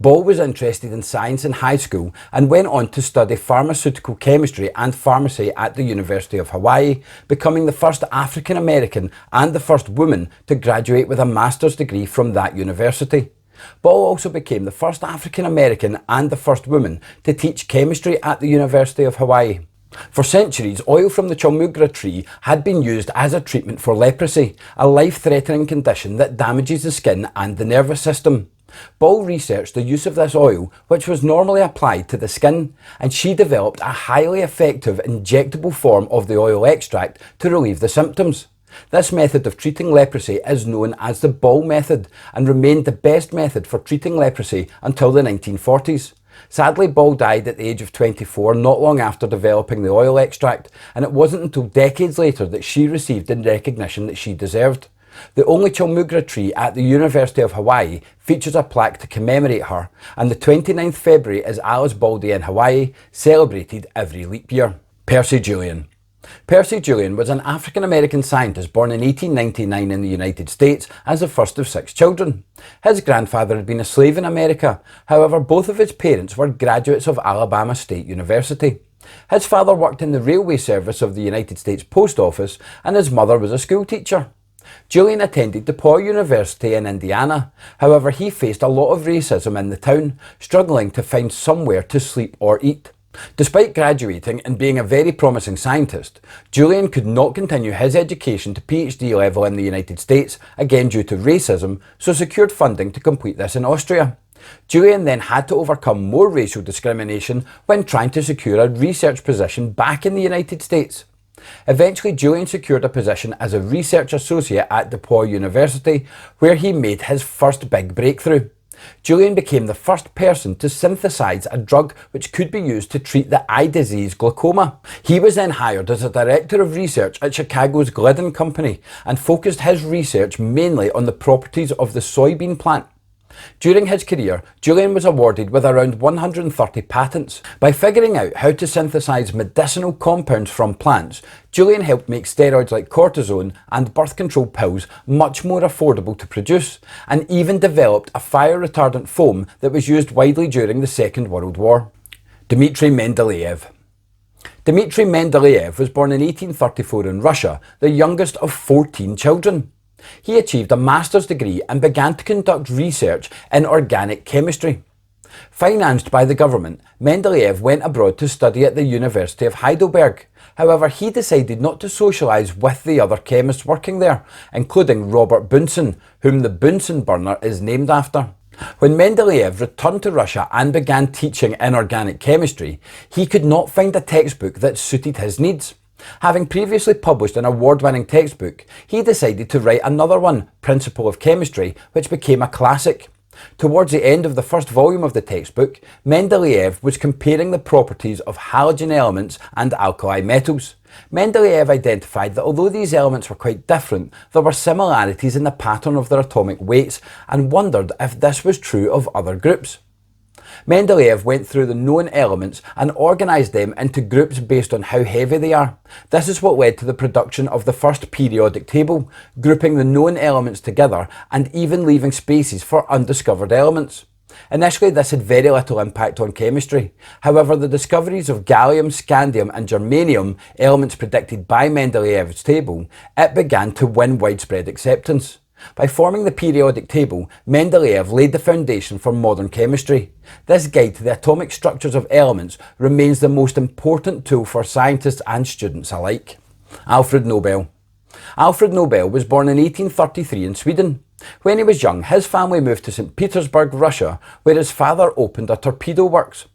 Ball was interested in science in high school and went on to study pharmaceutical chemistry and pharmacy at the University of Hawaii, becoming the first African American and the first woman to graduate with a master's degree from that university. Ball also became the first African American and the first woman to teach chemistry at the University of Hawaii. For centuries, oil from the chalmugra tree had been used as a treatment for leprosy, a life-threatening condition that damages the skin and the nervous system. Ball researched the use of this oil, which was normally applied to the skin, and she developed a highly effective injectable form of the oil extract to relieve the symptoms. This method of treating leprosy is known as the Ball method and remained the best method for treating leprosy until the 1940s. Sadly, Ball died at the age of 24 not long after developing the oil extract, and it wasn't until decades later that she received the recognition that she deserved. The only chalmugra tree at the University of Hawaii features a plaque to commemorate her, and the 29th February is Alice Ball Day in Hawaii, celebrated every leap year. Percy Julian. Percy Julian was an African-American scientist born in 1899 in the United States as the first of 6 children. His grandfather had been a slave in America, however both of his parents were graduates of Alabama State University. His father worked in the railway service of the United States Post Office and his mother was a school teacher. Julian attended DePauw University in Indiana, however he faced a lot of racism in the town, struggling to find somewhere to sleep or eat. Despite graduating and being a very promising scientist, Julian could not continue his education to PhD level in the United States, again due to racism, so secured funding to complete this in Austria. Julian then had to overcome more racial discrimination when trying to secure a research position back in the United States. Eventually, Julian secured a position as a research associate at DePauw University, where he made his first big breakthrough. Julian became the first person to synthesize a drug which could be used to treat the eye disease glaucoma. He was then hired as a director of research at Chicago's Glidden Company and focused his research mainly on the properties of the soybean plant. During his career, Julian was awarded with around 130 patents. By figuring out how to synthesize medicinal compounds from plants, Julian helped make steroids like cortisone and birth control pills much more affordable to produce, and even developed a fire retardant foam that was used widely during the Second World War. Dmitry Mendeleev. Dmitry Mendeleev was born in 1834 in Russia, the youngest of 14 children. He achieved a master's degree and began to conduct research in organic chemistry. Financed by the government, Mendeleev went abroad to study at the University of Heidelberg. However, he decided not to socialise with the other chemists working there, including Robert Bunsen, whom the Bunsen burner is named after. When Mendeleev returned to Russia and began teaching inorganic chemistry, he could not find a textbook that suited his needs. Having previously published an award-winning textbook, he decided to write another one, Principle of Chemistry, which became a classic. Towards the end of the first volume of the textbook, Mendeleev was comparing the properties of halogen elements and alkali metals. Mendeleev identified that although these elements were quite different, there were similarities in the pattern of their atomic weights and wondered if this was true of other groups. Mendeleev went through the known elements and organised them into groups based on how heavy they are. This is what led to the production of the first periodic table, grouping the known elements together and even leaving spaces for undiscovered elements. Initially, this had very little impact on chemistry. However, the discoveries of gallium, scandium and germanium, elements predicted by Mendeleev's table, it began to win widespread acceptance. By forming the periodic table, Mendeleev laid the foundation for modern chemistry. This guide to the atomic structures of elements remains the most important tool for scientists and students alike. Alfred Nobel. Alfred Nobel was born in 1833 in Sweden. When he was young, his family moved to St. Petersburg, Russia, where his father opened a torpedo works.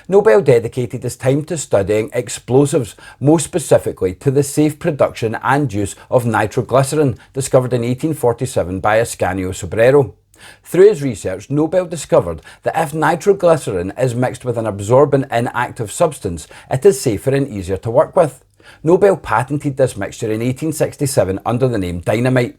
Nobel dedicated his time to studying explosives, most specifically to the safe production and use of nitroglycerin, discovered in 1847 by Ascanio Sobrero. Through his research, Nobel discovered that if nitroglycerin is mixed with an absorbent inactive substance, it is safer and easier to work with. Nobel patented this mixture in 1867 under the name dynamite.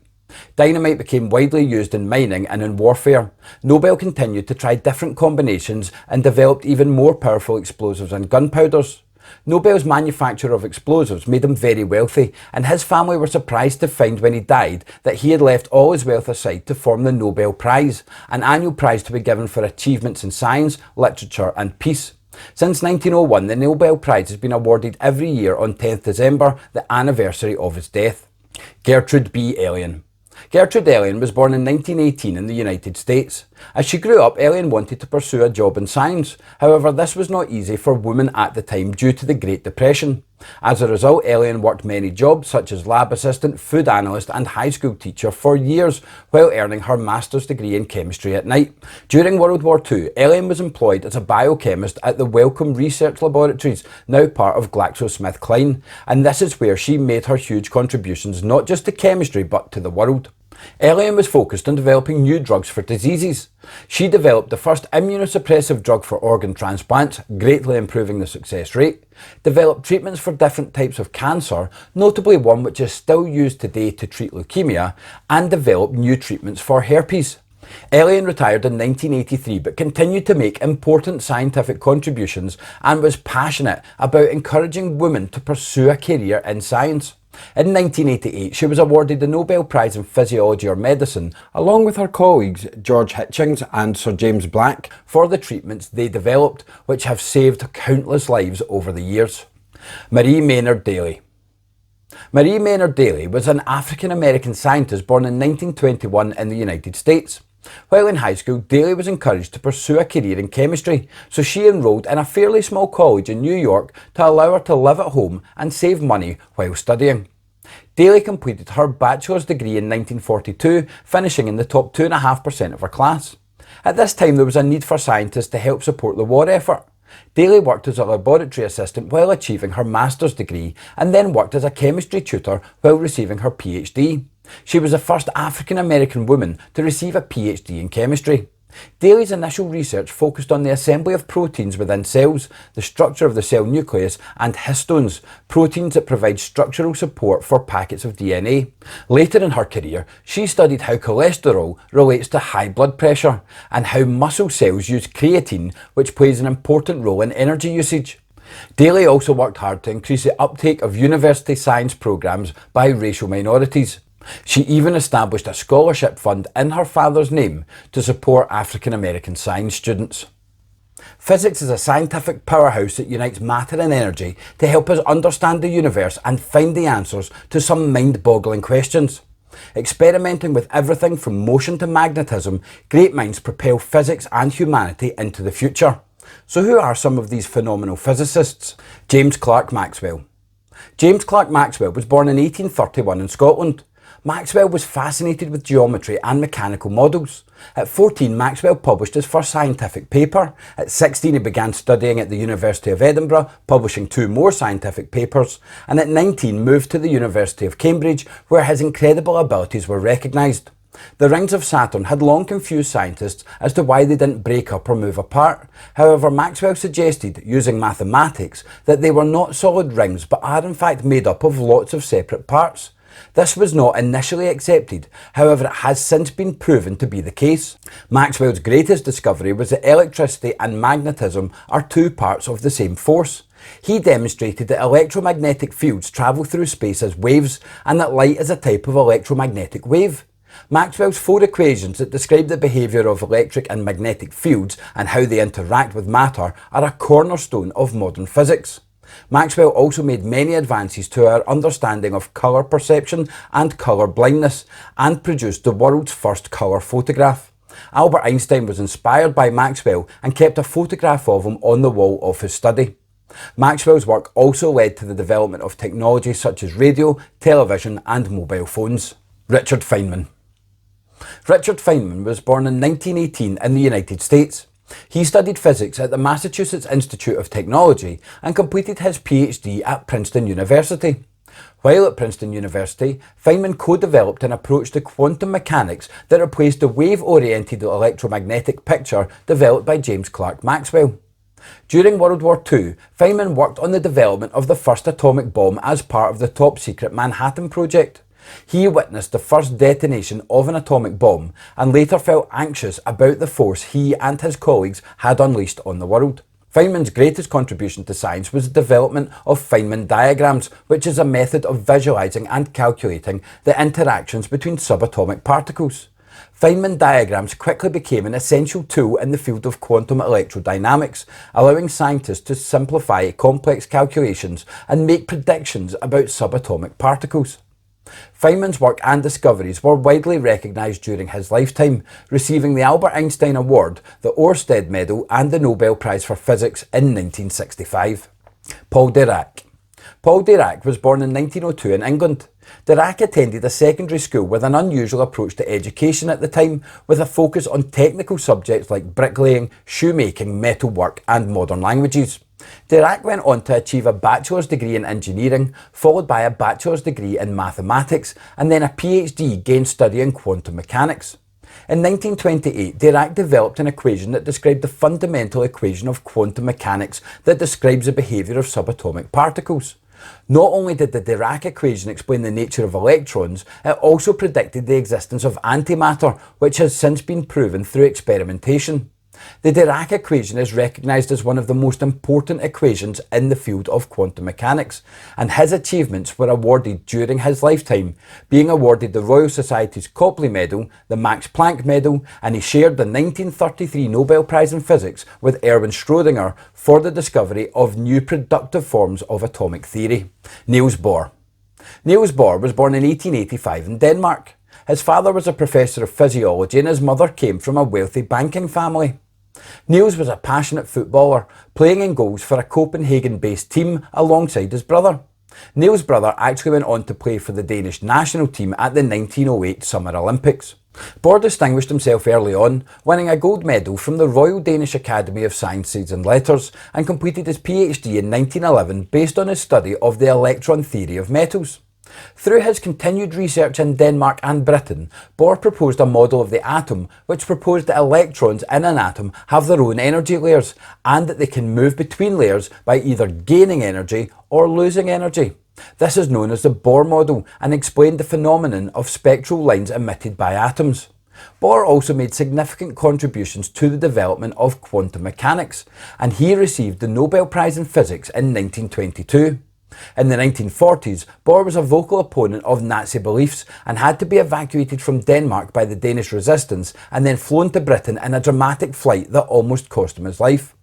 Dynamite became widely used in mining and in warfare. Nobel continued to try different combinations and developed even more powerful explosives and gunpowders. Nobel's manufacture of explosives made him very wealthy, and his family were surprised to find when he died that he had left all his wealth aside to form the Nobel Prize, an annual prize to be given for achievements in science, literature and peace. Since 1901, the Nobel Prize has been awarded every year on 10th December, the anniversary of his death. Gertrude B. Elion. Gertrude Elion was born in 1918 in the United States. As she grew up, Elion wanted to pursue a job in science. However, this was not easy for women at the time due to the Great Depression. As a result, Elion worked many jobs such as lab assistant, food analyst and high school teacher for years while earning her master's degree in chemistry at night. During World War II, Elion was employed as a biochemist at the Wellcome Research Laboratories, now part of GlaxoSmithKline, and this is where she made her huge contributions not just to chemistry but to the world. Elion was focused on developing new drugs for diseases. She developed the first immunosuppressive drug for organ transplants, greatly improving the success rate, developed treatments for different types of cancer, notably one which is still used today to treat leukemia, and developed new treatments for herpes. Elion retired in 1983 but continued to make important scientific contributions and was passionate about encouraging women to pursue a career in science. In 1988, she was awarded the Nobel Prize in Physiology or Medicine, along with her colleagues George Hitchings and Sir James Black, for the treatments they developed, which have saved countless lives over the years. Marie Maynard Daly. Marie Maynard Daly was an African-American scientist born in 1921 in the United States. While in high school, Daly was encouraged to pursue a career in chemistry, so she enrolled in a fairly small college in New York to allow her to live at home and save money while studying. Daly completed her bachelor's degree in 1942, finishing in the top 2.5% of her class. At this time, there was a need for scientists to help support the war effort. Daly worked as a laboratory assistant while achieving her master's degree, and then worked as a chemistry tutor while receiving her PhD. She was the first African-American woman to receive a PhD in chemistry. Daly's initial research focused on the assembly of proteins within cells, the structure of the cell nucleus, and histones, proteins that provide structural support for packets of DNA. Later in her career, she studied how cholesterol relates to high blood pressure, and how muscle cells use creatine, which plays an important role in energy usage. Daly also worked hard to increase the uptake of university science programs by racial minorities. She even established a scholarship fund in her father's name to support African American science students. Physics is a scientific powerhouse that unites matter and energy to help us understand the universe and find the answers to some mind-boggling questions. Experimenting with everything from motion to magnetism, great minds propel physics and humanity into the future. So who are some of these phenomenal physicists? James Clerk Maxwell. James Clerk Maxwell was born in 1831 in Scotland. Maxwell was fascinated with geometry and mechanical models. At 14, Maxwell published his first scientific paper. At 16, he began studying at the University of Edinburgh, publishing 2 more scientific papers. And at 19, moved to the University of Cambridge, where his incredible abilities were recognised. The rings of Saturn had long confused scientists as to why they didn't break up or move apart. However, Maxwell suggested, using mathematics, that they were not solid rings but are in fact made up of lots of separate parts. This was not initially accepted, however it has since been proven to be the case. Maxwell's greatest discovery was that electricity and magnetism are 2 parts of the same force. He demonstrated that electromagnetic fields travel through space as waves, and that light is a type of electromagnetic wave. Maxwell's 4 equations that describe the behaviour of electric and magnetic fields and how they interact with matter are a cornerstone of modern physics. Maxwell also made many advances to our understanding of colour perception and colour blindness, and produced the world's first colour photograph. Albert Einstein was inspired by Maxwell and kept a photograph of him on the wall of his study. Maxwell's work also led to the development of technologies such as radio, television and mobile phones. Richard Feynman. Richard Feynman was born in 1918 in the United States. He studied physics at the Massachusetts Institute of Technology and completed his PhD at Princeton University. While at Princeton University, Feynman co-developed an approach to quantum mechanics that replaced the wave-oriented electromagnetic picture developed by James Clerk Maxwell. During World War II, Feynman worked on the development of the first atomic bomb as part of the top-secret Manhattan Project. He witnessed the first detonation of an atomic bomb and later felt anxious about the force he and his colleagues had unleashed on the world. Feynman's greatest contribution to science was the development of Feynman diagrams, which is a method of visualizing and calculating the interactions between subatomic particles. Feynman diagrams quickly became an essential tool in the field of quantum electrodynamics, allowing scientists to simplify complex calculations and make predictions about subatomic particles. Feynman's work and discoveries were widely recognised during his lifetime, receiving the Albert Einstein Award, the Oersted Medal and the Nobel Prize for Physics in 1965. Paul Dirac. Paul Dirac was born in 1902 in England. Dirac attended a secondary school with an unusual approach to education at the time, with a focus on technical subjects like bricklaying, shoemaking, metalwork and modern languages. Dirac went on to achieve a bachelor's degree in engineering, followed by a bachelor's degree in mathematics, and then a PhD gained studying quantum mechanics. In 1928, Dirac developed an equation that described the fundamental equation of quantum mechanics that describes the behaviour of subatomic particles. Not only did the Dirac equation explain the nature of electrons, it also predicted the existence of antimatter, which has since been proven through experimentation. The Dirac equation is recognised as one of the most important equations in the field of quantum mechanics, and his achievements were awarded during his lifetime, being awarded the Royal Society's Copley Medal, the Max Planck Medal, and he shared the 1933 Nobel Prize in Physics with Erwin Schrödinger for the discovery of new productive forms of atomic theory. Niels Bohr. Niels Bohr was born in 1885 in Denmark. His father was a professor of physiology and his mother came from a wealthy banking family. Niels was a passionate footballer, playing in goals for a Copenhagen-based team alongside his brother. Niels' brother actually went on to play for the Danish national team at the 1908 Summer Olympics. Bohr distinguished himself early on, winning a gold medal from the Royal Danish Academy of Sciences and Letters, and completed his PhD in 1911 based on his study of the electron theory of metals. Through his continued research in Denmark and Britain, Bohr proposed a model of the atom which proposed that electrons in an atom have their own energy layers and that they can move between layers by either gaining energy or losing energy. This is known as the Bohr model and explained the phenomenon of spectral lines emitted by atoms. Bohr also made significant contributions to the development of quantum mechanics, and he received the Nobel Prize in Physics in 1922. In the 1940s, Bohr was a vocal opponent of Nazi beliefs and had to be evacuated from Denmark by the Danish resistance and then flown to Britain in a dramatic flight that almost cost him his life.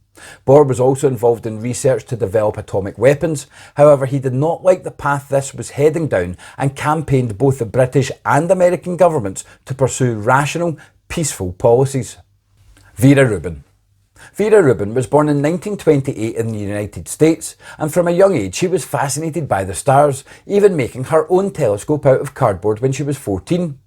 Bohr was also involved in research to develop atomic weapons. However, he did not like the path this was heading down and campaigned both the British and American governments to pursue rational, peaceful policies. Vera Rubin. Vera Rubin was born in 1928 in the United States, and from a young age she was fascinated by the stars, even making her own telescope out of cardboard when she was 14.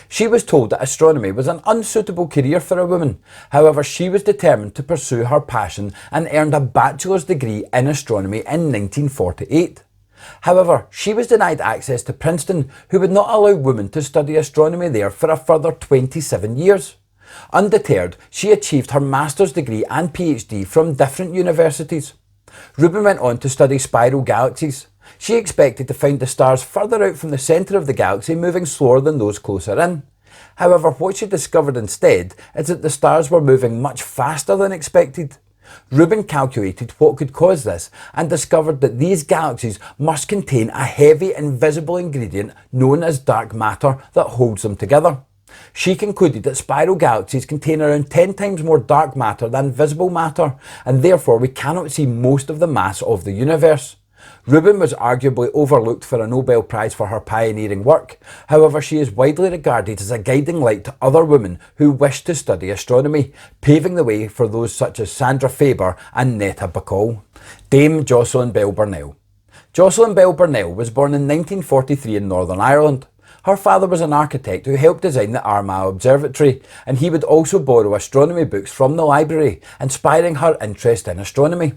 She was told that astronomy was an unsuitable career for a woman. However, she was determined to pursue her passion and earned a bachelor's degree in astronomy in 1948. However, she was denied access to Princeton, who would not allow women to study astronomy there for a further 27 years. Undeterred, she achieved her master's degree and PhD from different universities. Rubin went on to study spiral galaxies. She expected to find the stars further out from the centre of the galaxy moving slower than those closer in. However, what she discovered instead is that the stars were moving much faster than expected. Rubin calculated what could cause this and discovered that these galaxies must contain a heavy invisible ingredient known as dark matter that holds them together. She concluded that spiral galaxies contain around 10 times more dark matter than visible matter, and therefore we cannot see most of the mass of the universe. Rubin was arguably overlooked for a Nobel Prize for her pioneering work. However, she is widely regarded as a guiding light to other women who wish to study astronomy, paving the way for those such as Sandra Faber and Netta Bacall. Dame Jocelyn Bell Burnell. Jocelyn Bell Burnell was born in 1943 in Northern Ireland. Her father was an architect who helped design the Armagh Observatory, and he would also borrow astronomy books from the library, inspiring her interest in astronomy.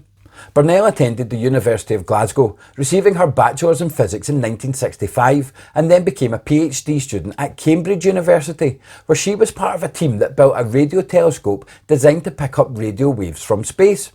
Burnell attended the University of Glasgow, receiving her Bachelor's in Physics in 1965, and then became a PhD student at Cambridge University, where she was part of a team that built a radio telescope designed to pick up radio waves from space.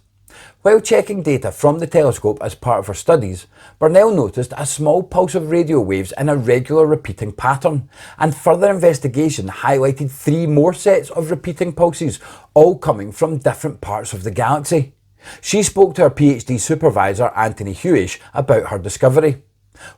While checking data from the telescope as part of her studies, Burnell noticed a small pulse of radio waves in a regular repeating pattern, and further investigation highlighted 3 more sets of repeating pulses, all coming from different parts of the galaxy. She spoke to her PhD supervisor Anthony Hewish about her discovery.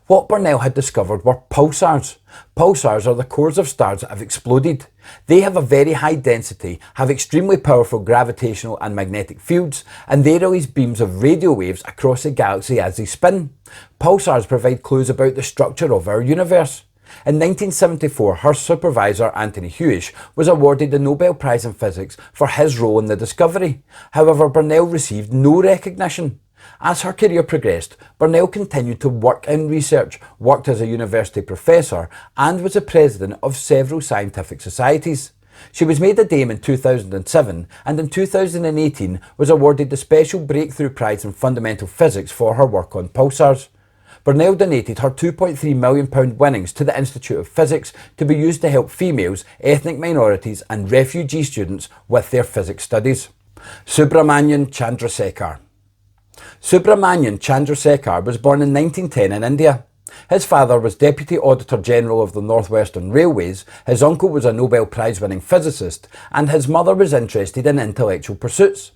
What Burnell had discovered were pulsars. Pulsars are the cores of stars that have exploded. They have a very high density, have extremely powerful gravitational and magnetic fields, and they release beams of radio waves across the galaxy as they spin. Pulsars provide clues about the structure of our universe. In 1974, her supervisor Anthony Hewish was awarded the Nobel Prize in Physics for his role in the discovery. However, Burnell received no recognition. As her career progressed, Burnell continued to work in research, worked as a university professor, and was the president of several scientific societies. She was made a dame in 2007, and in 2018 was awarded the Special Breakthrough Prize in Fundamental Physics for her work on pulsars. Burnell donated her £2.3 million winnings to the Institute of Physics to be used to help females, ethnic minorities and refugee students with their physics studies. Subramanian Chandrasekhar. Subramanian Chandrasekhar was born in 1910 in India. His father was Deputy Auditor General of the North Western Railways, his uncle was a Nobel Prize winning physicist, and his mother was interested in intellectual pursuits.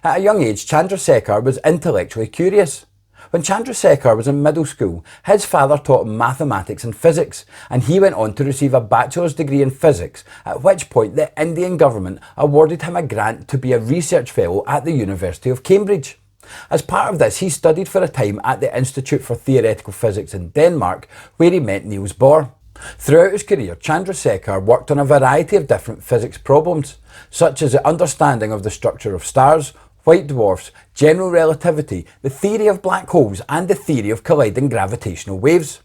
At a young age, Chandrasekhar was intellectually curious. When Chandrasekhar was in middle school, his father taught him mathematics and physics, and he went on to receive a bachelor's degree in physics, at which point the Indian government awarded him a grant to be a research fellow at the University of Cambridge. As part of this, he studied for a time at the Institute for Theoretical Physics in Denmark, where he met Niels Bohr. Throughout his career, Chandrasekhar worked on a variety of different physics problems, such as the understanding of the structure of stars, white dwarfs, general relativity, the theory of black holes, and the theory of colliding gravitational waves.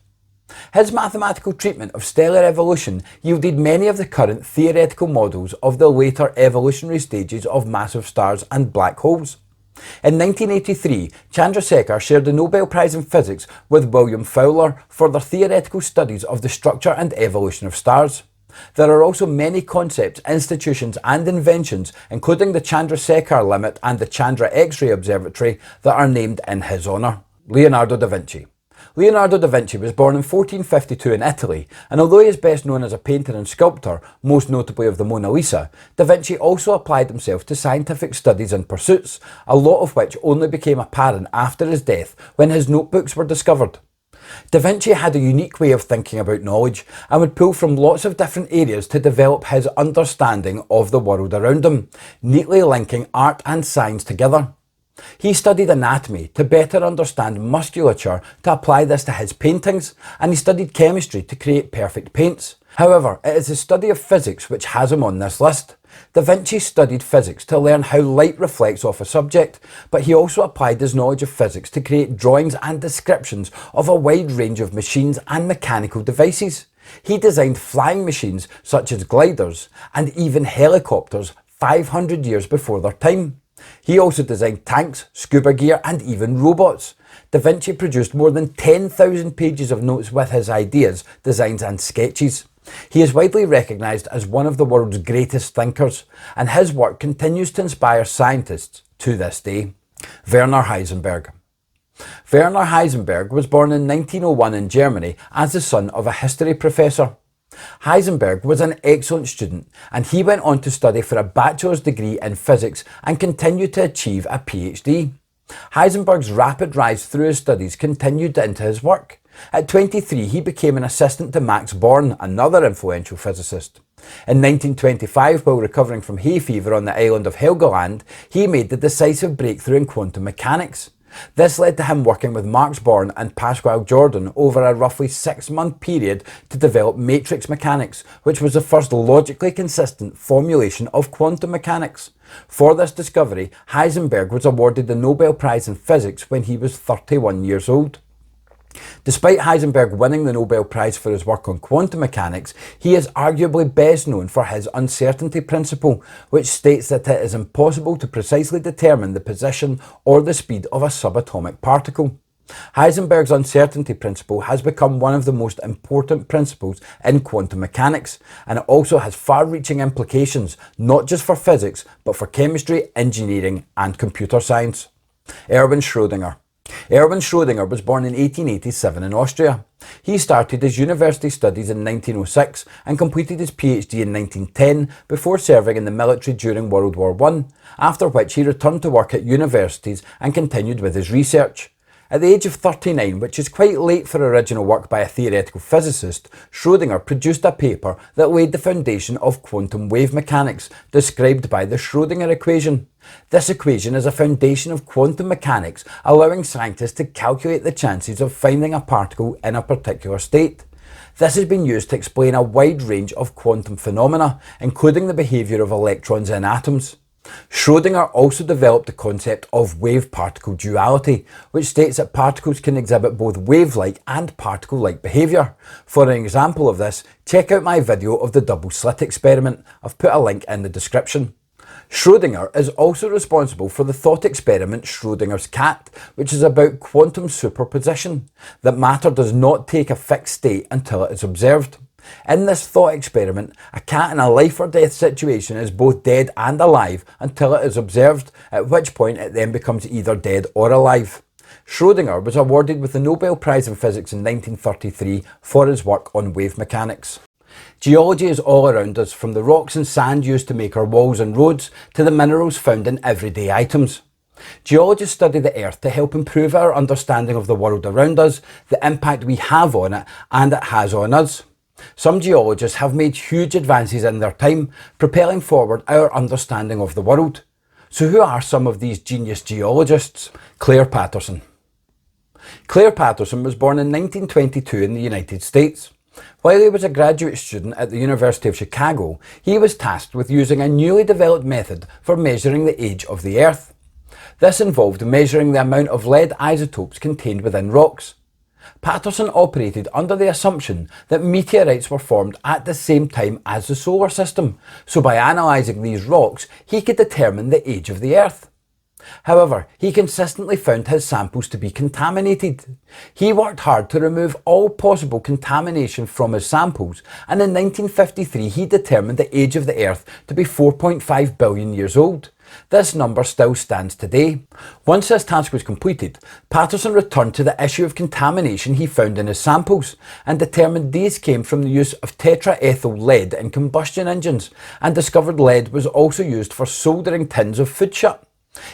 His mathematical treatment of stellar evolution yielded many of the current theoretical models of the later evolutionary stages of massive stars and black holes. In 1983, Chandrasekhar shared the Nobel Prize in Physics with William Fowler for their theoretical studies of the structure and evolution of stars. There are also many concepts, institutions and inventions, including the Chandrasekhar limit and the Chandra X-ray Observatory, that are named in his honour. Leonardo da Vinci. Leonardo da Vinci was born in 1452 in Italy, and although he is best known as a painter and sculptor, most notably of the Mona Lisa, da Vinci also applied himself to scientific studies and pursuits, a lot of which only became apparent after his death when his notebooks were discovered. Da Vinci had a unique way of thinking about knowledge and would pull from lots of different areas to develop his understanding of the world around him, neatly linking art and science together. He studied anatomy to better understand musculature to apply this to his paintings, and he studied chemistry to create perfect paints. However, it is the study of physics which has him on this list. Da Vinci studied physics to learn how light reflects off a subject, but he also applied his knowledge of physics to create drawings and descriptions of a wide range of machines and mechanical devices. He designed flying machines such as gliders and even helicopters 500 years before their time. He also designed tanks, scuba gear and even robots. Da Vinci produced more than 10,000 pages of notes with his ideas, designs and sketches. He is widely recognised as one of the world's greatest thinkers, and his work continues to inspire scientists to this day. Werner Heisenberg. Werner Heisenberg was born in 1901 in Germany as the son of a history professor. Heisenberg was an excellent student, and he went on to study for a bachelor's degree in physics and continued to achieve a PhD. Heisenberg's rapid rise through his studies continued into his work. At 23, he became an assistant to Max Born, another influential physicist. In 1925, while recovering from hay fever on the island of Helgoland, he made the decisive breakthrough in quantum mechanics. This led to him working with Max Born and Pascual Jordan over a roughly 6-month period to develop matrix mechanics, which was the first logically consistent formulation of quantum mechanics. For this discovery, Heisenberg was awarded the Nobel Prize in Physics when he was 31 years old. Despite Heisenberg winning the Nobel Prize for his work on quantum mechanics, he is arguably best known for his uncertainty principle, which states that it is impossible to precisely determine the position or the speed of a subatomic particle. Heisenberg's uncertainty principle has become one of the most important principles in quantum mechanics, and it also has far-reaching implications not just for physics, but for chemistry, engineering and computer science. Erwin Schrödinger. Erwin Schrödinger was born in 1887 in Austria. He started his university studies in 1906 and completed his PhD in 1910 before serving in the military during World War I, after which he returned to work at universities and continued with his research. At the age of 39, which is quite late for original work by a theoretical physicist, Schrödinger produced a paper that laid the foundation of quantum wave mechanics, described by the Schrödinger equation. This equation is a foundation of quantum mechanics, allowing scientists to calculate the chances of finding a particle in a particular state. This has been used to explain a wide range of quantum phenomena, including the behaviour of electrons in atoms. Schrödinger also developed the concept of wave-particle duality, which states that particles can exhibit both wave-like and particle-like behaviour. For an example of this, check out my video of the double slit experiment. I've put a link in the description. Schrödinger is also responsible for the thought experiment Schrödinger's cat, which is about quantum superposition, that matter does not take a fixed state until it is observed. In this thought experiment, a cat in a life or death situation is both dead and alive until it is observed, at which point it then becomes either dead or alive. Schrödinger was awarded with the Nobel Prize in Physics in 1933 for his work on wave mechanics. Geology is all around us, from the rocks and sand used to make our walls and roads to the minerals found in everyday items. Geologists study the Earth to help improve our understanding of the world around us, the impact we have on it, and it has on us. Some geologists have made huge advances in their time, propelling forward our understanding of the world. So who are some of these genius geologists? Claire Patterson. Claire Patterson was born in 1922 in the United States. While he was a graduate student at the University of Chicago, he was tasked with using a newly developed method for measuring the age of the Earth. This involved measuring the amount of lead isotopes contained within rocks. Patterson operated under the assumption that meteorites were formed at the same time as the solar system, so by analysing these rocks, he could determine the age of the Earth. However, he consistently found his samples to be contaminated. He worked hard to remove all possible contamination from his samples, and in 1953 he determined the age of the Earth to be 4.5 billion years old. This number still stands today. Once this task was completed, Patterson returned to the issue of contamination he found in his samples and determined these came from the use of tetraethyl lead in combustion engines, and discovered lead was also used for soldering tins of food shut.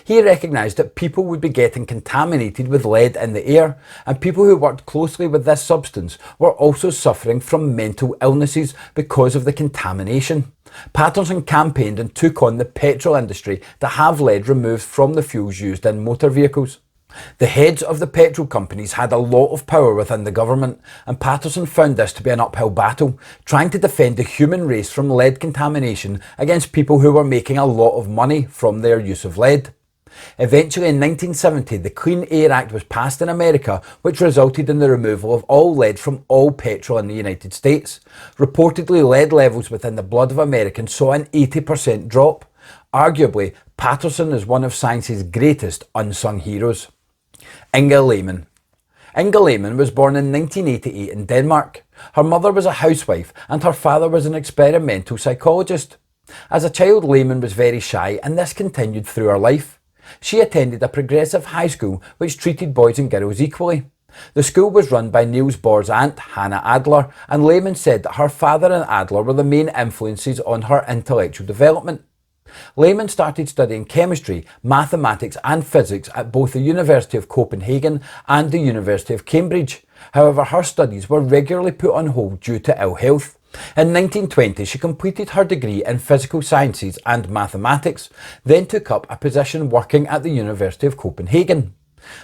He recognised that people would be getting contaminated with lead in the air, and people who worked closely with this substance were also suffering from mental illnesses because of the contamination. Patterson campaigned and took on the petrol industry to have lead removed from the fuels used in motor vehicles. The heads of the petrol companies had a lot of power within the government, and Patterson found this to be an uphill battle, trying to defend the human race from lead contamination against people who were making a lot of money from their use of lead. Eventually in 1970, the Clean Air Act was passed in America, which resulted in the removal of all lead from all petrol in the United States. Reportedly, lead levels within the blood of Americans saw an 80% drop. Arguably, Patterson is one of science's greatest unsung heroes. Inga Lehmann. Inga Lehmann was born in 1988 in Denmark. Her mother was a housewife and her father was an experimental psychologist. As a child, Lehmann was very shy, and this continued through her life. She attended a progressive high school which treated boys and girls equally. The school was run by Niels Bohr's aunt, Hannah Adler, and Lehmann said that her father and Adler were the main influences on her intellectual development. Lehmann started studying chemistry, mathematics and physics at both the University of Copenhagen and the University of Cambridge. However, her studies were regularly put on hold due to ill health. In 1920, she completed her degree in physical sciences and mathematics, then took up a position working at the University of Copenhagen.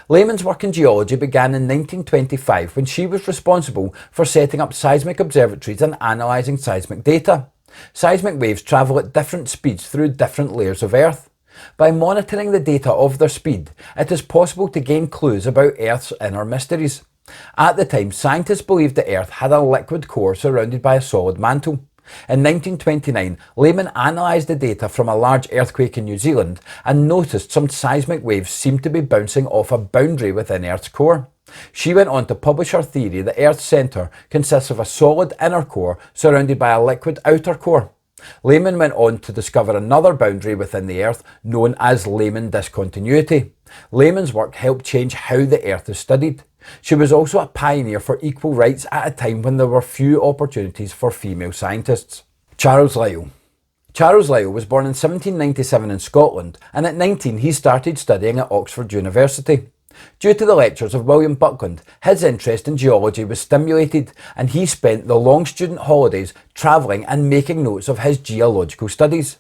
Lehman's work in geology began in 1925 when she was responsible for setting up seismic observatories and analysing seismic data. Seismic waves travel at different speeds through different layers of Earth. By monitoring the data of their speed, it is possible to gain clues about Earth's inner mysteries. At the time, scientists believed the Earth had a liquid core surrounded by a solid mantle. In 1929, Lehman analysed the data from a large earthquake in New Zealand and noticed some seismic waves seemed to be bouncing off a boundary within Earth's core. She went on to publish her theory that Earth's centre consists of a solid inner core surrounded by a liquid outer core. Lehman went on to discover another boundary within the Earth known as Lehman discontinuity. Lehman's work helped change how the Earth is studied. She was also a pioneer for equal rights at a time when there were few opportunities for female scientists. Charles Lyell. Charles Lyell was born in 1797 in Scotland, and at 19 he started studying at Oxford University. Due to the lectures of William Buckland, his interest in geology was stimulated, and he spent the long student holidays travelling and making notes of his geological studies.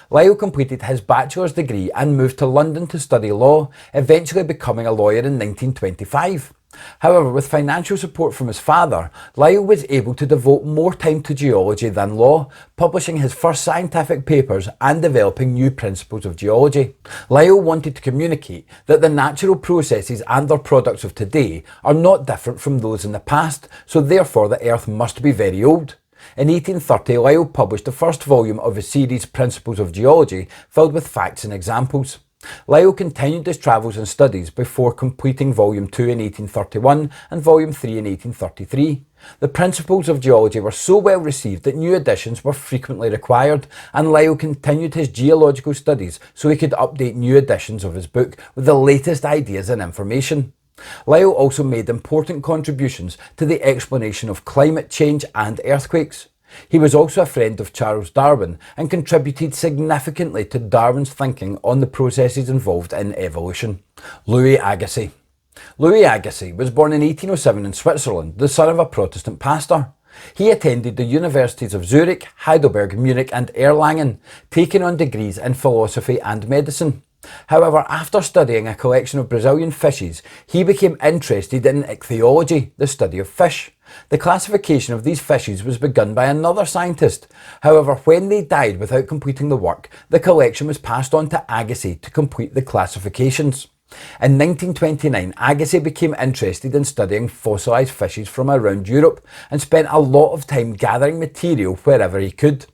Lyell completed his bachelor's degree and moved to London to study law, eventually becoming a lawyer in 1925. However, with financial support from his father, Lyell was able to devote more time to geology than law, publishing his first scientific papers and developing new principles of geology. Lyell wanted to communicate that the natural processes and their products of today are not different from those in the past, so therefore the Earth must be very old. In 1830, Lyell published the first volume of his series Principles of Geology, filled with facts and examples. Lyell continued his travels and studies before completing Volume 2 in 1831 and Volume 3 in 1833. The Principles of Geology were so well received that new editions were frequently required, and Lyell continued his geological studies so he could update new editions of his book with the latest ideas and information. Lyell also made important contributions to the explanation of climate change and earthquakes. He was also a friend of Charles Darwin and contributed significantly to Darwin's thinking on the processes involved in evolution. Louis Agassiz. Louis Agassiz was born in 1807 in Switzerland, the son of a Protestant pastor. He attended the universities of Zurich, Heidelberg, Munich and Erlangen, taking on degrees in philosophy and medicine. However, after studying a collection of Brazilian fishes, he became interested in ichthyology, the study of fish. The classification of these fishes was begun by another scientist. However, when they died without completing the work, the collection was passed on to Agassiz to complete the classifications. In 1929, Agassiz became interested in studying fossilised fishes from around Europe and spent a lot of time gathering material wherever he could.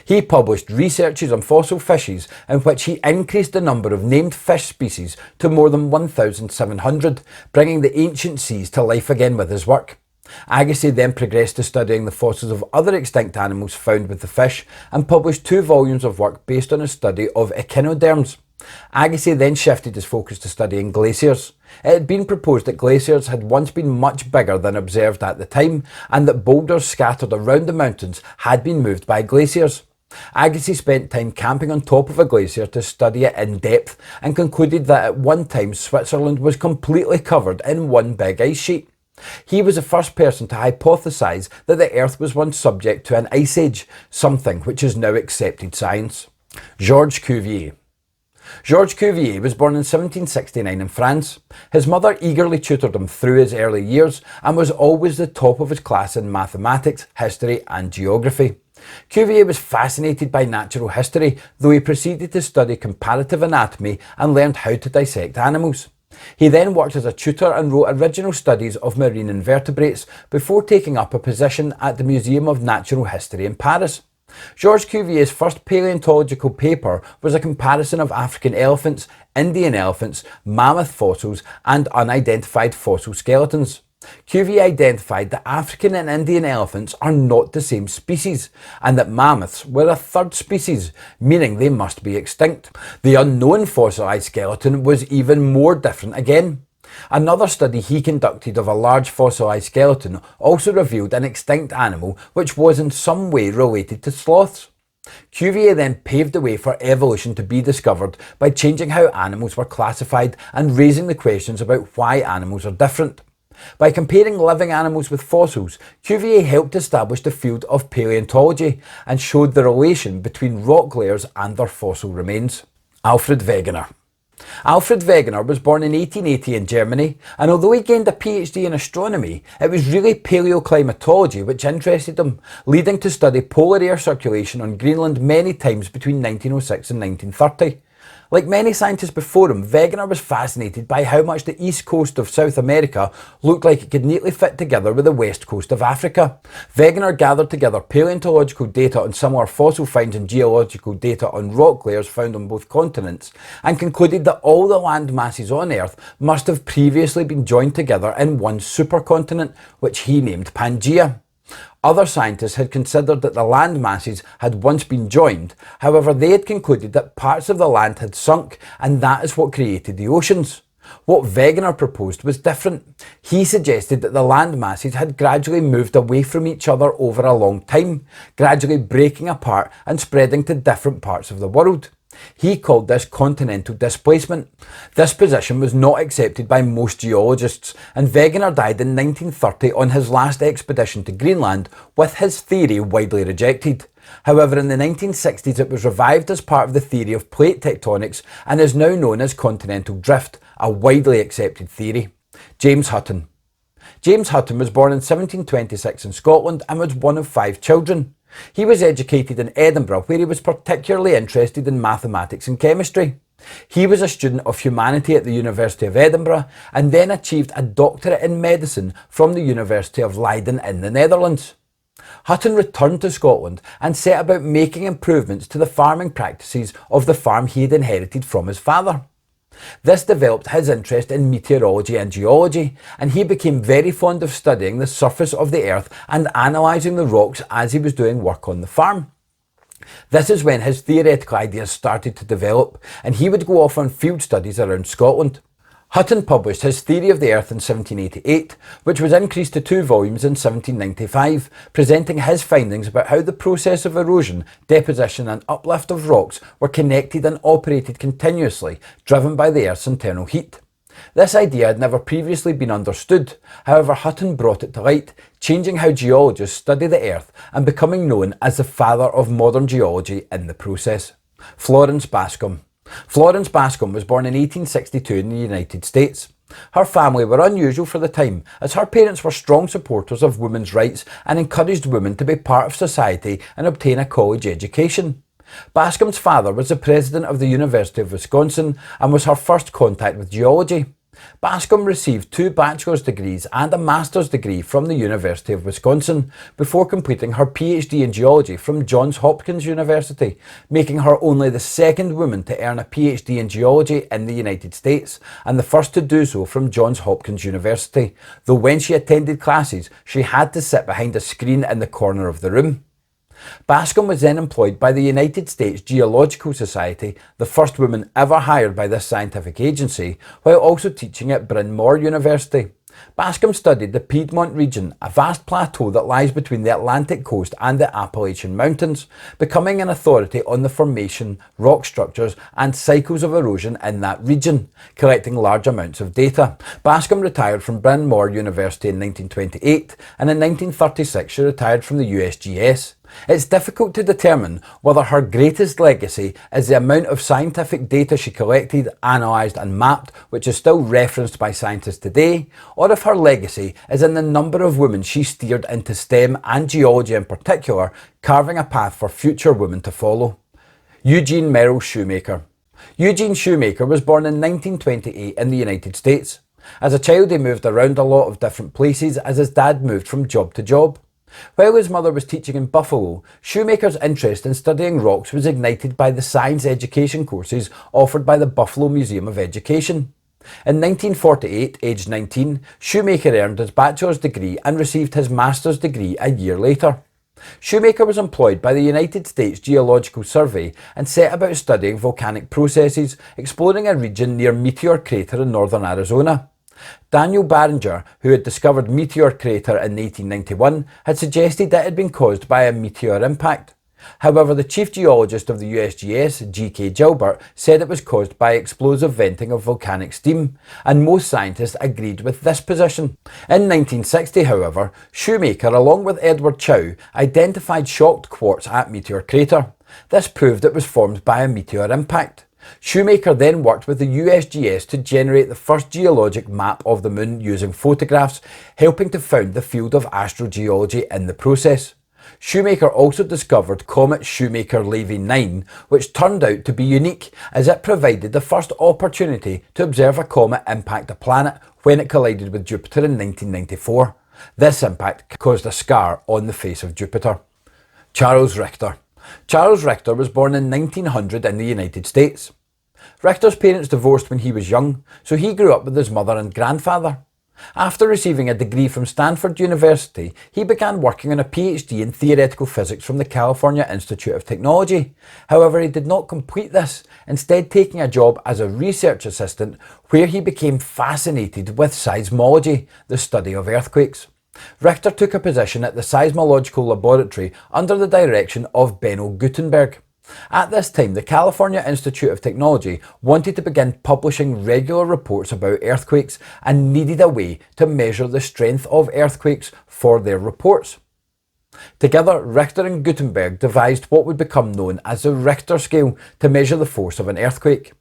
He published researches on fossil fishes in which he increased the number of named fish species to more than 1,700, bringing the ancient seas to life again with his work. Agassiz then progressed to studying the fossils of other extinct animals found with the fish and published 2 volumes of work based on his study of echinoderms. Agassiz then shifted his focus to studying glaciers. It had been proposed that glaciers had once been much bigger than observed at the time, and that boulders scattered around the mountains had been moved by glaciers. Agassiz spent time camping on top of a glacier to study it in depth and concluded that at one time Switzerland was completely covered in one big ice sheet. He was the first person to hypothesise that the Earth was once subject to an ice age, something which is now accepted science. Georges Cuvier. Georges Cuvier was born in 1769 in France. His mother eagerly tutored him through his early years and was always the top of his class in mathematics, history and geography. Cuvier was fascinated by natural history, though he proceeded to study comparative anatomy and learned how to dissect animals. He then worked as a tutor and wrote original studies of marine invertebrates before taking up a position at the Museum of Natural History in Paris. Georges Cuvier's first paleontological paper was a comparison of African elephants, Indian elephants, mammoth fossils and unidentified fossil skeletons. Cuvier identified that African and Indian elephants are not the same species, and that mammoths were a third species, meaning they must be extinct. The unknown fossilised skeleton was even more different again. Another study he conducted of a large fossilised skeleton also revealed an extinct animal which was in some way related to sloths. Cuvier then paved the way for evolution to be discovered by changing how animals were classified and raising the questions about why animals are different. By comparing living animals with fossils, Cuvier helped establish the field of paleontology and showed the relation between rock layers and their fossil remains. Alfred Wegener. Alfred Wegener was born in 1880 in Germany, and although he gained a PhD in astronomy, it was really paleoclimatology which interested him, leading to study polar air circulation on Greenland many times between 1906 and 1930. Like many scientists before him, Wegener was fascinated by how much the east coast of South America looked like it could neatly fit together with the west coast of Africa. Wegener gathered together paleontological data on similar fossil finds and geological data on rock layers found on both continents, and concluded that all the land masses on Earth must have previously been joined together in one supercontinent, which he named Pangaea. Other scientists had considered that the land masses had once been joined, however they had concluded that parts of the land had sunk, and that is what created the oceans. What Wegener proposed was different. He suggested that the land masses had gradually moved away from each other over a long time, gradually breaking apart and spreading to different parts of the world. He called this continental displacement. This position was not accepted by most geologists, and Wegener died in 1930 on his last expedition to Greenland, with his theory widely rejected. However, in the 1960s it was revived as part of the theory of plate tectonics and is now known as continental drift, a widely accepted theory. James Hutton. James Hutton was born in 1726 in Scotland and was one of 5 children. He was educated in Edinburgh, where he was particularly interested in mathematics and chemistry. He was a student of humanity at the University of Edinburgh and then achieved a doctorate in medicine from the University of Leiden in the Netherlands. Hutton returned to Scotland and set about making improvements to the farming practices of the farm he had inherited from his father. This developed his interest in meteorology and geology, and he became very fond of studying the surface of the earth and analysing the rocks as he was doing work on the farm. This is when his theoretical ideas started to develop, and he would go off on field studies around Scotland. Hutton published his Theory of the Earth in 1788, which was increased to 2 volumes in 1795, presenting his findings about how the process of erosion, deposition and uplift of rocks were connected and operated continuously, driven by the Earth's internal heat. This idea had never previously been understood, however Hutton brought it to light, changing how geologists study the Earth and becoming known as the father of modern geology in the process. Florence Bascom. Florence Bascom was born in 1862 in the United States. Her family were unusual for the time, as her parents were strong supporters of women's rights and encouraged women to be part of society and obtain a college education. Bascom's father was the president of the University of Wisconsin and was her first contact with geology. Bascom received 2 bachelor's degrees and a master's degree from the University of Wisconsin before completing her PhD in geology from Johns Hopkins University, making her only the second woman to earn a PhD in geology in the United States and the first to do so from Johns Hopkins University, though when she attended classes she had to sit behind a screen in the corner of the room. Bascom was then employed by the United States Geological Society, the first woman ever hired by this scientific agency, while also teaching at Bryn Mawr University. Bascom studied the Piedmont region, a vast plateau that lies between the Atlantic coast and the Appalachian Mountains, becoming an authority on the formation, rock structures and cycles of erosion in that region, collecting large amounts of data. Bascom retired from Bryn Mawr University in 1928, and in 1936 she retired from the USGS. It's difficult to determine whether her greatest legacy is the amount of scientific data she collected, analysed and mapped, which is still referenced by scientists today, or if her legacy is in the number of women she steered into STEM and geology in particular, carving a path for future women to follow. Eugene Merrill Shoemaker. Eugene Shoemaker was born in 1928 in the United States. As a child he moved around a lot of different places as his dad moved from job to job. While his mother was teaching in Buffalo, Shoemaker's interest in studying rocks was ignited by the science education courses offered by the Buffalo Museum of Education. In 1948, aged 19, Shoemaker earned his bachelor's degree and received his master's degree a year later. Shoemaker was employed by the United States Geological Survey and set about studying volcanic processes, exploring a region near Meteor Crater in northern Arizona. Daniel Barringer, who had discovered Meteor Crater in 1891, had suggested that it had been caused by a meteor impact. However, the chief geologist of the USGS, G.K. Gilbert, said it was caused by explosive venting of volcanic steam, and most scientists agreed with this position. In 1960, however, Shoemaker, along with Edward Chow, identified shocked quartz at Meteor Crater. This proved it was formed by a meteor impact. Shoemaker then worked with the USGS to generate the first geologic map of the moon using photographs, helping to found the field of astrogeology in the process. Shoemaker also discovered comet Shoemaker-Levy 9, which turned out to be unique as it provided the first opportunity to observe a comet impact a planet when it collided with Jupiter in 1994. This impact caused a scar on the face of Jupiter. Charles Richter. Charles Richter was born in 1900 in the United States. Richter's parents divorced when he was young, so he grew up with his mother and grandfather. After receiving a degree from Stanford University, he began working on a PhD in theoretical physics from the California Institute of Technology. However, he did not complete this, instead taking a job as a research assistant where he became fascinated with seismology, the study of earthquakes. Richter took a position at the Seismological Laboratory under the direction of Benno Gutenberg. At this time, the California Institute of Technology wanted to begin publishing regular reports about earthquakes and needed a way to measure the strength of earthquakes for their reports. Together, Richter and Gutenberg devised what would become known as the Richter scale to measure the force of an earthquake.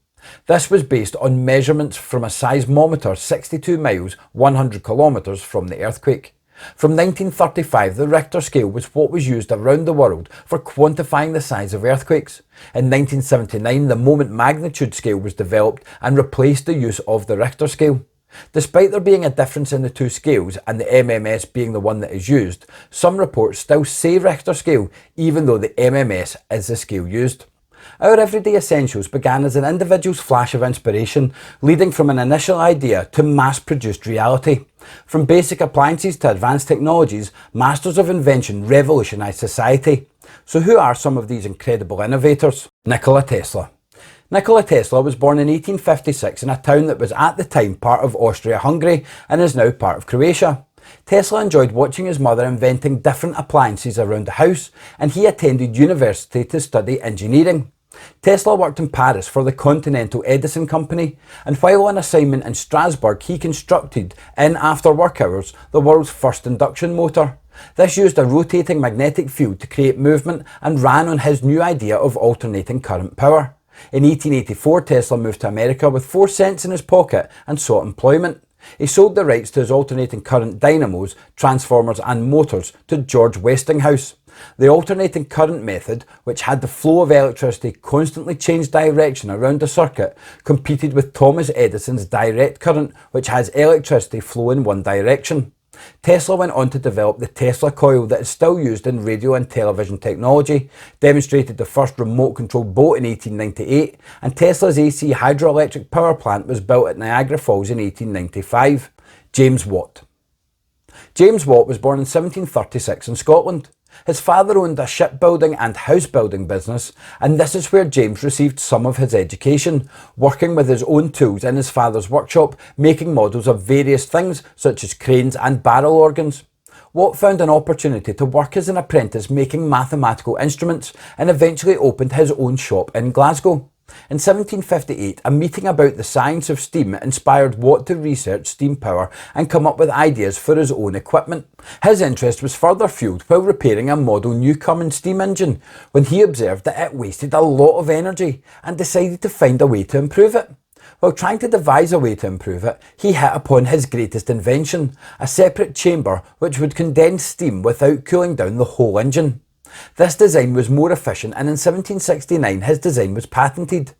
This was based on measurements from a seismometer 62 miles, 100 kilometers from the earthquake. From 1935, the Richter scale was what was used around the world for quantifying the size of earthquakes. In 1979, the moment magnitude scale was developed and replaced the use of the Richter scale. Despite there being a difference in the two scales and the MMS being the one that is used, some reports still say Richter scale even though the MMS is the scale used. Our Everyday Essentials began as an individual's flash of inspiration, leading from an initial idea to mass-produced reality. From basic appliances to advanced technologies, masters of invention revolutionised society. So who are some of these incredible innovators? Nikola Tesla. Nikola Tesla was born in 1856 in a town that was at the time part of Austria-Hungary and is now part of Croatia. Tesla enjoyed watching his mother inventing different appliances around the house, and he attended university to study engineering. Tesla worked in Paris for the Continental Edison Company, and while on assignment in Strasbourg he constructed, in after work hours, the world's first induction motor. This used a rotating magnetic field to create movement and ran on his new idea of alternating current power. In 1884, Tesla moved to America with 4 cents in his pocket and sought employment. He sold the rights to his alternating current dynamos, transformers and motors to George Westinghouse. The alternating current method, which had the flow of electricity constantly change direction around a circuit, competed with Thomas Edison's direct current, which has electricity flow in one direction. Tesla went on to develop the Tesla coil that is still used in radio and television technology, demonstrated the first remote-controlled boat in 1898, and Tesla's AC hydroelectric power plant was built at Niagara Falls in 1895. James Watt. James Watt was born in 1736 in Scotland. His father owned a shipbuilding and house building business, and this is where James received some of his education, working with his own tools in his father's workshop, making models of various things such as cranes and barrel organs. Watt found an opportunity to work as an apprentice making mathematical instruments and eventually opened his own shop in Glasgow. In 1758, a meeting about the science of steam inspired Watt to research steam power and come up with ideas for his own equipment. His interest was further fueled while repairing a model Newcomen steam engine when he observed that it wasted a lot of energy and decided to find a way to improve it. While trying to devise a way to improve it, he hit upon his greatest invention, a separate chamber which would condense steam without cooling down the whole engine. This design was more efficient, and in 1769 his design was patented.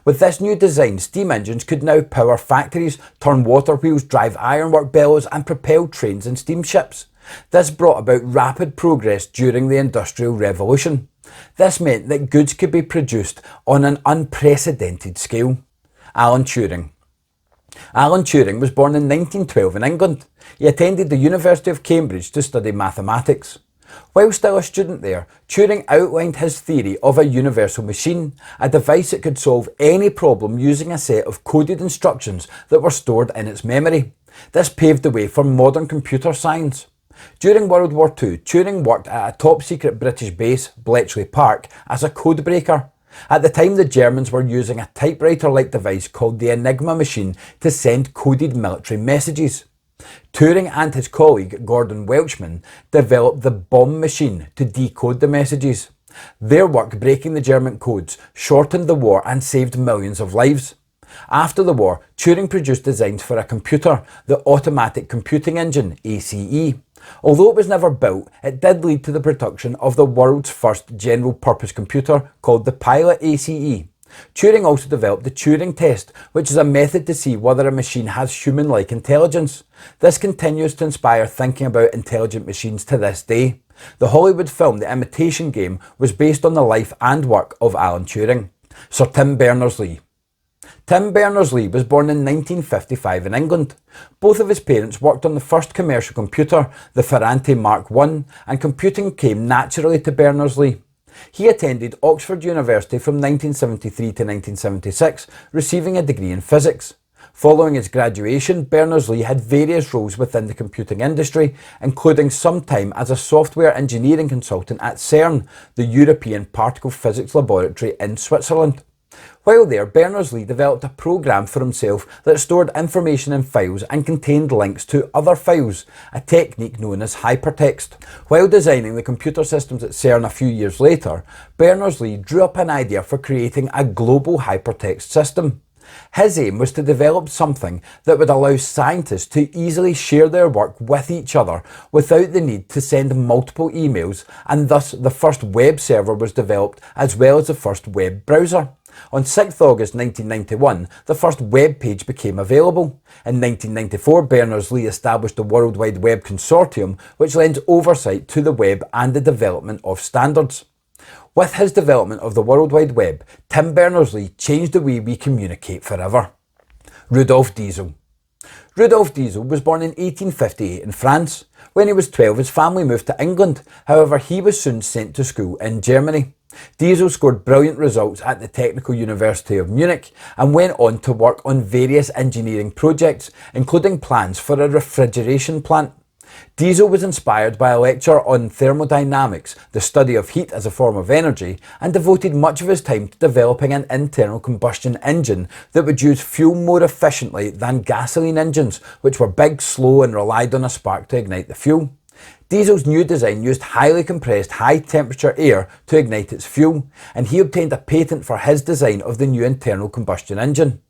With this new design, steam engines could now power factories, turn water wheels, drive ironwork bellows and propel trains and steamships. This brought about rapid progress during the Industrial Revolution. This meant that goods could be produced on an unprecedented scale. Alan Turing. Alan Turing was born in 1912 in England. He attended the University of Cambridge to study mathematics. While still a student there, Turing outlined his theory of a universal machine, a device that could solve any problem using a set of coded instructions that were stored in its memory. This paved the way for modern computer science. During World War II, Turing worked at a top-secret British base, Bletchley Park, as a code breaker. At the time, the Germans were using a typewriter-like device called the Enigma machine to send coded military messages. Turing and his colleague Gordon Welchman developed the bomb machine to decode the messages. Their work breaking the German codes shortened the war and saved millions of lives. After the war, Turing produced designs for a computer, the Automatic Computing Engine, ACE. Although it was never built, it did lead to the production of the world's first general-purpose computer called the Pilot ACE. Turing also developed the Turing test, which is a method to see whether a machine has human-like intelligence. This continues to inspire thinking about intelligent machines to this day. The Hollywood film The Imitation Game was based on the life and work of Alan Turing. Sir Tim Berners-Lee. Tim Berners-Lee was born in 1955 in England. Both of his parents worked on the first commercial computer, the Ferranti Mark I, and computing came naturally to Berners-Lee. He attended Oxford University from 1973 to 1976, receiving a degree in physics. Following his graduation, Berners-Lee had various roles within the computing industry, including some time as a software engineering consultant at CERN, the European Particle Physics Laboratory in Switzerland. While there, Berners-Lee developed a program for himself that stored information in files and contained links to other files, a technique known as hypertext. While designing the computer systems at CERN a few years later, Berners-Lee drew up an idea for creating a global hypertext system. His aim was to develop something that would allow scientists to easily share their work with each other without the need to send multiple emails, and thus the first web server was developed as well as the first web browser. On 6th August 1991, the first web page became available. In 1994, Berners-Lee established the World Wide Web Consortium, which lends oversight to the web and the development of standards. With his development of the World Wide Web, Tim Berners-Lee changed the way we communicate forever. Rudolf Diesel. Rudolf Diesel was born in 1858 in France. When he was 12, his family moved to England. However, he was soon sent to school in Germany. Diesel scored brilliant results at the Technical University of Munich and went on to work on various engineering projects, including plans for a refrigeration plant. Diesel was inspired by a lecture on thermodynamics, the study of heat as a form of energy, and devoted much of his time to developing an internal combustion engine that would use fuel more efficiently than gasoline engines, which were big, slow, and relied on a spark to ignite the fuel. Diesel's new design used highly compressed, high-temperature air to ignite its fuel, and he obtained a patent for his design of the new internal combustion engine.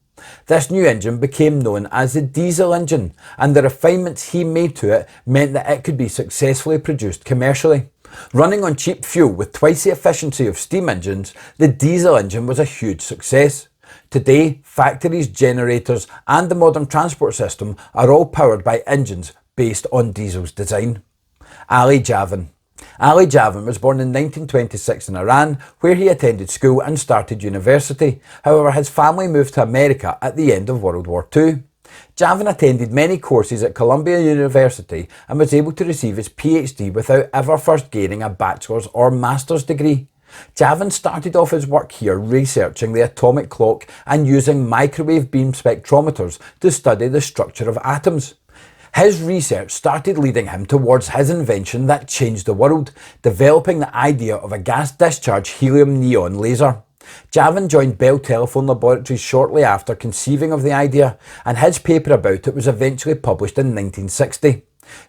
This new engine became known as the diesel engine, and the refinements he made to it meant that it could be successfully produced commercially. Running on cheap fuel with twice the efficiency of steam engines, the diesel engine was a huge success. Today, factories, generators, and the modern transport system are all powered by engines based on Diesel's design. Ali Javan. Ali Javan was born in 1926 in Iran, where he attended school and started university. However, his family moved to America at the end of World War II. Javan attended many courses at Columbia University and was able to receive his PhD without ever first gaining a bachelor's or master's degree. Javan started off his work here researching the atomic clock and using microwave beam spectrometers to study the structure of atoms. His research started leading him towards his invention that changed the world, developing the idea of a gas discharge helium neon laser. Javan joined Bell Telephone Laboratories shortly after conceiving of the idea, and his paper about it was eventually published in 1960.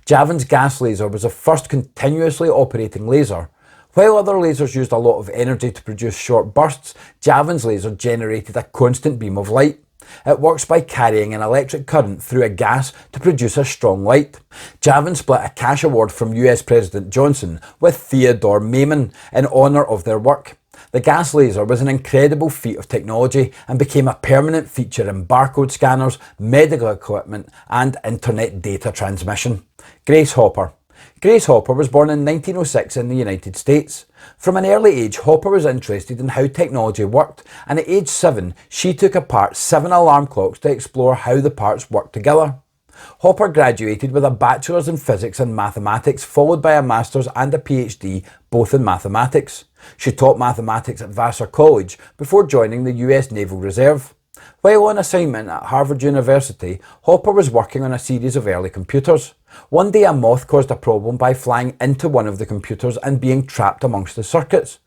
Javan's gas laser was the first continuously operating laser. While other lasers used a lot of energy to produce short bursts, Javan's laser generated a constant beam of light. It works by carrying an electric current through a gas to produce a strong light. Javan split a cash award from US President Johnson with Theodore Maiman in honour of their work. The gas laser was an incredible feat of technology and became a permanent feature in barcode scanners, medical equipment, and internet data transmission. Grace Hopper. Grace Hopper was born in 1906 in the United States. From an early age, Hopper was interested in how technology worked, and at age 7, she took apart 7 alarm clocks to explore how the parts worked together. Hopper graduated with a bachelor's in physics and mathematics, followed by a master's and a PhD, both in mathematics. She taught mathematics at Vassar College before joining the US Naval Reserve. While on assignment at Harvard University, Hopper was working on a series of early computers. One day a moth caused a problem by flying into one of the computers and being trapped amongst the circuits.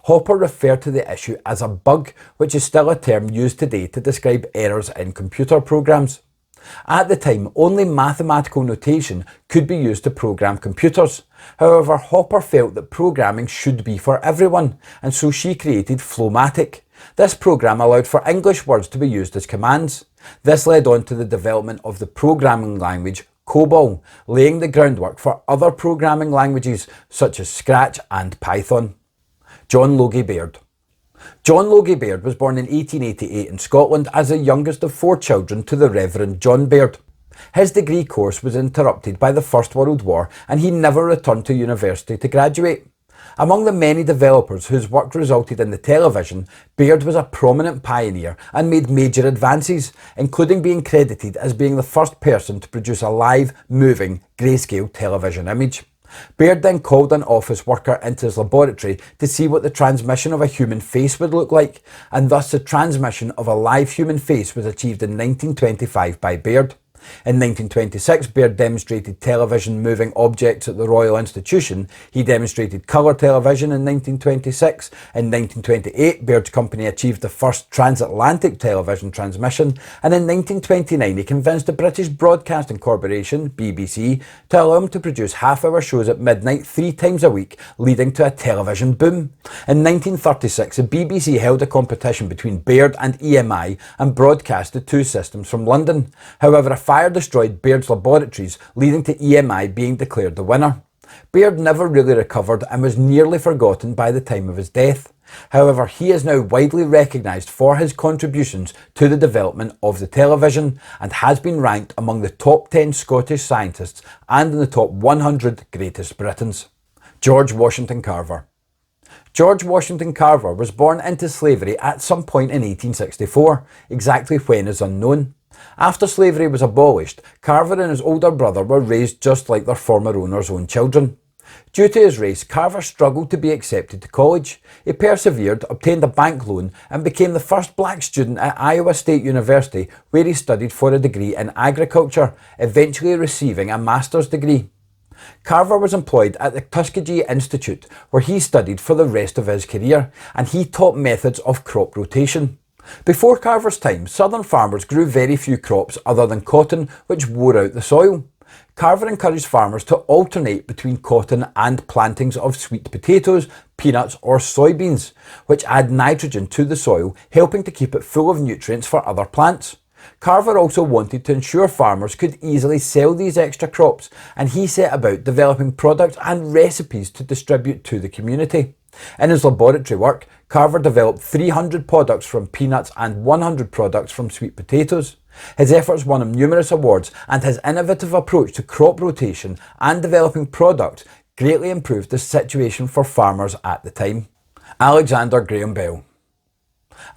Hopper referred to the issue as a bug, which is still a term used today to describe errors in computer programs. At the time, only mathematical notation could be used to program computers. However, Hopper felt that programming should be for everyone, and so she created Flowmatic. This program allowed for English words to be used as commands. This led on to the development of the programming language COBOL, laying the groundwork for other programming languages such as Scratch and Python. John Logie Baird. John Logie Baird was born in 1888 in Scotland as the youngest of 4 children to the Reverend John Baird. His degree course was interrupted by the First World War and he never returned to university to graduate. Among the many developers whose work resulted in the television, Baird was a prominent pioneer and made major advances, including being credited as being the first person to produce a live, moving, grayscale television image. Baird then called an office worker into his laboratory to see what the transmission of a human face would look like, and thus the transmission of a live human face was achieved in 1925 by Baird. In 1926, Baird demonstrated television moving objects at the Royal Institution. He demonstrated colour television in 1926. In 1928, Baird's company achieved the first transatlantic television transmission, and in 1929 he convinced the British Broadcasting Corporation, BBC, to allow him to produce half-hour shows at midnight 3 times a week, leading to a television boom. In 1936, the BBC held a competition between Baird and EMI and broadcast the 2 systems from London. However, a fire destroyed Baird's laboratories, leading to EMI being declared the winner. Baird never really recovered and was nearly forgotten by the time of his death. However, he is now widely recognised for his contributions to the development of the television and has been ranked among the top 10 Scottish scientists and in the top 100 greatest Britons. George Washington Carver. George Washington Carver was born into slavery at some point in 1864, exactly when is unknown. After slavery was abolished, Carver and his older brother were raised just like their former owner's own children. Due to his race, Carver struggled to be accepted to college. He persevered, obtained a bank loan, and became the first black student at Iowa State University, where he studied for a degree in agriculture, eventually receiving a master's degree. Carver was employed at the Tuskegee Institute, where he studied for the rest of his career, and he taught methods of crop rotation. Before Carver's time, southern farmers grew very few crops other than cotton, which wore out the soil. Carver encouraged farmers to alternate between cotton and plantings of sweet potatoes, peanuts or soybeans, which add nitrogen to the soil, helping to keep it full of nutrients for other plants. Carver also wanted to ensure farmers could easily sell these extra crops, and he set about developing products and recipes to distribute to the community. In his laboratory work, Carver developed 300 products from peanuts and 100 products from sweet potatoes. His efforts won him numerous awards, and his innovative approach to crop rotation and developing products greatly improved the situation for farmers at the time. Alexander Graham Bell.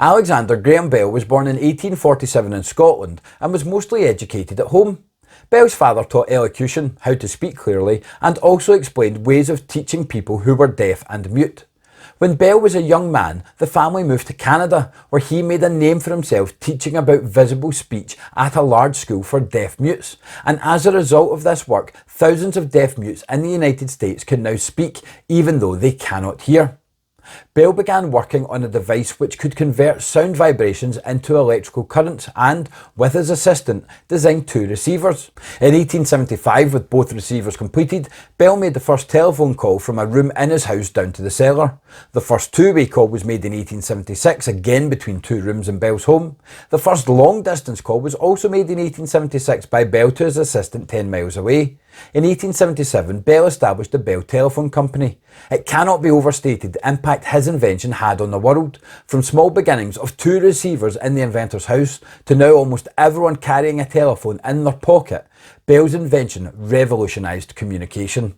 Alexander Graham Bell was born in 1847 in Scotland and was mostly educated at home. Bell's father taught elocution, how to speak clearly, and also explained ways of teaching people who were deaf and mute. When Bell was a young man, the family moved to Canada, where he made a name for himself teaching about visible speech at a large school for deaf mutes. And as a result of this work, thousands of deaf mutes in the United States can now speak, even though they cannot hear. Bell began working on a device which could convert sound vibrations into electrical currents and, with his assistant, designed 2 receivers. In 1875, with both receivers completed, Bell made the first telephone call from a room in his house down to the cellar. The first two-way call was made in 1876, again between 2 rooms in Bell's home. The first long-distance call was also made in 1876 by Bell to his assistant 10 miles away. In 1877, Bell established the Bell Telephone Company. It cannot be overstated the impact his invention had on the world, from small beginnings of 2 receivers in the inventor's house to now almost everyone carrying a telephone in their pocket. Bell's invention revolutionised communication.